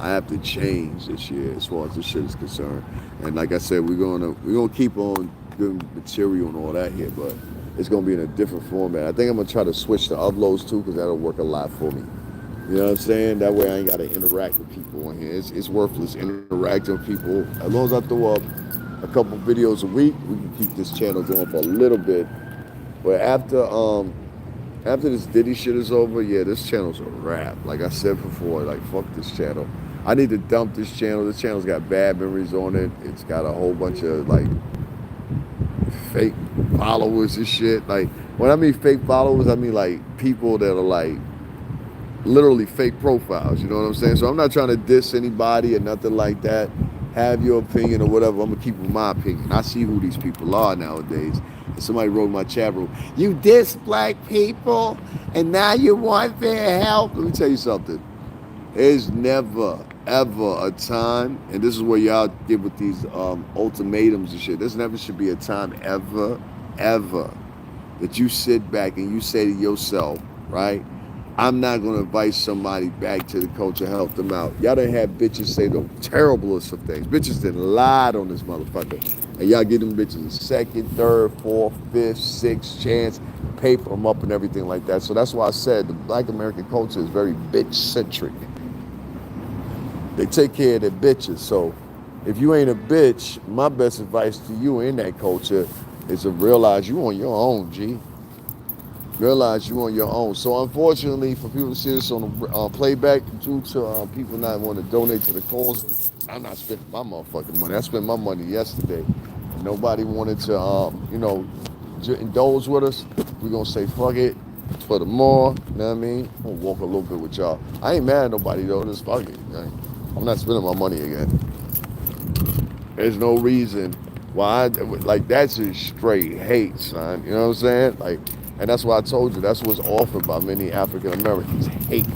[SPEAKER 1] I have to change this year as far as this shit is concerned. And like I said, we're gonna keep on doing material and all that here, but it's gonna be in a different format. I think I'm gonna try to switch to uploads too, because that'll work a lot for me. You know what I'm saying? That way I ain't gotta interact with people on here. It's worthless interacting with people. As long as I throw up a couple videos a week, we can keep this channel going for a little bit. But after this Diddy shit is over, yeah, this channel's a wrap. Like I said before, like, fuck this channel. I need to dump this channel. This channel's got bad memories on it. It's got a whole bunch of, like, fake followers and shit. Like, when I mean fake followers, I mean, like, people that are, like, literally fake profiles. You know what I'm saying? So I'm not trying to diss anybody or nothing like that. Have your opinion or whatever. I'm going to keep with my opinion. I see who these people are nowadays. And somebody wrote in my chat room, you diss black people and now you want their help. Let me tell you something. There's never, ever a time, and this is where y'all get with these ultimatums and shit. There's never should be a time ever, ever that you sit back and you say to yourself, right, I'm not going to invite somebody back to the culture, help them out. Y'all done had bitches say the terriblest of things. Bitches done lied on this motherfucker. And y'all give them bitches a second, third, fourth, fifth, sixth chance, pay for them up and everything like that. So that's why I said the black American culture is very bitch-centric. They take care of their bitches. So if you ain't a bitch, my best advice to you in that culture is to realize you on your own, G. Realize you on your own. So unfortunately, for people to see this on the playback, due to people not wanting to donate to the cause, I'm not spending my motherfucking money. I spent my money yesterday. Nobody wanted to, indulge with us. We're going to say fuck it for the more. You know what I mean? I'm going to walk a little bit with y'all. I ain't mad at nobody, though. Just fuck it. I'm not spending my money again. There's no reason why. Like, that's just straight hate, son. You know what I'm saying? Like, and that's why I told you, that's what's offered by many African Americans, hate.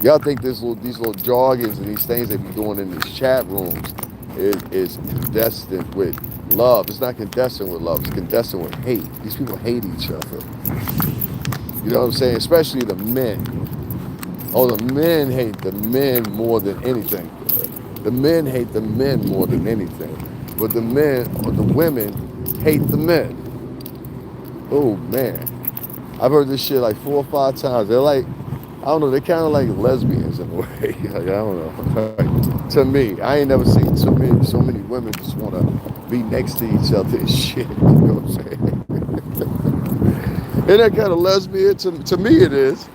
[SPEAKER 1] Y'all think these little jargons and these things they be doing in these chat rooms is condensed with love. It's not condensed with love, it's condensed with hate. These people hate each other. You know what I'm saying? Especially the men. Oh, the men hate the men more than anything. The men hate the men more than anything. But the men, or the women, hate the men. Oh, man. I've heard this shit like 4 or 5 times. They're like, I don't know, they're kind of like lesbians in a way. Like, I don't know. To me, I ain't never seen so many women just want to be next to each other and shit. You know what I'm saying? Isn't that kind of lesbian? To me, it is.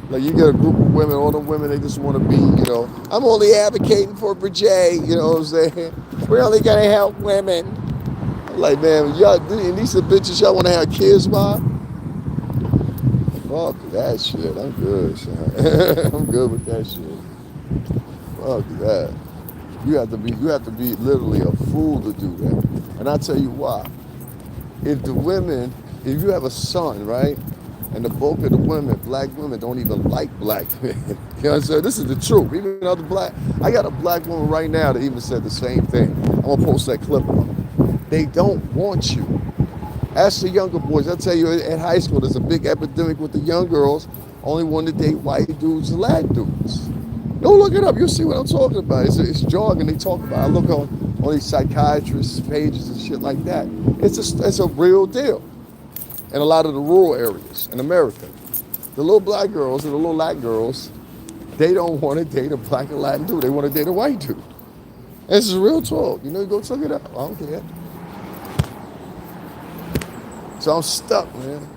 [SPEAKER 1] Like, you get a group of women, all the women, they just want to be, you know, I'm only advocating for Bridget, you know what I'm saying? We're only going to help women. I'm like, man, y'all, and these are bitches y'all want to have kids by? Fuck that shit. I'm good, son. I'm good with that shit. Fuck that. You have to be literally a fool to do that. And I tell you why. If the women, if you have a son, right, and the bulk of the women, black women, don't even like black men. You know what I'm saying? This is the truth. Even other black, I got a black woman right now that even said the same thing. I'm gonna post that clip on them. They don't want you. Ask the younger boys. I tell you, at high school, there's a big epidemic with the young girls only want to date white dudes and black dudes. Go look it up. You'll see what I'm talking about. It's jargon they talk about. I look on these psychiatrists' pages and shit like that. It's a real deal. In a lot of the rural areas in America, the little black girls and the little Latin girls, they don't want to date a black and Latin dude. They want to date a white dude. This is real talk. You know, you go check it out. I don't care. So I'm stuck, man.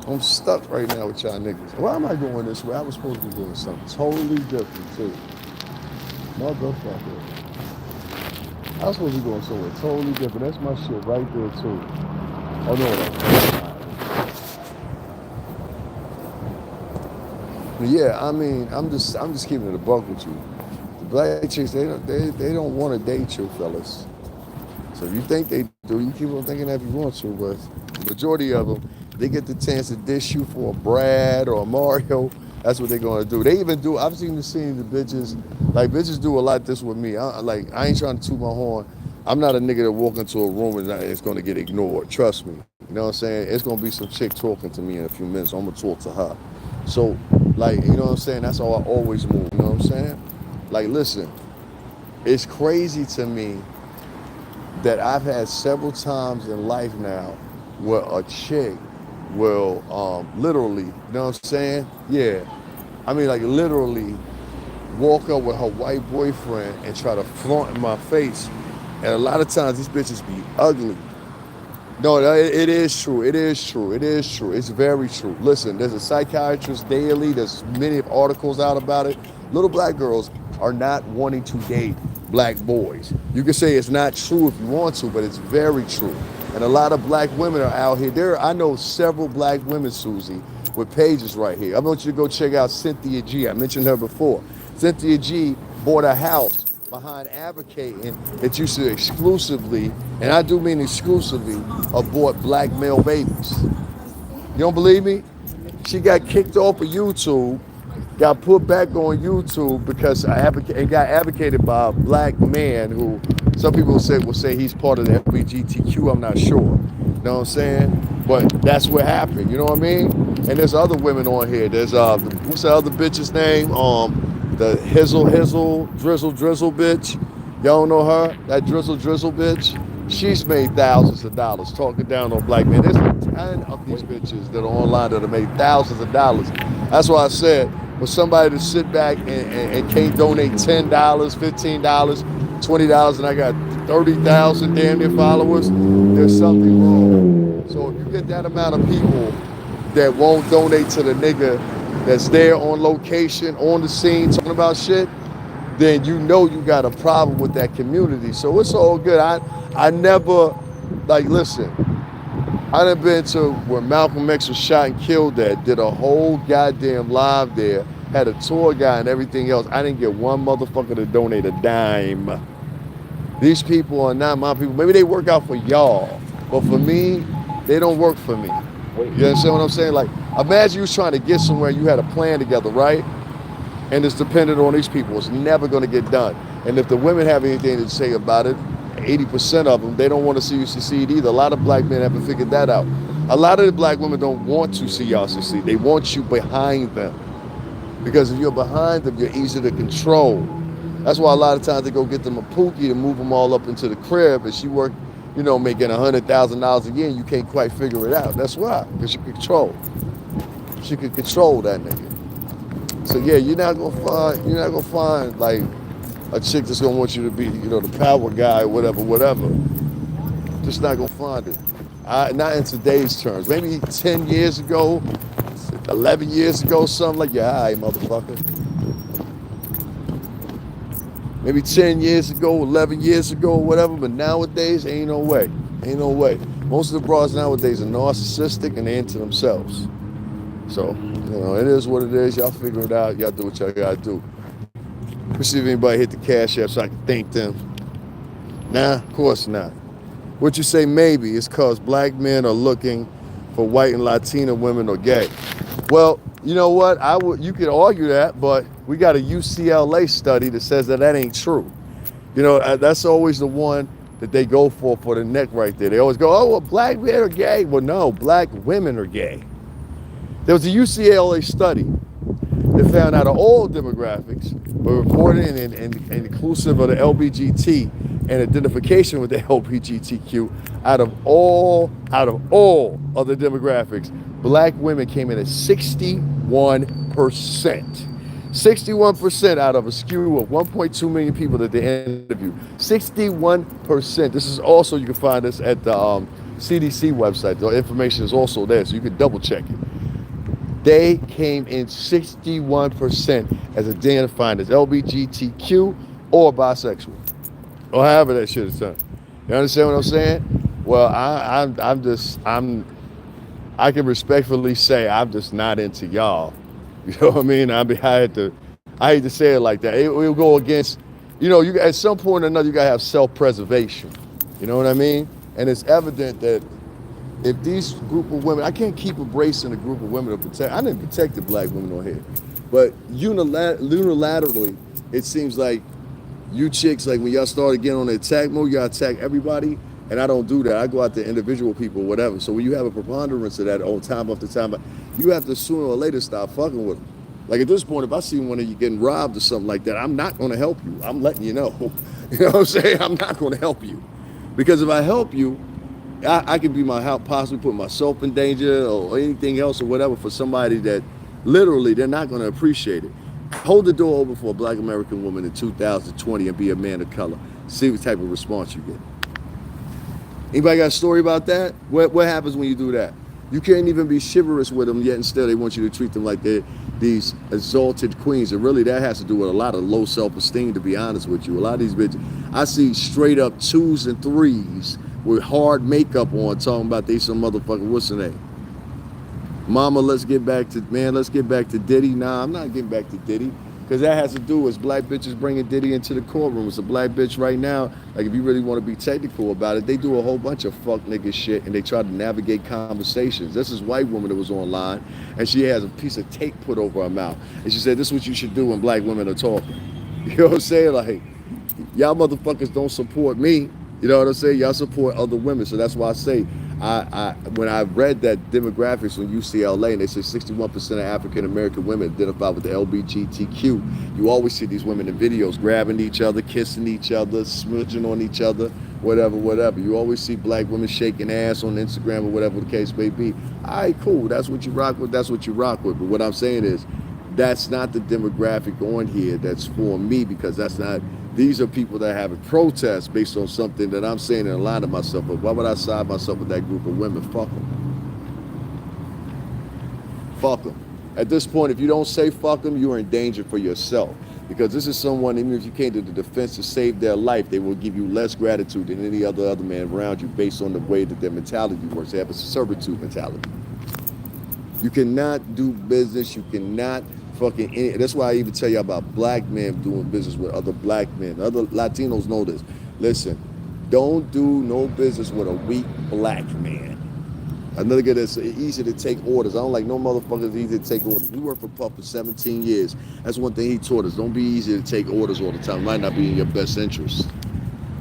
[SPEAKER 1] I'm stuck right now with y'all niggas. Why am I going this way? I was supposed to be doing something totally different, too. Motherfucker. I was supposed to be going somewhere totally different. That's my shit right there, too. Oh, no, no. Yeah, I mean, I'm just keeping it a buck with you. The black chicks, they don't want to date you, fellas. So if you think they do, you keep on thinking that if you want to, but the majority of them, they get the chance to dish you for a Brad or a Mario. That's what they're gonna do. They even do. I've seen the bitches, like bitches do a lot this with me. I ain't trying to toot my horn. I'm not a nigga that walk into a room and it's gonna get ignored. Trust me. You know what I'm saying? It's gonna be some chick talking to me in a few minutes. I'm gonna talk to her. So, like, you know what I'm saying? That's how I always move. You know what I'm saying? Like, listen, it's crazy to me that I've had several times in life now where a chick will literally, you know what I'm saying? Yeah. I mean, like, literally walk up with her white boyfriend and try to flaunt in my face. And a lot of times these bitches be ugly. No, it is true. It is true. It is true. It's very true. Listen, there's a psychiatrist daily. There's many articles out about it. Little black girls are not wanting to date black boys. You can say it's not true if you want to, but it's very true. And a lot of black women are out here. I know several black women, Susie, with pages right here. I want you to go check out Cynthia G. I mentioned her before. Cynthia G bought a house behind advocating that you should exclusively, and I do mean exclusively, abort black male babies. You don't believe me? She got kicked off of YouTube, got put back on YouTube because it got advocated by a black man who some people will say he's part of the LGBTQ. I'm not sure. You know what I'm saying? But that's what happened. You know what I mean? And there's other women on here. There's what's the other bitch's name? The drizzle bitch. Y'all don't know her? That drizzle bitch. She's made thousands of dollars talking down on black men. There's a ton of these bitches that are online that have made thousands of dollars. That's why I said, for somebody to sit back and can't donate $10, $15, $20, and I got 30,000 damn near followers, there's something wrong. So if you get that amount of people that won't donate to the nigga that's there on location, on the scene, talking about shit, then you know you got a problem with that community. So it's all good. I never, like, listen, I done been to where Malcolm X was shot and killed at, did a whole goddamn live there, had a tour guide and everything else. I didn't get one motherfucker to donate a dime. These people are not my people. Maybe they work out for y'all, but for me, they don't work for me. You understand what I'm saying? Like, imagine you was trying to get somewhere, you had a plan together, right? And it's dependent on these people. It's never going to get done. And if the women have anything to say about it, 80% of them, they don't want to see you succeed either. A lot of black men haven't figured that out. A lot of the black women don't want to see y'all succeed. They want you behind them. Because if you're behind them, you're easy to control. That's why a lot of times they go get them a pookie to move them all up into the crib, and she work, you know, making $100,000 a year, and you can't quite figure it out. That's why, because she can control. She can control that nigga. So yeah, you're not gonna find like a chick that's gonna want you to be, you know, the power guy, whatever. Just not gonna find it. Not in today's terms. Maybe 10 years ago, 11 years ago, something like, yeah, all right, motherfucker. Maybe 10 years ago, 11 years ago, whatever, but nowadays, ain't no way. Ain't no way. Most of the bras nowadays are narcissistic and they're into themselves. So, you know, it is what it is. Y'all figure it out. Y'all do what y'all gotta do. Let's see if anybody hit the cash app so I can thank them. Nah, of course not. What you say maybe is because black men are looking for white and Latina women or gay. Well, you know what? You could argue that, but we got a UCLA study that says that ain't true. You know, that's always the one that they go for the neck right there. They always go, oh, well, black men are gay. Well, no, black women are gay. There was a UCLA study that found out of all demographics, but reported and inclusive of the LBGT and identification with the LGBTQ, out of all of the demographics, black women came in at 61%. 61% out of a skew of 1.2 million people that they interviewed. 61%. This is also, you can find this at the CDC website. The information is also there, so you can double check it. They came in 61% as identifying as LGBTQ or bisexual, or however that shit is done. You understand what I'm saying? Well, I can respectfully say I'm just not into y'all. You know what I mean? I hate to say it like that. It will go against, you at some point or another, you gotta have self-preservation. You know what I mean? And it's evident that if these group of women, I can't keep embracing a group of women to protect. I didn't protect the black women on here, but unilaterally, it seems like you chicks, like when y'all started getting on the attack mode, y'all attack everybody, and I don't do that. I go out to individual people, whatever. So when you have a preponderance of that on time after time, you have to sooner or later stop fucking with them. Like at this point, if I see one of you getting robbed or something like that, I'm not going to help you. I'm letting you know. You know what I'm saying? I'm not going to help you, because if I help you, I could be possibly put myself in danger or anything else or whatever for somebody that literally they're not going to appreciate it. Hold the door open for a black American woman in 2020 and be a man of color. See what type of response you get. Anybody got a story about that? What happens when you do that? You can't even be chivalrous with them, yet instead they want you to treat them like they're these exalted queens. And really that has to do with a lot of low self-esteem, to be honest with you. A lot of these bitches, I see straight up 2s and 3s with hard makeup on talking about they some motherfucker, what's her name? Mama, let's get back to Diddy. Nah, I'm not getting back to Diddy, because that has to do with black bitches bringing Diddy into the courtroom. It's a black bitch right now. Like, if you really want to be technical about it, they do a whole bunch of fuck nigga shit and they try to navigate conversations. This is white woman that was online and she has a piece of tape put over her mouth. And she said, this is what you should do when black women are talking. You know what I'm saying? Like, y'all motherfuckers don't support me. You know what I'm saying? Y'all support other women. So that's why I say, when I read that demographics from UCLA, and they say 61% of African American women identify with the LGBTQ, you always see these women in videos grabbing each other, kissing each other, smooching on each other, whatever. You always see black women shaking ass on Instagram or whatever the case may be. All right, cool. That's what you rock with. That's what you rock with. But what I'm saying is, that's not the demographic on here that's for me, because that's not. These are people that have a protest based on something that I'm saying and aligning myself with. Why would I side myself with that group of women? Fuck them. Fuck them. At this point, if you don't say fuck them, you are in danger for yourself. Because this is someone, even if you came to the defense to save their life, they will give you less gratitude than any other man around you based on the way that their mentality works. They have a servitude mentality. You cannot do business. You cannot that's why I even tell you about black men doing business with other black men. Other Latinos know this. Listen, don't do no business with a weak black man. Another guy that's easy to take orders. I don't like no motherfuckers easy to take orders. We worked for Puff for 17 years. That's one thing he taught us. Don't be easy to take orders all the time. It might not be in your best interest.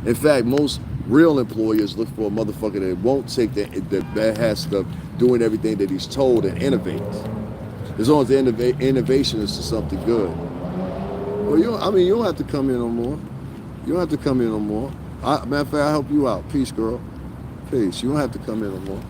[SPEAKER 1] In fact, most real employers look for a motherfucker that won't take the bad stuff, doing everything that he's told, and innovate. As long as the innovation is to something good. Well, you don't have to come in no more. You don't have to come in no more. Matter of fact, I'll help you out. Peace, girl. Peace. You don't have to come in no more.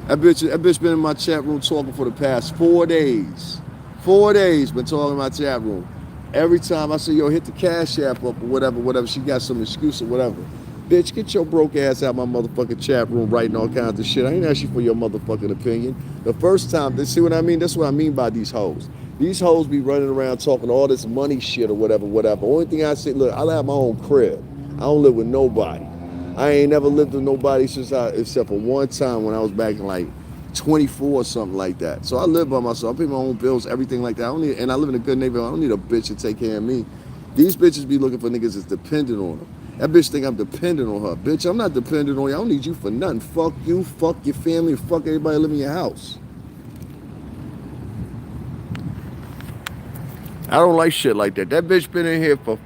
[SPEAKER 1] That bitch been in my chat room talking for the past 4 days. 4 days been talking in my chat room. Every time I say, yo, hit the cash app up or whatever, she got some excuse or whatever. Bitch, get your broke ass out my motherfucking chat room writing all kinds of shit. I ain't asked you for your motherfucking opinion. The first time, see what I mean? That's what I mean by these hoes. These hoes be running around talking all this money shit or whatever. Only thing I say, look, I have my own crib. I don't live with nobody. I ain't never lived with nobody except for one time when I was back in like 24 or something like that. So I live by myself. I pay my own bills, everything like that. And I live in a good neighborhood. I don't need a bitch to take care of me. These bitches be looking for niggas that's dependent on them. That bitch think I'm dependent on her. Bitch, I'm not dependent on you. I don't need you for nothing. Fuck you, fuck your family, fuck everybody living in your house. I don't like shit like that. That bitch been in here for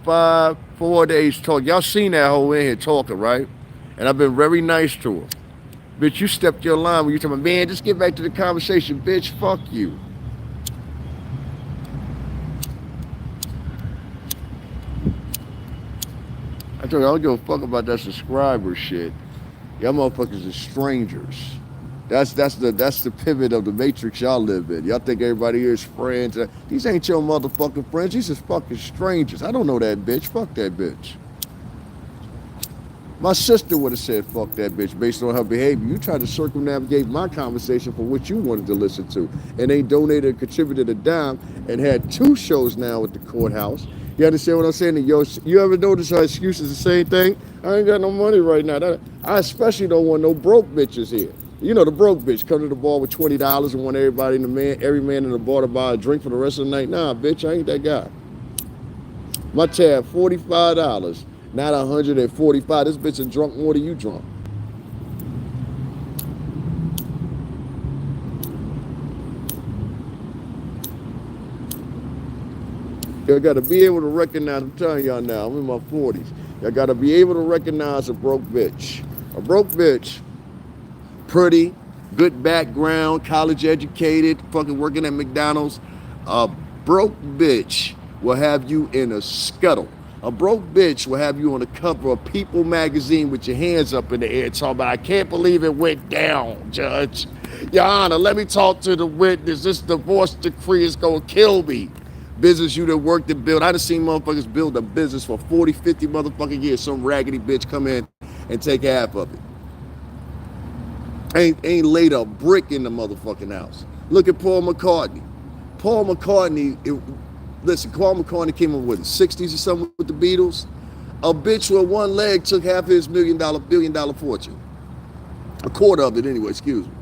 [SPEAKER 1] 4 days talking. Y'all seen that hoe in here talking, right? And I've been very nice to her. Bitch, you stepped your line when you tell me, man, just get back to the conversation. Bitch, fuck you. I told you, I don't give a fuck about that subscriber shit. Y'all motherfuckers are strangers. That's the pivot of the matrix y'all live in. Y'all think everybody here is friends. These ain't your motherfucking friends. These is fucking strangers. I don't know that bitch. Fuck that bitch. My sister would have said fuck that bitch based on her behavior. You tried to circumnavigate my conversation for what you wanted to listen to, and they donated and contributed a dime and had 2 shows now at the courthouse. You understand what I'm saying? Yo, you ever notice her excuse is the same thing? I ain't got no money right now. I especially don't want no broke bitches here. You know the broke bitch come to the bar with $20 and want everybody in every man in the bar to buy a drink for the rest of the night. Nah, bitch, I ain't that guy. My tab $45, not $145. This bitch is drunk more than you drunk. Y'all gotta be able to recognize, I'm telling y'all now, I'm in my 40s. Y'all gotta be able to recognize a broke bitch. A broke bitch, pretty, good background, college educated, fucking working at McDonald's. A broke bitch will have you in a scuttle. A broke bitch will have you on the cover of People magazine with your hands up in the air talking about, I can't believe it went down, Judge. Your Honor, let me talk to the witness. This divorce decree is gonna kill me. Business you that worked and built. I done seen motherfuckers build a business for 40, 50 motherfucking years. Some raggedy bitch come in and take half of it. Ain't laid a brick in the motherfucking house. Look at Paul McCartney. Paul McCartney came up with the 60s or something with the Beatles. A bitch with one leg took half of his billion dollar fortune. A quarter of it anyway, excuse me.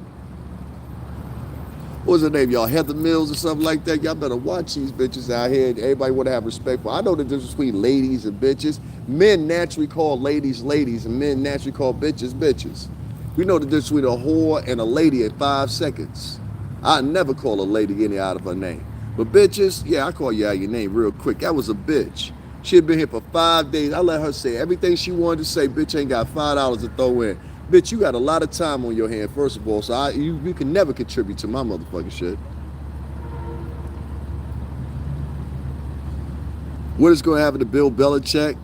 [SPEAKER 1] What was her name, y'all? Heather Mills or something like that? Y'all better watch these bitches out here. Everybody want to have respect for. I know the difference between ladies and bitches. Men naturally call ladies ladies, and men naturally call bitches bitches. We know the difference between a whore and a lady in 5 seconds. I never call a lady any out of her name. But bitches, yeah, I call you out your name real quick. That was a bitch. She had been here for 5 days. I let her say everything she wanted to say. Bitch ain't got $5 to throw in. Bitch, you got a lot of time on your hand, first of all, so you can never contribute to my motherfucking shit. What is going to happen to Bill Belichick?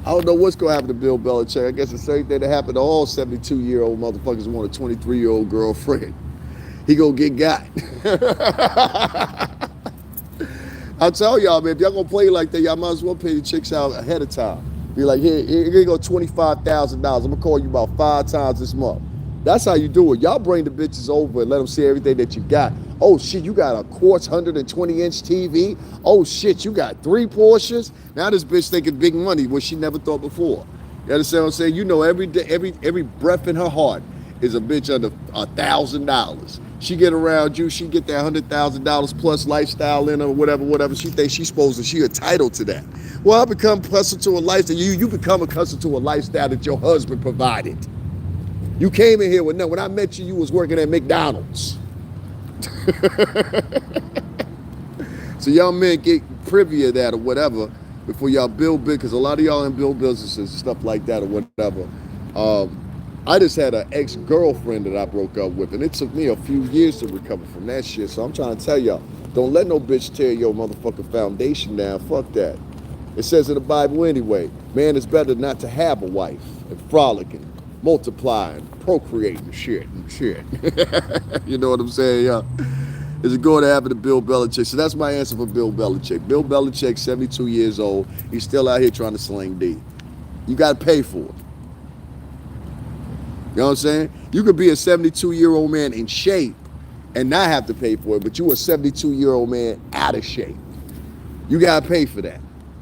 [SPEAKER 1] I don't know what's going to happen to Bill Belichick. I guess the same thing that happened to all 72-year-old motherfuckers who want a 23-year-old girlfriend. He gonna get got. I'll tell y'all, man, if y'all gonna play like that, y'all might as well pay the chicks out ahead of time. Be like, here you go, $25,000. I'm gonna call you about 5 times this month. That's how you do it. Y'all bring the bitches over and let them see everything that you got. Oh shit, you got a quartz 120-inch TV. Oh shit, you got 3 Porsches. Now this bitch thinking big money, what she never thought before. You understand what I'm saying? You know, every day, every breath in her heart is a bitch under $1,000. She get around you, she get that $100,000 plus lifestyle in her, whatever. She thinks she's supposed to, she entitled to that. Well, I become accustomed to a lifestyle. You become accustomed to a lifestyle that your husband provided. You came in here with no. When I met you, you was working at McDonald's. So y'all men get privy of that or whatever before y'all build big, because a lot of y'all in build businesses and stuff like that or whatever. I just had an ex-girlfriend that I broke up with, and it took me a few years to recover from that shit. So I'm trying to tell y'all, don't let no bitch tear your motherfucking foundation down. Fuck that. It says in the Bible anyway, man, it's better not to have a wife and frolicking, multiplying, procreating shit. You know what I'm saying, y'all? Is it going to happen to Bill Belichick? So that's my answer for Bill Belichick. Bill Belichick, 72 years old. He's still out here trying to sling D. You got to pay for it. You know what I'm saying? You could be a 72-year-old man in shape and not have to pay for it, but you a 72-year-old man out of shape. You got to pay for that.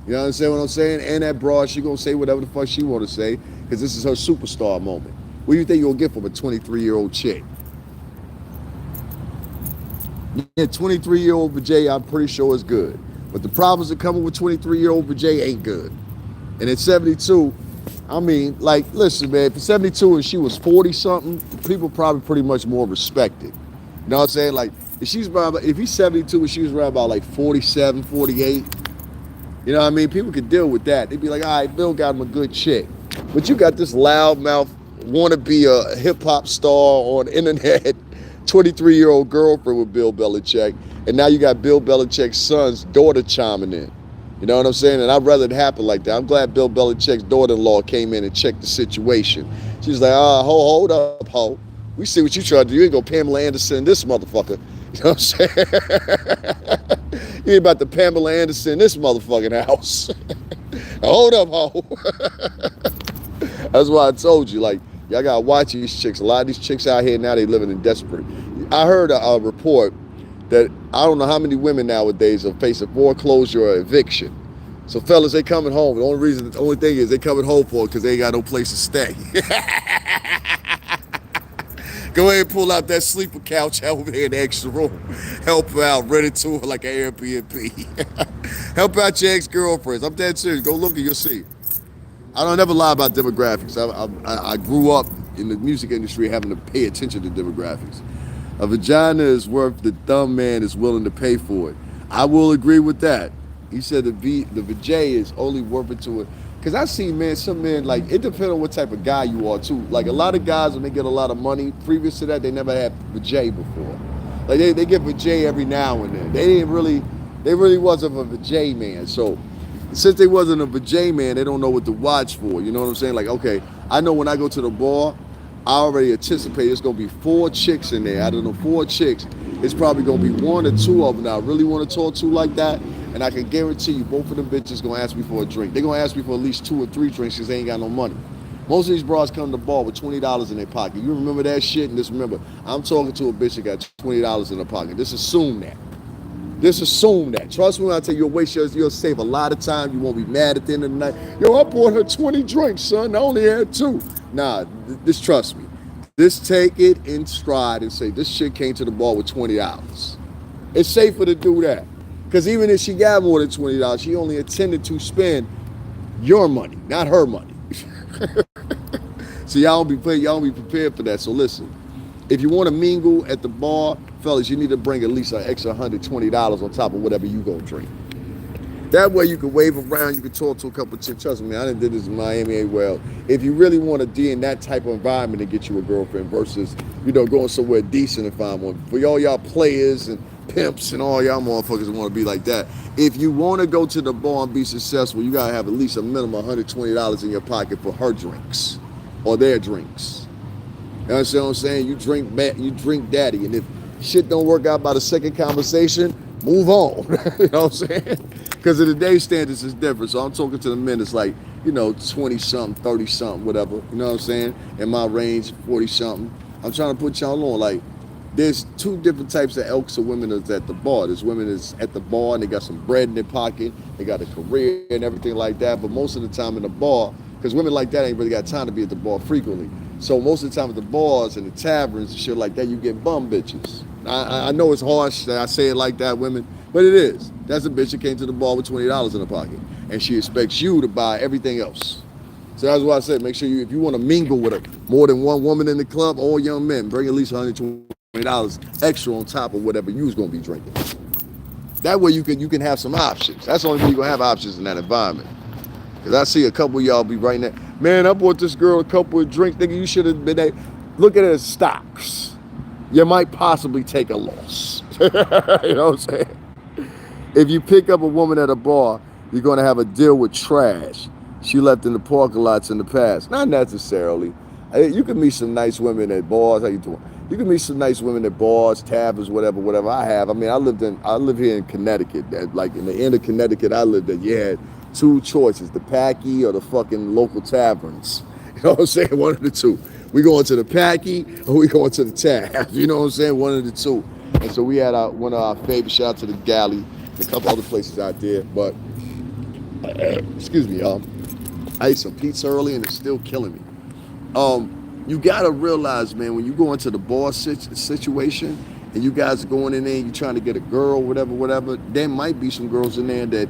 [SPEAKER 1] You understand what I'm saying? And that broad, she going to say whatever the fuck she want to say, because this is her superstar moment. What do you think you'll get from a 23-year-old chick? Yeah, 23-year-old Vijay, I'm pretty sure is good. But the problems that come with 23-year-old Vijay ain't good. And at 72, I mean, like, listen, man, for 72 and she was 40 something, people probably pretty much more respected. You know what I'm saying? Like, if he's 72 and she was around about like 47, 48, you know what I mean? People could deal with that. They'd be like, all right, Bill got him a good chick. But you got this loudmouth, want to be a hip hop star on the internet, 23-year-old girlfriend with Bill Belichick. And now you got Bill Belichick's son's daughter chiming in. You know what I'm saying? And I'd rather it happen like that. I'm glad Bill Belichick's daughter-in-law came in and checked the situation. She was like, hold up, ho. We see what you try to do. You ain't gonna Pamela Anderson this motherfucker. You know what I'm saying? You ain't about to Pamela Anderson this motherfucking house. Hold up, ho. That's why I told you, like, y'all gotta watch these chicks. A lot of these chicks out here now, they living in desperate. I heard a report that I don't know how many women nowadays are facing foreclosure or eviction. So fellas, they coming home. The only thing is they coming home for it because they ain't got no place to stay. Go ahead and pull out that sleeper couch over there in the extra room. Help her out, rent it to her like an Airbnb. Help out your ex-girlfriends. I'm dead serious. Go look and you'll see. I don't ever lie about demographics. I grew up in the music industry having to pay attention to demographics. A vagina is worth the dumb man is willing to pay for it. I will agree with that. He said the vajay is only worth it to it. Because I see, man, some men, like, it depends on what type of guy you are, too. Like, a lot of guys, when they get a lot of money, previous to that, they never had vajay before. Like, they get vajay every now and then. They really wasn't a vajay man. So, since they wasn't a vajay man, they don't know what to watch for. You know what I'm saying? Like, okay, I know when I go to the bar, I already anticipate there's going to be 4 chicks in there. Out of the 4 chicks, it's probably going to be 1 or 2 of them that I really want to talk to like that. And I can guarantee you, both of them bitches going to ask me for a drink. They're going to ask me for at least 2 or 3 drinks because they ain't got no money. Most of these bras come to the bar with $20 in their pocket. You remember that shit? And just remember, I'm talking to a bitch that got $20 in her pocket. Just assume that. Just assume that. Trust me when I tell you, you'll save a lot of time. You won't be mad at the end of the night. Yo, I bought her 20 drinks, son. I only had 2. Nah, just trust me. Just take it in stride and say, this shit came to the bar with $20. It's safer to do that. Because even if she got more than $20, she only intended to spend your money, not her money. So y'all don't be prepared for that. So listen, if you want to mingle at the bar, fellas, you need to bring at least an extra $120 on top of whatever you gonna drink. That way you can wave around, you can talk to a couple of chicks. Trust me, I done did this in Miami as well. If you really want to be in that type of environment to get you a girlfriend versus, going somewhere decent and find one. For y'all players and pimps and all y'all motherfuckers want to be like that. If you want to go to the bar and be successful, you got to have at least a minimum $120 in your pocket for her drinks or their drinks. You understand what I'm saying? You drink daddy. And if shit don't work out by the second conversation, move on. You know what I'm saying? Because of the day standards is different. So I'm talking to the men that's like, 20-something, 30-something, whatever. You know what I'm saying? In my range, 40-something. I'm trying to put y'all on. Like, there's 2 different types of elks of women that's at the bar. There's women that's at the bar and they got some bread in their pocket. They got a career and everything like that. But most of the time in the bar, because women like that ain't really got time to be at the bar frequently. So most of the time at the bars and the taverns and shit like that, you get bum bitches. I know it's harsh that I say it like that, women, but it is. That's a bitch that came to the bar with $20 in her pocket. And she expects you to buy everything else. So that's why I said, make sure if you want to mingle with more than one woman in the club, all young men, bring at least $120 extra on top of whatever you was going to be drinking. That way you can have some options. That's the only way you're going to have options in that environment. Because I see a couple of y'all be right now, man, I bought this girl a couple of drinks. Nigga, you should have been there. Look at it as stocks. You might possibly take a loss. You know what I'm saying? If you pick up a woman at a bar, you're going to have a deal with trash she left in the parking lots in the past. Not necessarily. You can meet some nice women at bars. How you doing? You can meet some nice women at bars, taverns, whatever I have. I mean, I live here in Connecticut. Like in the end of Connecticut, I lived at. You had 2 choices: the Packy or the fucking local taverns. You know what I'm saying? One of the 2. We going to the Packy or we going to the tab. You know what I'm saying? One of the 2. And so we had one of our favorites. Shout out to the Galley, a couple other places out there. But excuse me, y'all. I ate some pizza early and it's still killing me. You gotta realize, man, when you go into the bar situation, and you guys are going in there and you're trying to get a girl, whatever, there might be some girls in there that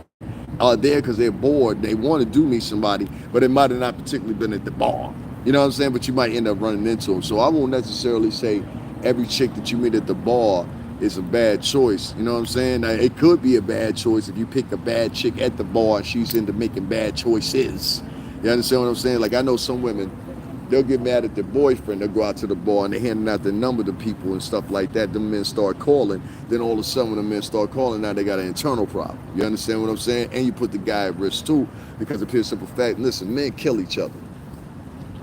[SPEAKER 1] are there because they're bored. They want to do meet somebody, but it might have not particularly been at the bar. You know what I'm saying? But you might end up running into them. So I won't necessarily say every chick that you meet at the bar is a bad choice. You know what I'm saying? Now, it could be a bad choice if you pick a bad chick at the bar and she's into making bad choices. You understand what I'm saying? Like, I know some women, they'll get mad at their boyfriend. They'll go out to the bar and they're handing out their number to people and stuff like that. The men start calling. Then all of a sudden when the men start calling, now they got an internal problem. You understand what I'm saying? And you put the guy at risk too, because of pure simple fact, listen, men kill each other.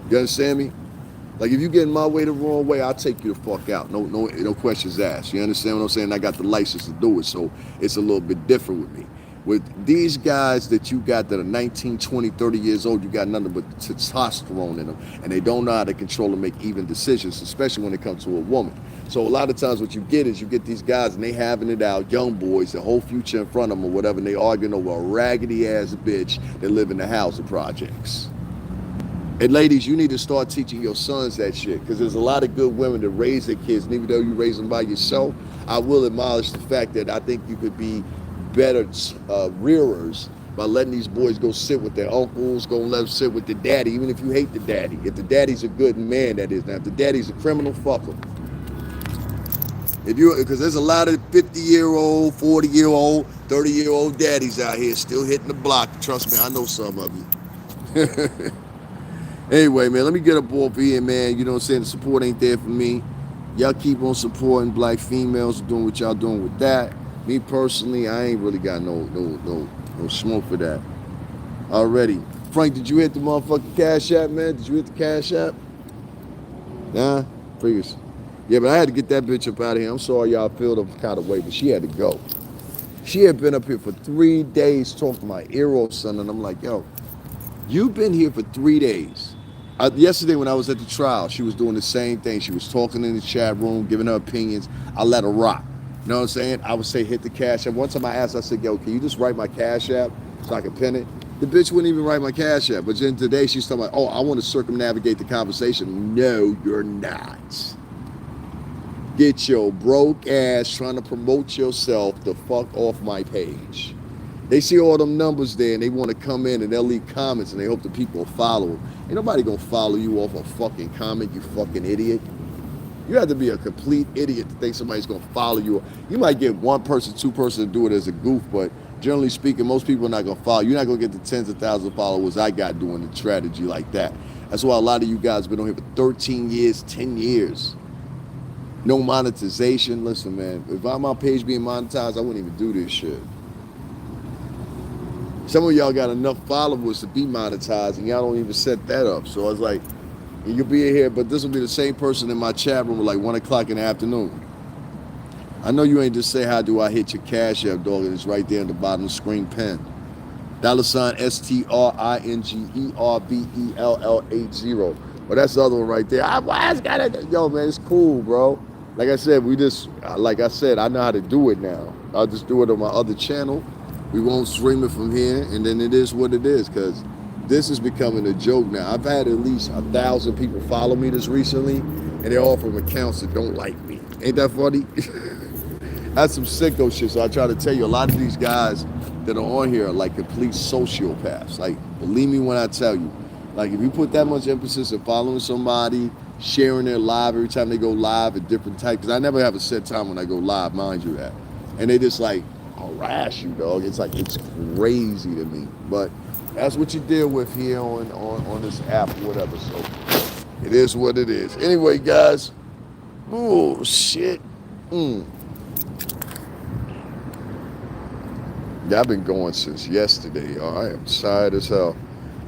[SPEAKER 1] You understand me? Like, if you get in my way the wrong way, I'll take you the fuck out. No questions asked. You understand what I'm saying? I got the license to do it, so it's a little bit different with me. With these guys that you got that are 19, 20, 30 years old, you got nothing but testosterone in them, and they don't know how to control and make even decisions, especially when it comes to a woman. So a lot of times what you get is you get these guys and they having it out, young boys, the whole future in front of them or whatever, and they arguing over a raggedy ass bitch that live in the housing projects. And ladies, you need to start teaching your sons that shit, because there's a lot of good women that raise their kids, and even though you raise them by yourself, I will acknowledge the fact that I think you could be better rearers by letting these boys go sit with their uncles, go let them sit with their daddy, even if you hate the daddy. If the daddy's a good man, that is. Now, if the daddy's a criminal, fuck him. Because there's a lot of 50-year-old, 40-year-old, 30-year-old daddies out here still hitting the block. Trust me, I know some of you. Anyway, man, let me get up off here, man. You know what I'm saying? The support ain't there for me. Y'all keep on supporting black females, doing what y'all doing with that. Me personally, I ain't really got no smoke for that. Already. Frank, did you hit the motherfucking Cash App, man? Did you hit the Cash App? Nah? Figures. Yeah, but I had to get that bitch up out of here. I'm sorry y'all feel the kind of way, but she had to go. She had been up here for 3 days talking to my ear off, son, and I'm like, yo, you've been here for 3 days. Yesterday when I was at the trial, she was doing the same thing. She was talking in the chat room, giving her opinions. I let her rock. You know what I'm saying? I would say hit the Cash App. One time I asked, I said, yo, can you just write my Cash App so I can pin it? The bitch wouldn't even write my Cash App. But then today she's talking about, oh, I want to circumnavigate the conversation. No, you're not. Get your broke ass trying to promote yourself the fuck off my page. They see all them numbers there and they want to come in and they'll leave comments and they hope the people will follow them. Ain't nobody gonna follow you off a fucking comment, you fucking idiot. You have to be a complete idiot to think somebody's gonna follow you. You might get one person, two person to do it as a goof, but generally speaking, most people are not gonna follow. You're not gonna get the tens of thousands of followers I got doing the strategy like that. That's why a lot of you guys have been on here for 13 years, 10 years. No monetization. Listen, man, if my page being monetized, I wouldn't even do this shit. Some of y'all got enough followers to be monetized and y'all don't even set that up. So I was like, you'll be here, but this will be the same person in my chat room at like 1 o'clock in the afternoon. I know you ain't just say, how do I hit your Cash App, dog? It's right there in the bottom of the screen pen. $ STRINGERBELL80. Well, that's the other one right there. Yo, man, it's cool, bro. Like I said, I know how to do it now. I'll just do it on my other channel. We won't stream it from here, and then it is what it is, because this is becoming a joke now. I've had at least 1,000 people follow me this recently, and they're all from accounts that don't like me. Ain't that funny? That's some sicko shit. So I try to tell you, a lot of these guys that are on here are like complete sociopaths. Like, believe me when I tell you, like, if you put that much emphasis in following somebody, sharing their live every time they go live at different types, because I never have a set time when I go live, mind you that. And they just like harass you, dog. It's like, it's crazy to me. But that's what you deal with here on this app or whatever. So it is what it is. Anyway, guys. Oh, shit. Yeah, I've been going since yesterday. I am tired as hell.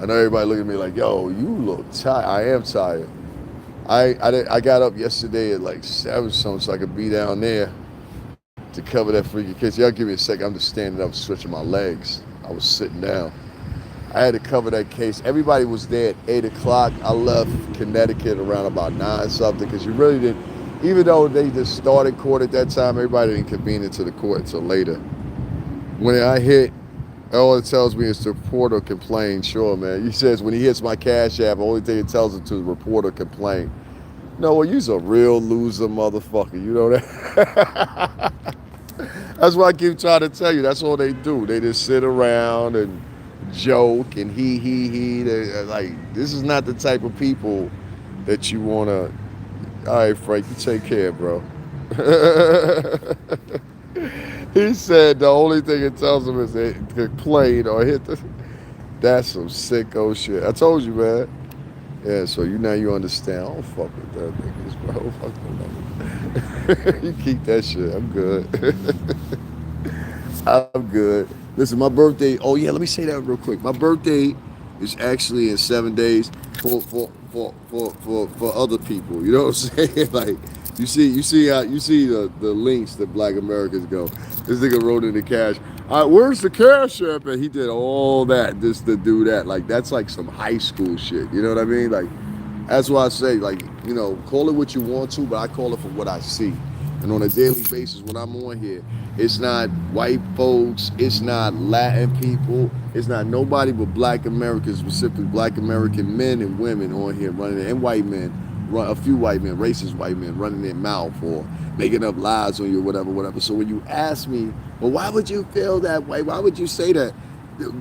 [SPEAKER 1] I know everybody looking at me like, yo, you look tired. I am tired. I got up yesterday at like 7 something so I could be down there to cover that freaking case. Y'all give me a second. I'm just standing up, stretching my legs. I was sitting down. I had to cover that case. Everybody was there at 8 o'clock. I left Connecticut around about 9 something, because you really didn't, even though they just started court at that time, everybody didn't convene into the court until later. When I hit, all it tells me is to report or complain. Sure, man. He says when he hits my Cash App, the only thing it tells him to report or complain. No, well, you's a real loser motherfucker. You know that? That's why I keep trying to tell you. That's all they do. They just sit around and joke and he. Like, this is not the type of people that you want to. All right, Frank, you take care, bro. He said the only thing it tells him is they complain or hit the. That's some sicko shit. I told you, man. Yeah, so you understand. I don't fuck with that niggas, bro. Fuck with them. You keep that shit. I'm good. I'm good. Listen, my birthday. Oh yeah, let me say that real quick. My birthday is actually in 7 days for other people. You know what I'm saying? Like you see the links that Black Americans go. This nigga wrote in the cash. All right, where's the cash app? And he did all that just to do that. Like that's like some high school shit. You know what I mean? Like that's why I say like call it what you want to, but I call it for what I see. And on a daily basis, when I'm on here, it's not white folks, it's not Latin people, it's not nobody but Black Americans, specifically Black American men and women on here running it, and white men, a few white men, racist white men running their mouth or making up lies on you, whatever. So when you ask me, well, why would you feel that way? Why would you say that?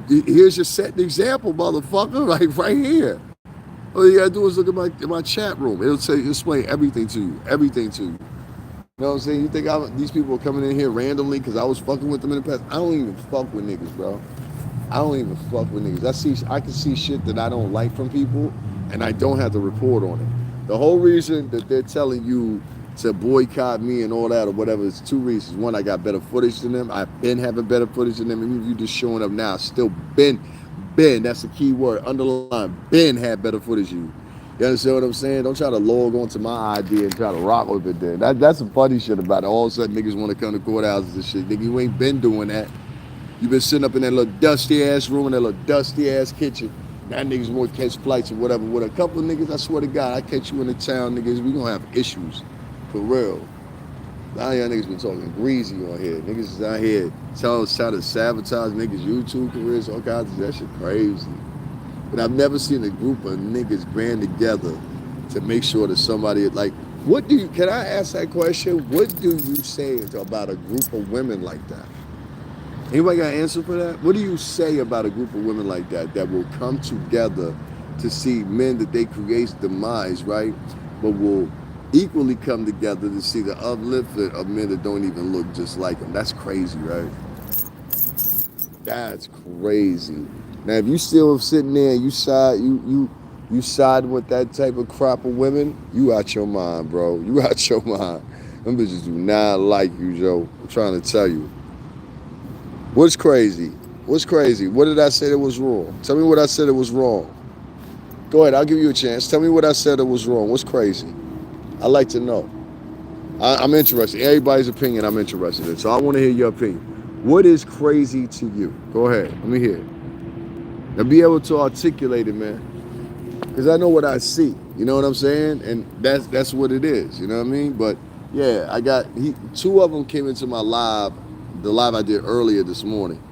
[SPEAKER 1] Here's your set example, motherfucker, like right here. All you gotta do is look at my chat room. It'll explain everything to you, everything to you. You know what I'm saying? You think these people are coming in here randomly because I was fucking with them in the past? I don't even fuck with niggas, bro. I don't even fuck with niggas. I can see shit that I don't like from people, and I don't have to report on it. The whole reason that they're telling you to boycott me and all that or whatever is two reasons. One, I got better footage than them. I've been having better footage than them. Even if you just showing up now, still been, that's the key word, underline, been had better footage than you. You understand what I'm saying? Don't try to log onto my idea and try to rock with it there. That's some funny shit about it. All of a sudden niggas want to come to courthouses and shit. Nigga, you ain't been doing that. You been sitting up in that little dusty ass room, in that little dusty ass kitchen. Now niggas want to catch flights or whatever. With a couple of niggas, I swear to God, I catch you in the town, niggas, we gonna have issues. For real. Now y'all niggas been talking greasy on here. Niggas is out here trying to sabotage niggas' YouTube careers, all kinds of that shit crazy. But I've never seen a group of niggas band together to make sure that somebody, like, can I ask that question? What do you say about a group of women like that? Anybody got an answer for that? What do you say about a group of women like that will come together to see men that they create demise, right? But will equally come together to see the upliftment of men that don't even look just like them. That's crazy, right? That's crazy. Now, if you still sitting there and you side with that type of crop of women, you out your mind, bro. You out your mind. Them bitches do not like you, Joe. I'm trying to tell you. What's crazy? What's crazy? What did I say that was wrong? Tell me what I said that was wrong. Go ahead, I'll give you a chance. Tell me what I said that was wrong. What's crazy? I'd like to know. I'm interested. Everybody's opinion I'm interested in. So I want to hear your opinion. What is crazy to you? Go ahead. Let me hear it. And be able to articulate it, man. Because I know what I see. You know what I'm saying? And that's what it is. You know what I mean? But yeah, two of them came into my live, the live I did earlier this morning.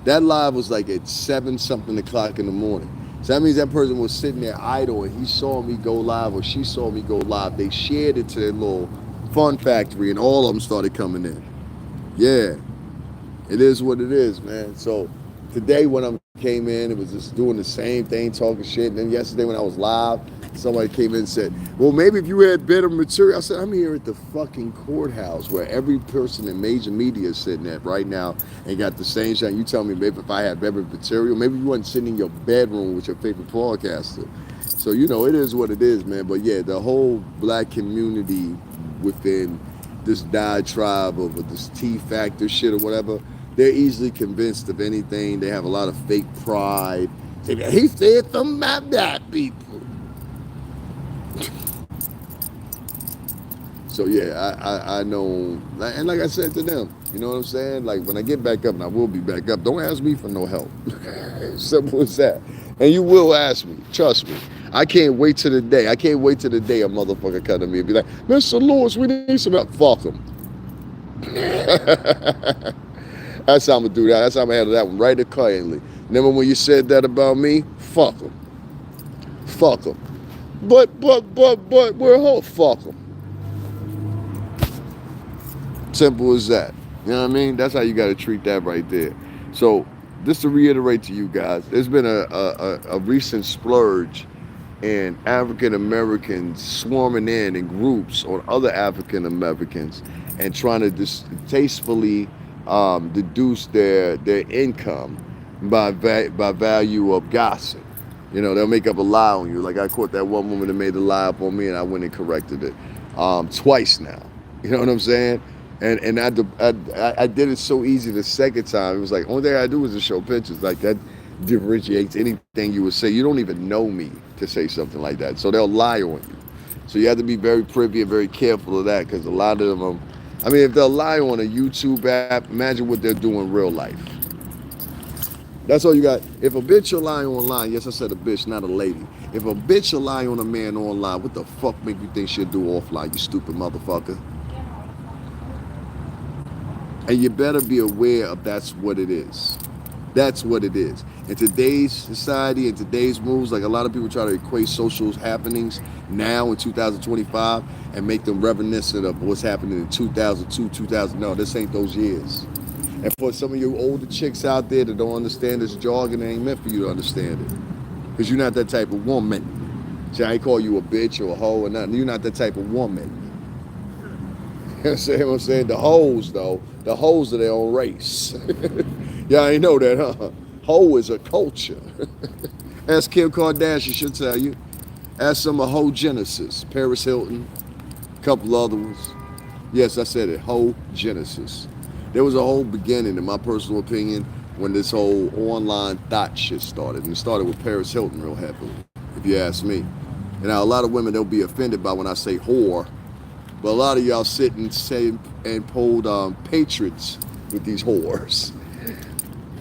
[SPEAKER 1] That live was like at 7-something o'clock in the morning. So that means that person was sitting there idle and he saw me go live or she saw me go live. They shared it to their little fun factory and all of them started coming in. Yeah, it is what it is, man. So today when I came in, it was just doing the same thing, talking shit. And then yesterday when I was live, somebody came in and said, well, maybe if you had better material. I said, I'm here at the fucking courthouse where every person in major media is sitting at right now and got the same shit. You tell me maybe if I had better material, maybe you wasn't sitting in your bedroom with your favorite podcaster. So, it is what it is, man. But yeah, the whole black community within this diatribe of this T-factor shit or whatever, they're easily convinced of anything. They have a lot of fake pride. He said something about that people. So yeah, I know, and like I said to them, you know what I'm saying? Like when I get back up, and I will be back up, don't ask me for no help. Simple as that. And you will ask me, trust me. I can't wait till the day. I can't wait till the day a motherfucker come to me and be like, Mr. Lewis, we need some help. Fuck him. That's how I'm gonna do that. That's how I'm gonna handle that one right accordingly. Remember when you said that about me? Fuck him. Fuck him. but, we're a whole fuck them. Simple as that. You know what I mean? That's how you got to treat that right there. So, just to reiterate to you guys, there's been a recent splurge in African Americans swarming in groups on other African Americans and trying to distastefully deduce their income by value of gossip. You know, they'll make up a lie on you. Like I caught that one woman that made a lie up on me, and I went and corrected it twice now. You know what I'm saying? And I did it so easy the second time. It was like only thing I do was to show pictures. Like that differentiates anything you would say. You don't even know me to say something like that, so they'll lie on you. So you have to be very privy and very careful of that because a lot of them. I mean, if they'll lie on a YouTube app, imagine what they'll do in real life. That's all you got. If a bitch will lie online, yes, I said a bitch, not a lady. If a bitch will lie on a man online, what the fuck make you think she'll do offline, you stupid motherfucker? And you better be aware of that's what it is. That's what it is. In today's society, in today's moves, like a lot of people try to equate social happenings now in 2025 and make them reminiscent of what's happening in 2002, 2000. No, this ain't those years. And for some of you older chicks out there that don't understand this jargon, it ain't meant for you to understand it. Because you're not that type of woman. See, I ain't call you a bitch or a hoe or nothing. You're not that type of woman. You know what I'm saying? The hoes, though, the hoes are their own race. Yeah, I know that, huh? Hoe is a culture. Ask Kim Kardashian, she'll tell you. Ask some of Hoe Genesis, Paris Hilton, a couple other ones. Yes, I said it, Hoe Genesis. There was a whole beginning, in my personal opinion, when this whole online thought shit started. And it started with Paris Hilton real heavily, if you ask me. And now a lot of women, they'll be offended by when I say whore. But a lot of y'all sit and say and pulled patriots with these whores.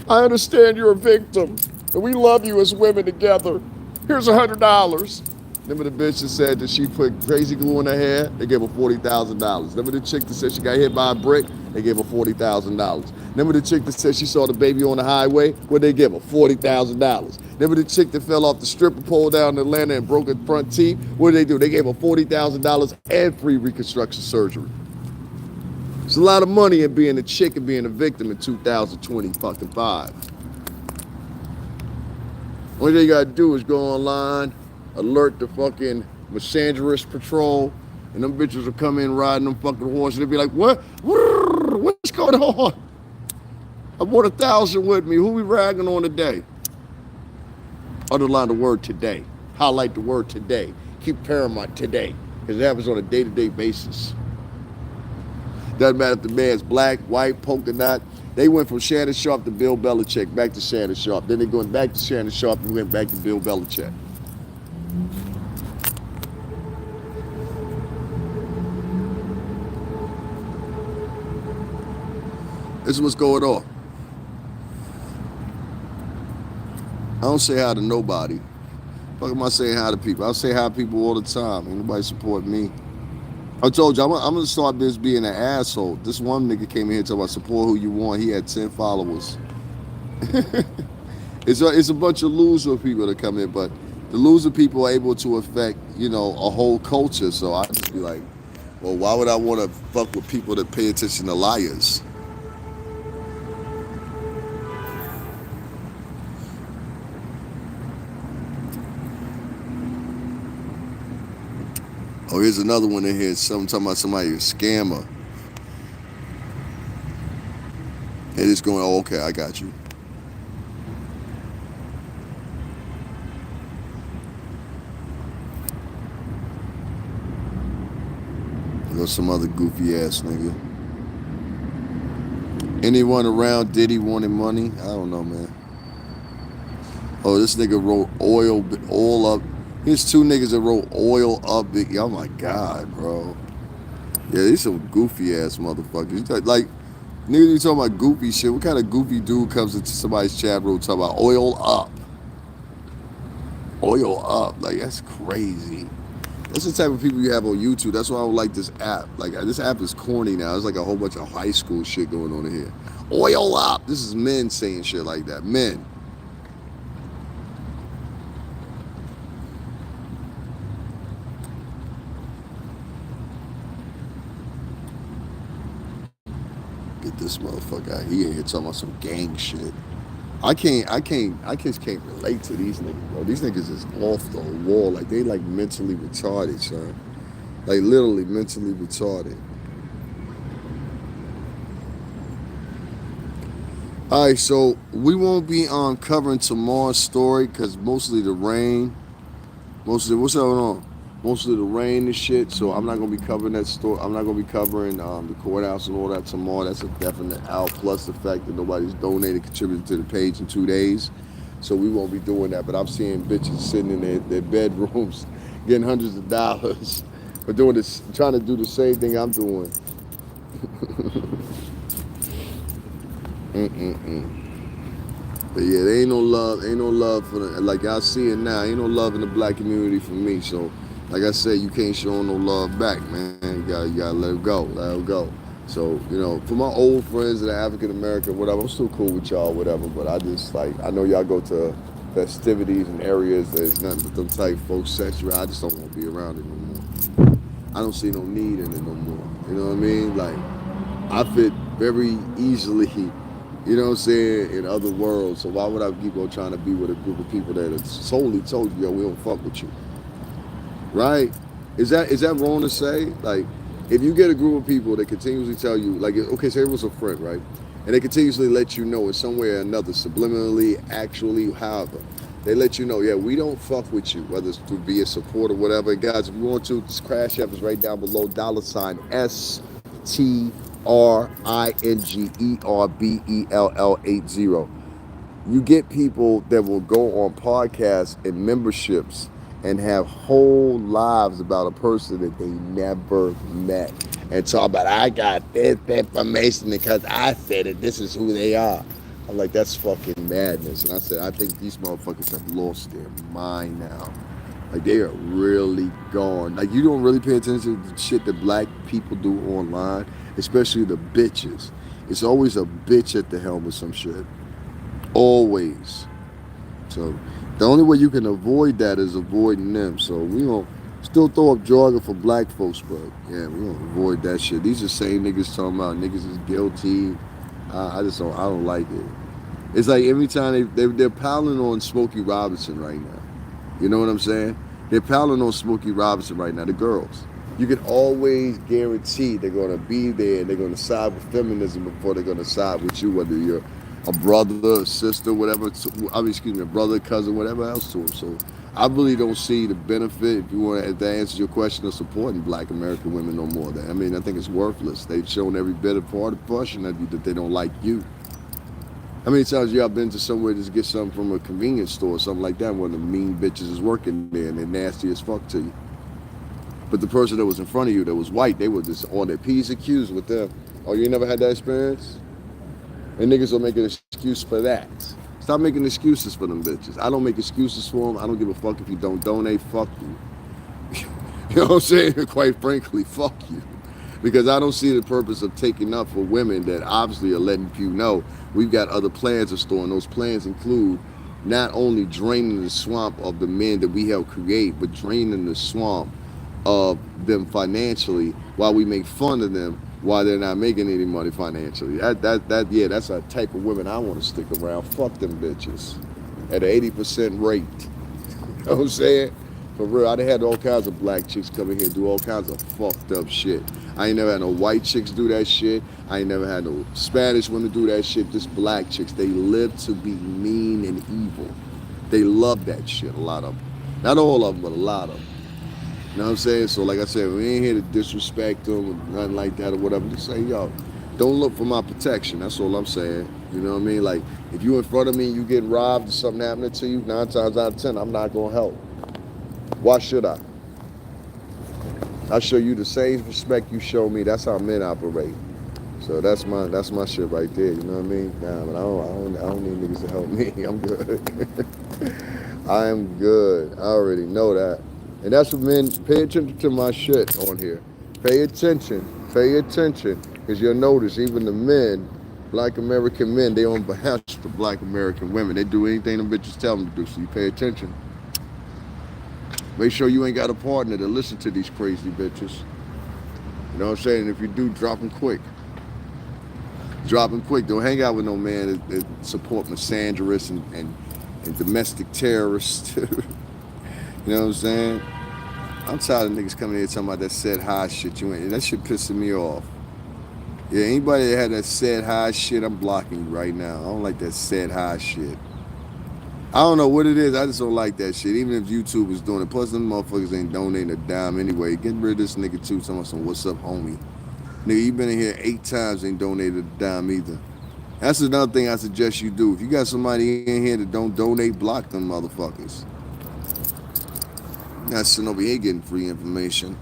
[SPEAKER 1] I understand you're a victim, and we love you as women together. Here's $100. Remember the bitch that said that she put crazy glue in her hair? They gave her $40,000. Remember the chick that said she got hit by a brick? They gave her $40,000. Remember the chick that said she saw the baby on the highway? What they give her? $40,000. Remember the chick that fell off the stripper pole down in Atlanta and broke her front teeth? What did they do? They gave her $40,000 and free reconstruction surgery. It's a lot of money in being a chick and being a victim in 2025. Only thing you gotta do is go online, alert the fucking misandrous patrol, and them bitches will come in riding them fucking horses. They'll be like, what? What's going on? I brought 1,000 with me. Who we ragging on today? Underline the word today. Highlight the word today. Keep paramount today, because it happens on a day-to-day basis. Doesn't matter if the man's black, white, polka dot. They went from Shannon Sharp to Bill Belichick, back to Shannon Sharp. Then they going back to Shannon Sharp and went back to Bill Belichick. This is what's going on. I don't say hi to nobody. Fuck am I saying hi to people? I say hi to people all the time. Ain't nobody support me. I told you, I'm going to start this being an asshole. This one nigga came in here talking about support who you want. He had 10 followers. It's a bunch of loser people that come in, but the loser people are able to affect, you know, a whole culture. So I just be like, well, why would I want to fuck with people that pay attention to liars? Oh, here's another one in here. Something talking about somebody a scammer. Hey, it's going, oh, okay, I got you. There's some other goofy ass nigga. Anyone around Diddy wanted money? I don't know, man. Oh, this nigga wrote oil up. Here's two niggas that wrote oil up. Oh my God, bro. Yeah, these some goofy ass motherfuckers. Like, niggas, you talking about goofy shit. What kind of goofy dude comes into somebody's chat room talking about oil up? Oil up. Like, that's crazy. That's the type of people you have on YouTube. That's why I don't like this app. Like, this app is corny now. There's like a whole bunch of high school shit going on in here. Oil up. This is men saying shit like that. Men. Get this motherfucker out. He in here talking about some gang shit. I just can't relate to these niggas, bro. These niggas is off the wall. Like they like mentally retarded, son. Like literally mentally retarded. All right, so we won't be covering tomorrow's story because mostly the rain, mostly what's going on? Mostly the rain and shit. So I'm not gonna be covering that story. I'm not gonna be covering the courthouse and all that tomorrow. That's a definite out. Plus the fact that nobody's donated, contributed to the page in 2 days. So we won't be doing that. But I'm seeing bitches sitting in their bedrooms, getting hundreds of dollars for doing this, trying to do the same thing I'm doing. But yeah, there ain't no love for the, like y'all see it now, ain't no love in the black community for me. So, like I said, you can't show no love back, man. You gotta let it go. So, for my old friends that are African American, whatever, I'm still cool with y'all, whatever. But I just I know y'all go to festivities and areas there's nothing but them type folks sexual. I just don't want to be around it no more. I don't see no need in it no more. You know what I mean? Like, I fit very easily. You know what I'm saying, in other worlds. So why would I keep on trying to be with a group of people that have solely told you, yo, we don't fuck with you? Right? Is that wrong to say? Like, if you get a group of people that continuously tell you, like, okay, say it was a friend, right? And they continuously let you know in some way or another, subliminally, actually, however, they let you know, yeah, we don't fuck with you, whether it's through via support or whatever. And guys, if you want to, this Crash App is right down below, $STRINGERBELL80. You get people that will go on podcasts and memberships and have whole lives about a person that they never met and talk about, I got this information because I said it, this is who they are. I'm like, that's fucking madness. And I said, I think these motherfuckers have lost their mind now. Like, they are really gone. Like, you don't really pay attention to the shit that black people do online, especially the bitches. It's always a bitch at the helm of some shit. Always. So, the only way you can avoid that is avoiding them. So, we gonna still throw up jargon for black folks, but yeah, we gonna avoid that shit. These are same niggas talking about niggas is guilty. I don't like it. It's like every time they're piling on Smokey Robinson right now. You know what I'm saying? They're piling on Smokey Robinson right now, the girls. You can always guarantee they're going to be there and they're going to side with feminism before they're going to side with you, whether you're a brother, a sister, whatever, a brother, cousin, whatever else to them. So I really don't see the benefit, if that answers your question, of supporting black American women no more. I mean, I think it's worthless. They've shown every bit of portion of you that they don't like you. How many times y'all been to somewhere to get something from a convenience store or something like that, one of the mean bitches is working there and they're nasty as fuck to you? But the person that was in front of you that was white, they were just on their P's and Q's with them. Oh, you never had that experience? And niggas will make an excuse for that. Stop making excuses for them bitches. I don't make excuses for them. I don't give a fuck if you don't donate. Fuck you. You know what I'm saying? Quite frankly, fuck you. Because I don't see the purpose of taking up for women that obviously are letting you know we've got other plans in store. And those plans include not only draining the swamp of the men that we help create, but draining the swamp of them financially while we make fun of them while they're not making any money financially. That's a type of women I want to stick around. Fuck them bitches at an 80% rate. You know what I'm saying? For real, I done had all kinds of black chicks come in here and do all kinds of fucked up shit. I ain't never had no white chicks do that shit. I ain't never had no Spanish women do that shit. Just black chicks. They live to be mean and evil. They love that shit, a lot of them. Not all of them, but a lot of them. You know what I'm saying? So like I said, we ain't here to disrespect them or nothing like that or whatever. Just say, yo, don't look for my protection. That's all I'm saying. You know what I mean? Like, if you in front of me and you get robbed or something happening to you, 9 times out of 10, I'm not going to help. Why should I? I show you the same respect you show me. That's how men operate. So that's my shit right there. You know what I mean? Nah, but I don't need niggas to help me. I'm good. I am good. I already know that. And that's what men, pay attention to my shit on here. Pay attention. Because you'll notice even the men, black American men, they on behalf of black American women. They do anything them bitches tell them to do. So you pay attention. Make sure you ain't got a partner to listen to these crazy bitches. You know what I'm saying? If you do, drop them quick. Drop him quick. Don't hang out with no man that support misandrists and domestic terrorists. You know what I'm saying? I'm tired of niggas coming here talking about that said high shit. You ain't. That shit pissing me off. Yeah, anybody that had that said high shit, I'm blocking you right now. I don't like that said high shit. I don't know what it is. I just don't like that shit. Even if YouTube is doing it. Plus, them motherfuckers ain't donating a dime anyway. Get rid of this nigga too. Talking about some what's up, homie. Nigga, you been in here 8 times, ain't donated a dime either. That's another thing I suggest you do. If you got somebody in here that don't donate, block them motherfuckers. Not sitting over here getting free information.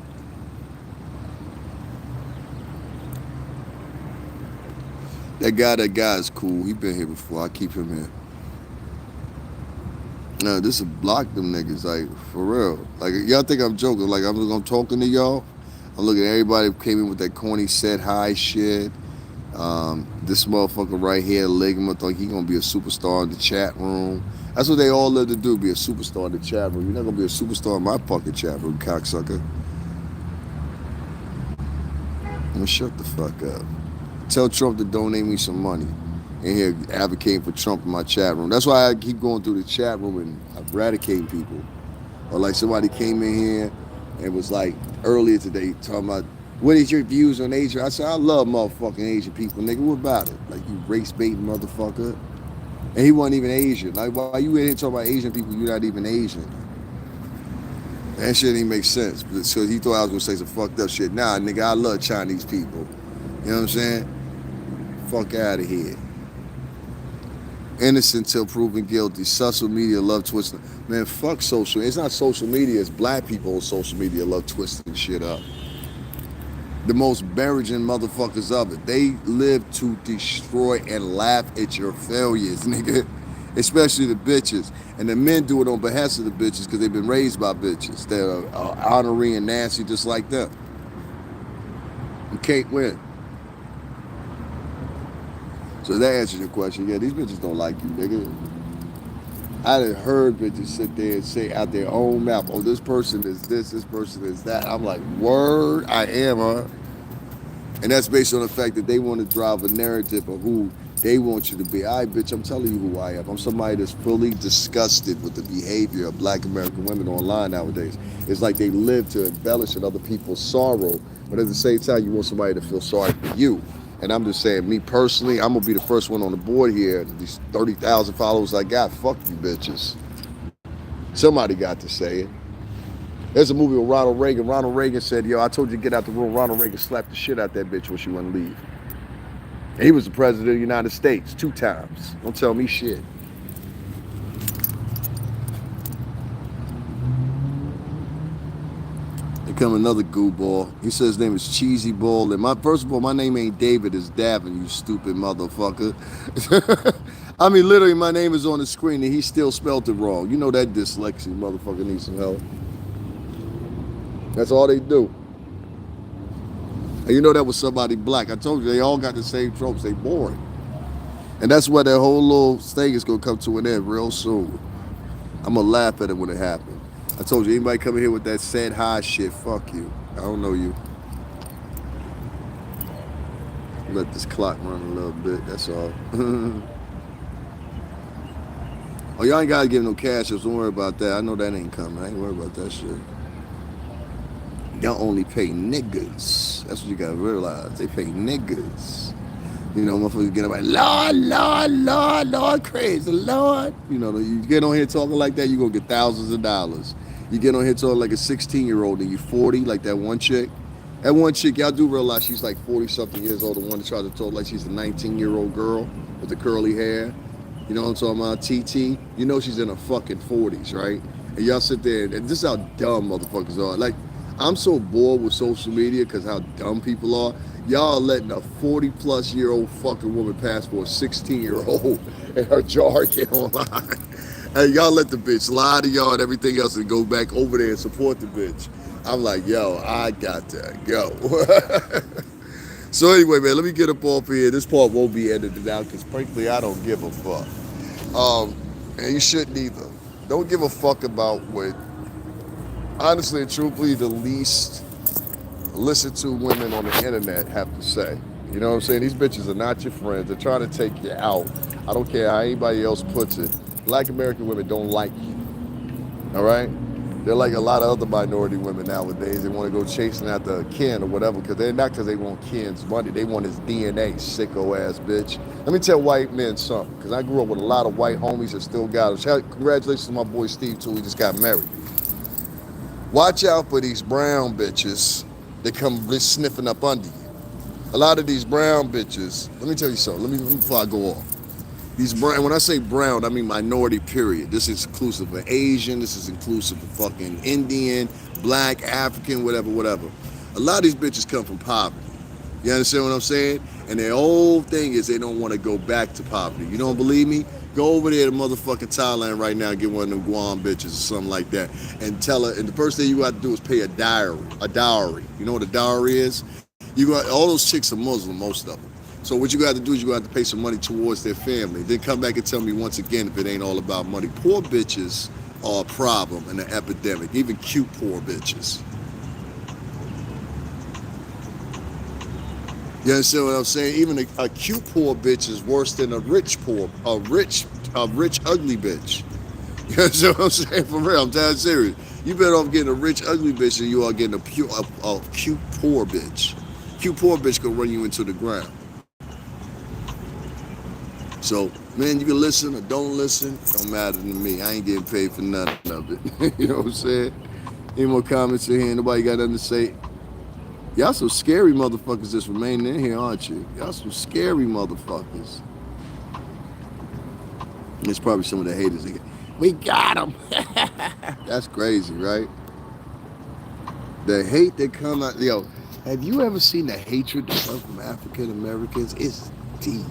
[SPEAKER 1] That guy is cool. He been here before. I keep him here. No, this will block them niggas, like, for real. Like, y'all think I'm joking. Like, I'm talking to y'all. I'm looking at everybody who came in with that corny said hi shit. This motherfucker right here, Ligma, thought he gonna be a superstar in the chat room. That's what they all live to do, be a superstar in the chat room. You're not gonna be a superstar in my fucking chat room, cocksucker. Well, shut the fuck up. Tell Trump to donate me some money. In here advocating for Trump in my chat room. That's why I keep going through the chat room and eradicating people. Or like somebody came in here and was like earlier today talking about, what is your views on Asia? I said, I love motherfucking Asian people, nigga. What about it? Like, you race baiting motherfucker. And he wasn't even Asian. Like, why you in here talking about Asian people? You're not even Asian. That shit didn't make sense. So he thought I was gonna say some fucked up shit. Nah, nigga, I love Chinese people. You know what I'm saying? Fuck out of here. Innocent till proven guilty. Social media love twisting. Man, fuck social. It's not social media. It's black people on social media love twisting shit up. The most bearaging motherfuckers of it. They live to destroy and laugh at your failures, nigga. Especially the bitches. And the men do it on behalf of the bitches because they've been raised by bitches. They're honorary and nasty just like them. You can't win. So that answers your question. Yeah, these bitches don't like you, nigga. I done heard bitches sit there and say out their own mouth, oh, this person is this person is that. I'm like, word, I am, huh? And that's based on the fact that they want to drive a narrative of who they want you to be. All right, bitch, I'm telling you who I am. I'm somebody that's fully disgusted with the behavior of black American women online nowadays. It's like they live to embellish in other people's sorrow, but at the same time, you want somebody to feel sorry for you. And I'm just saying, me personally, I'm going to be the first one on the board here. These 30,000 followers I got, fuck you bitches. Somebody got to say it. There's a movie with Ronald Reagan. Ronald Reagan said, yo, I told you to get out the room. Ronald Reagan slapped the shit out that bitch when she wouldn't leave. And he was the president of the United States 2 times. Don't tell me shit. Come another goo ball. He says his name is Cheesy Ball. And first of all, my name ain't David, it's Davin, you stupid motherfucker. I mean, literally, my name is on the screen and he still spelled it wrong. You know that dyslexic motherfucker needs some help. That's all they do. And you know that was somebody black. I told you, they all got the same tropes. They boring. And that's where that whole little thing is going to come to an end real soon. I'm going to laugh at it when it happens. I told you, anybody coming here with that said hi shit, fuck you. I don't know you. Let this clock run a little bit, that's all. Oh, y'all ain't got to give no cash ups. Don't worry about that. I know that ain't coming. I ain't worried about that shit. Y'all only pay niggas. That's what you got to realize. They pay niggas. You know, motherfuckers get up like, Lord, Lord, Lord, Lord, crazy, Lord. You know, you get on here talking like that, you're going to get thousands of dollars. You get on here talking like a 16-year-old and you 40, like that one chick. That one chick, y'all do realize she's like 40-something years old, the one that tried to talk like she's a 19-year-old girl with the curly hair. You know what I'm talking about? TT. You know she's in her fucking 40s, right? And y'all sit there, and this is how dumb motherfuckers are. Like, I'm so bored with social media because how dumb people are. Y'all are letting a 40-plus-year-old fucking woman pass for a 16-year-old and her jargon online. And y'all let the bitch lie to y'all and everything else and go back over there and support the bitch. I'm like, yo, I got to go. So anyway, man, let me get up off here. This part won't be edited out because frankly, I don't give a fuck. And you shouldn't either. Don't give a fuck about what, honestly and truthfully, the least listened to women on the internet have to say. You know what I'm saying? These bitches are not your friends. They're trying to take you out. I don't care how anybody else puts it. Black American women don't like you. All right? They're like a lot of other minority women nowadays. They want to go chasing after Ken or whatever, because they're not because they want Ken's money. They want his DNA, sicko ass bitch. Let me tell white men something, because I grew up with a lot of white homies that still got them. Congratulations to my boy Steve, too. He just got married. Watch out for these brown bitches that come sniffing up under you. A lot of these brown bitches, let me tell you something. Let me before I go off. These brown, when I say brown, I mean minority, period. This is inclusive of Asian, this is inclusive of fucking Indian, black, African, whatever, whatever. A lot of these bitches come from poverty. You understand what I'm saying? And their whole thing is they don't want to go back to poverty. You don't believe me? Go over there to motherfucking Thailand right now and get one of them Guam bitches or something like that. And tell her, and the first thing you got to do is pay a dowry. You know what a dowry is? You got, all those chicks are Muslim, most of them. So what you got to do is you got to pay some money towards their family. Then come back and tell me once again if it ain't all about money. Poor bitches are a problem and an epidemic. Even cute poor bitches. You understand what I'm saying? Even a cute poor bitch is worse than a rich rich ugly bitch. You understand what I'm saying? For real, I'm telling you serious. You better off getting a rich ugly bitch than you are getting a cute poor bitch. Cute poor bitch can run you into the ground. So, man, you can listen or don't listen. Don't matter to me. I ain't getting paid for none of it. You know what I'm saying? Any more comments in here? Nobody got nothing to say? Y'all some scary motherfuckers that's remaining in here, aren't you? Y'all some scary motherfuckers. It's probably some of the haters. We got them. That's crazy, right? The hate that come out. Yo, have you ever seen the hatred that comes from African Americans? It's deep.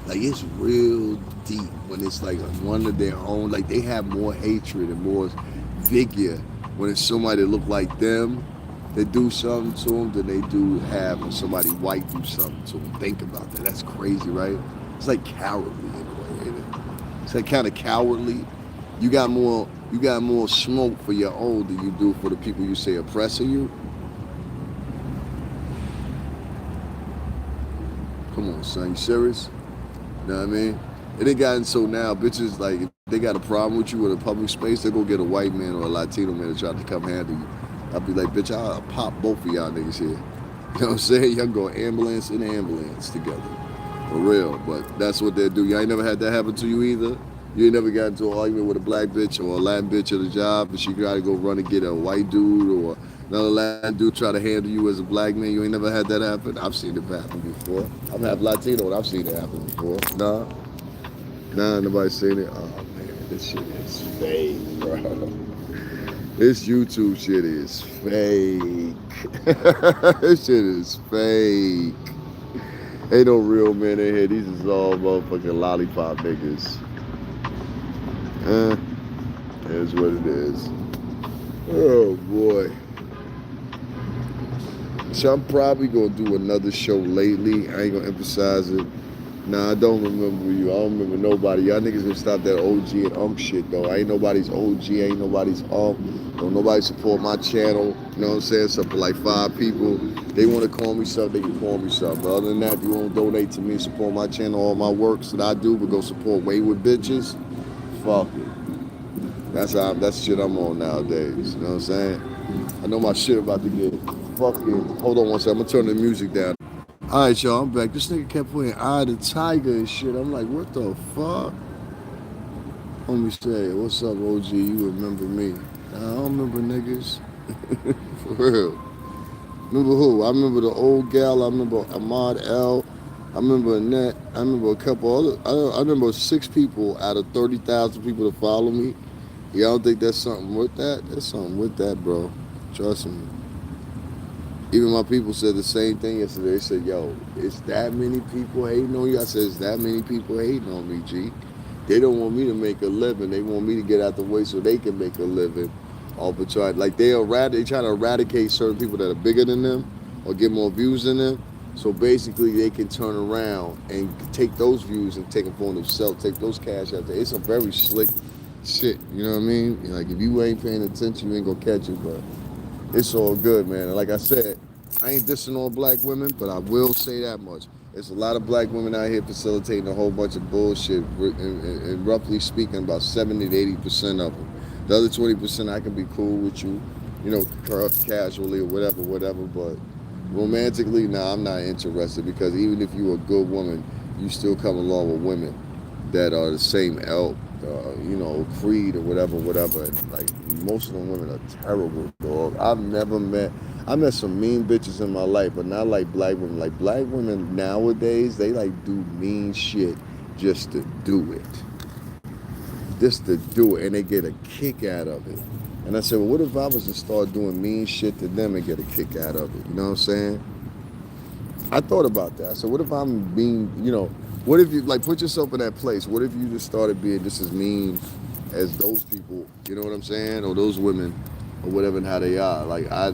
[SPEAKER 1] Like, it's real deep when it's like one of their own. Like, they have more hatred and more vigor when it's somebody that look like them. They do something to them than they do have when somebody white do something to them. Think about that. That's crazy, right? It's like cowardly in a way, ain't it? It's like kind of cowardly. You got more smoke for your own than you do for the people you say oppressing you. Come on, son, you serious? You know what I mean? It ain't gotten so now, bitches, like, if they got a problem with you in a public space, they go get a white man or a Latino man to try to come handle you. I'll be like, bitch, I'll pop both of y'all niggas here. You know what I'm saying? Y'all go ambulance and ambulance together. For real. But that's what they do. Y'all ain't never had that happen to you either? You ain't never got into an argument with a black bitch or a Latin bitch at a job and she gotta go run and get a white dude or another Latin dude try to handle you as a black man? You ain't never had that happen? I've seen it happen before. I'm half Latino and I've seen it happen before. Nah, nobody's seen it. Oh man, this shit is fake, bro. This YouTube shit is fake. This shit is fake. Ain't no real men in here. These is all motherfucking lollipop niggas. Is what it is. Oh boy. So I'm probably gonna do another show lately. I ain't gonna emphasize it. Nah, I don't remember you. I don't remember nobody. Y'all niggas gonna stop that OG and shit though. I ain't nobody's OG, I ain't nobody's Don't nobody support my channel. You know what I'm saying? Except for like 5 people. They wanna call me something, they can call me something. But other than that, if you wanna donate to me, support my channel, all my works that I do, but go support Wayward Bitches, fuck it. That's shit I'm on nowadays. You know what I'm saying? I know my shit about to get fucking. Hold on one second. I'm gonna turn the music down. Alright, y'all, I'm back. This nigga kept playing Eye the Tiger and shit. I'm like, what the fuck? Let me say, what's up, OG? You remember me? Nah, I don't remember niggas. For real. Remember who? I remember the old gal. I remember Ahmad L. I remember Annette. I remember a couple other. I remember 6 people out of 30,000 people that follow me. Y'all don't think that's something with that? There's something with that, bro. Trust me. Even my people said the same thing yesterday. They said, yo, it's that many people hating on you? I said, it's that many people hating on me, G. They don't want me to make a living. They want me to get out the way so they can make a living. Off of try, like they try to eradicate certain people that are bigger than them or get more views than them. So basically they can turn around and take those views and take them for themselves, take those cash out there. It's a very slick shit, you know what I mean? Like if you ain't paying attention, you ain't gonna catch it, but it's all good, man. And like I said, I ain't dissing on black women, but I will say that much. There's a lot of black women out here facilitating a whole bunch of bullshit, and roughly speaking, about 70 to 80% of them. The other 20%, I can be cool with you, you know, casually or whatever. But romantically, nah, I'm not interested because even if you're a good woman, you still come along with women that are the same ilk, you know, creed or whatever. And like most of them women are terrible, dog. I met some mean bitches in my life, but not like black women. Like black women nowadays, they like do mean shit just to do it, and they get a kick out of it. And I said, well, what if I was to start doing mean shit to them and get a kick out of it? You know what I'm saying? I thought about that. I said, what if I'm being, you know, what if you, like, put yourself in that place? What if you just started being just as mean as those people, you know what I'm saying? Or those women, or whatever, and how they are. Like, I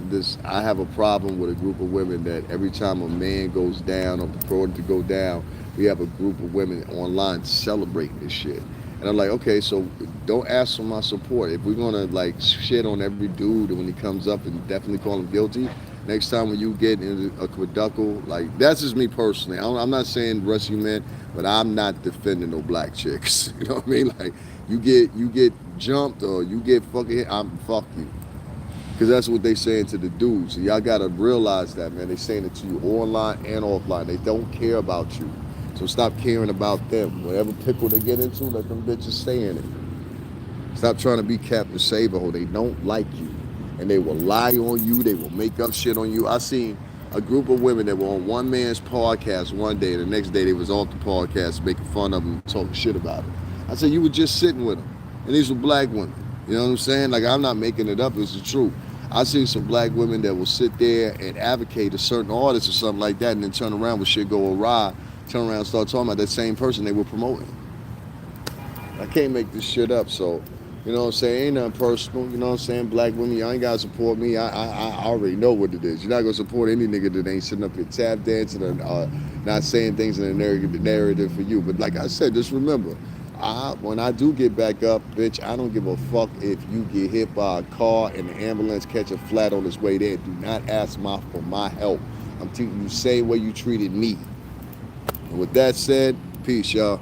[SPEAKER 1] have a problem with a group of women that every time a man goes down or preparing to go down, we have a group of women online celebrating this shit. And I'm like, okay, so don't ask for my support. If we're gonna like shit on every dude when he comes up and definitely call him guilty, next time when you get in a quadruple, like that's just me personally. I'm not saying rest you men, but I'm not defending no black chicks. You know what I mean? Like you get jumped or you get fucking hit, I'm fuck you. Because that's what they saying to the dudes. So y'all gotta realize that, man. They saying it to you online and offline. They don't care about you. So stop caring about them. Whatever pickle they get into, let them bitches stay in it. Stop trying to be Captain Saberho. They don't like you. And they will lie on you. They will make up shit on you. I seen a group of women that were on one man's podcast one day. The next day they was off the podcast making fun of him, talking shit about him. I said, you were just sitting with them. And these were black women. You know what I'm saying? Like, I'm not making it up. It's the truth. I seen some black women that will sit there and advocate a certain artist or something like that and then turn around when shit go awry, turn around and start talking about that same person they were promoting. I can't make this shit up, so, you know what I'm saying? Ain't nothing personal, you know what I'm saying? Black women, y'all ain't gotta support me. I already know what it is. You're not gonna support any nigga that ain't sitting up here tap dancing or not saying things in the narrative for you. But like I said, just remember, when I do get back up, bitch, I don't give a fuck if you get hit by a car and the ambulance catch a flat on its way there. Do not ask for my help. I'm treating you the same way you treated me. And with that said, peace, y'all.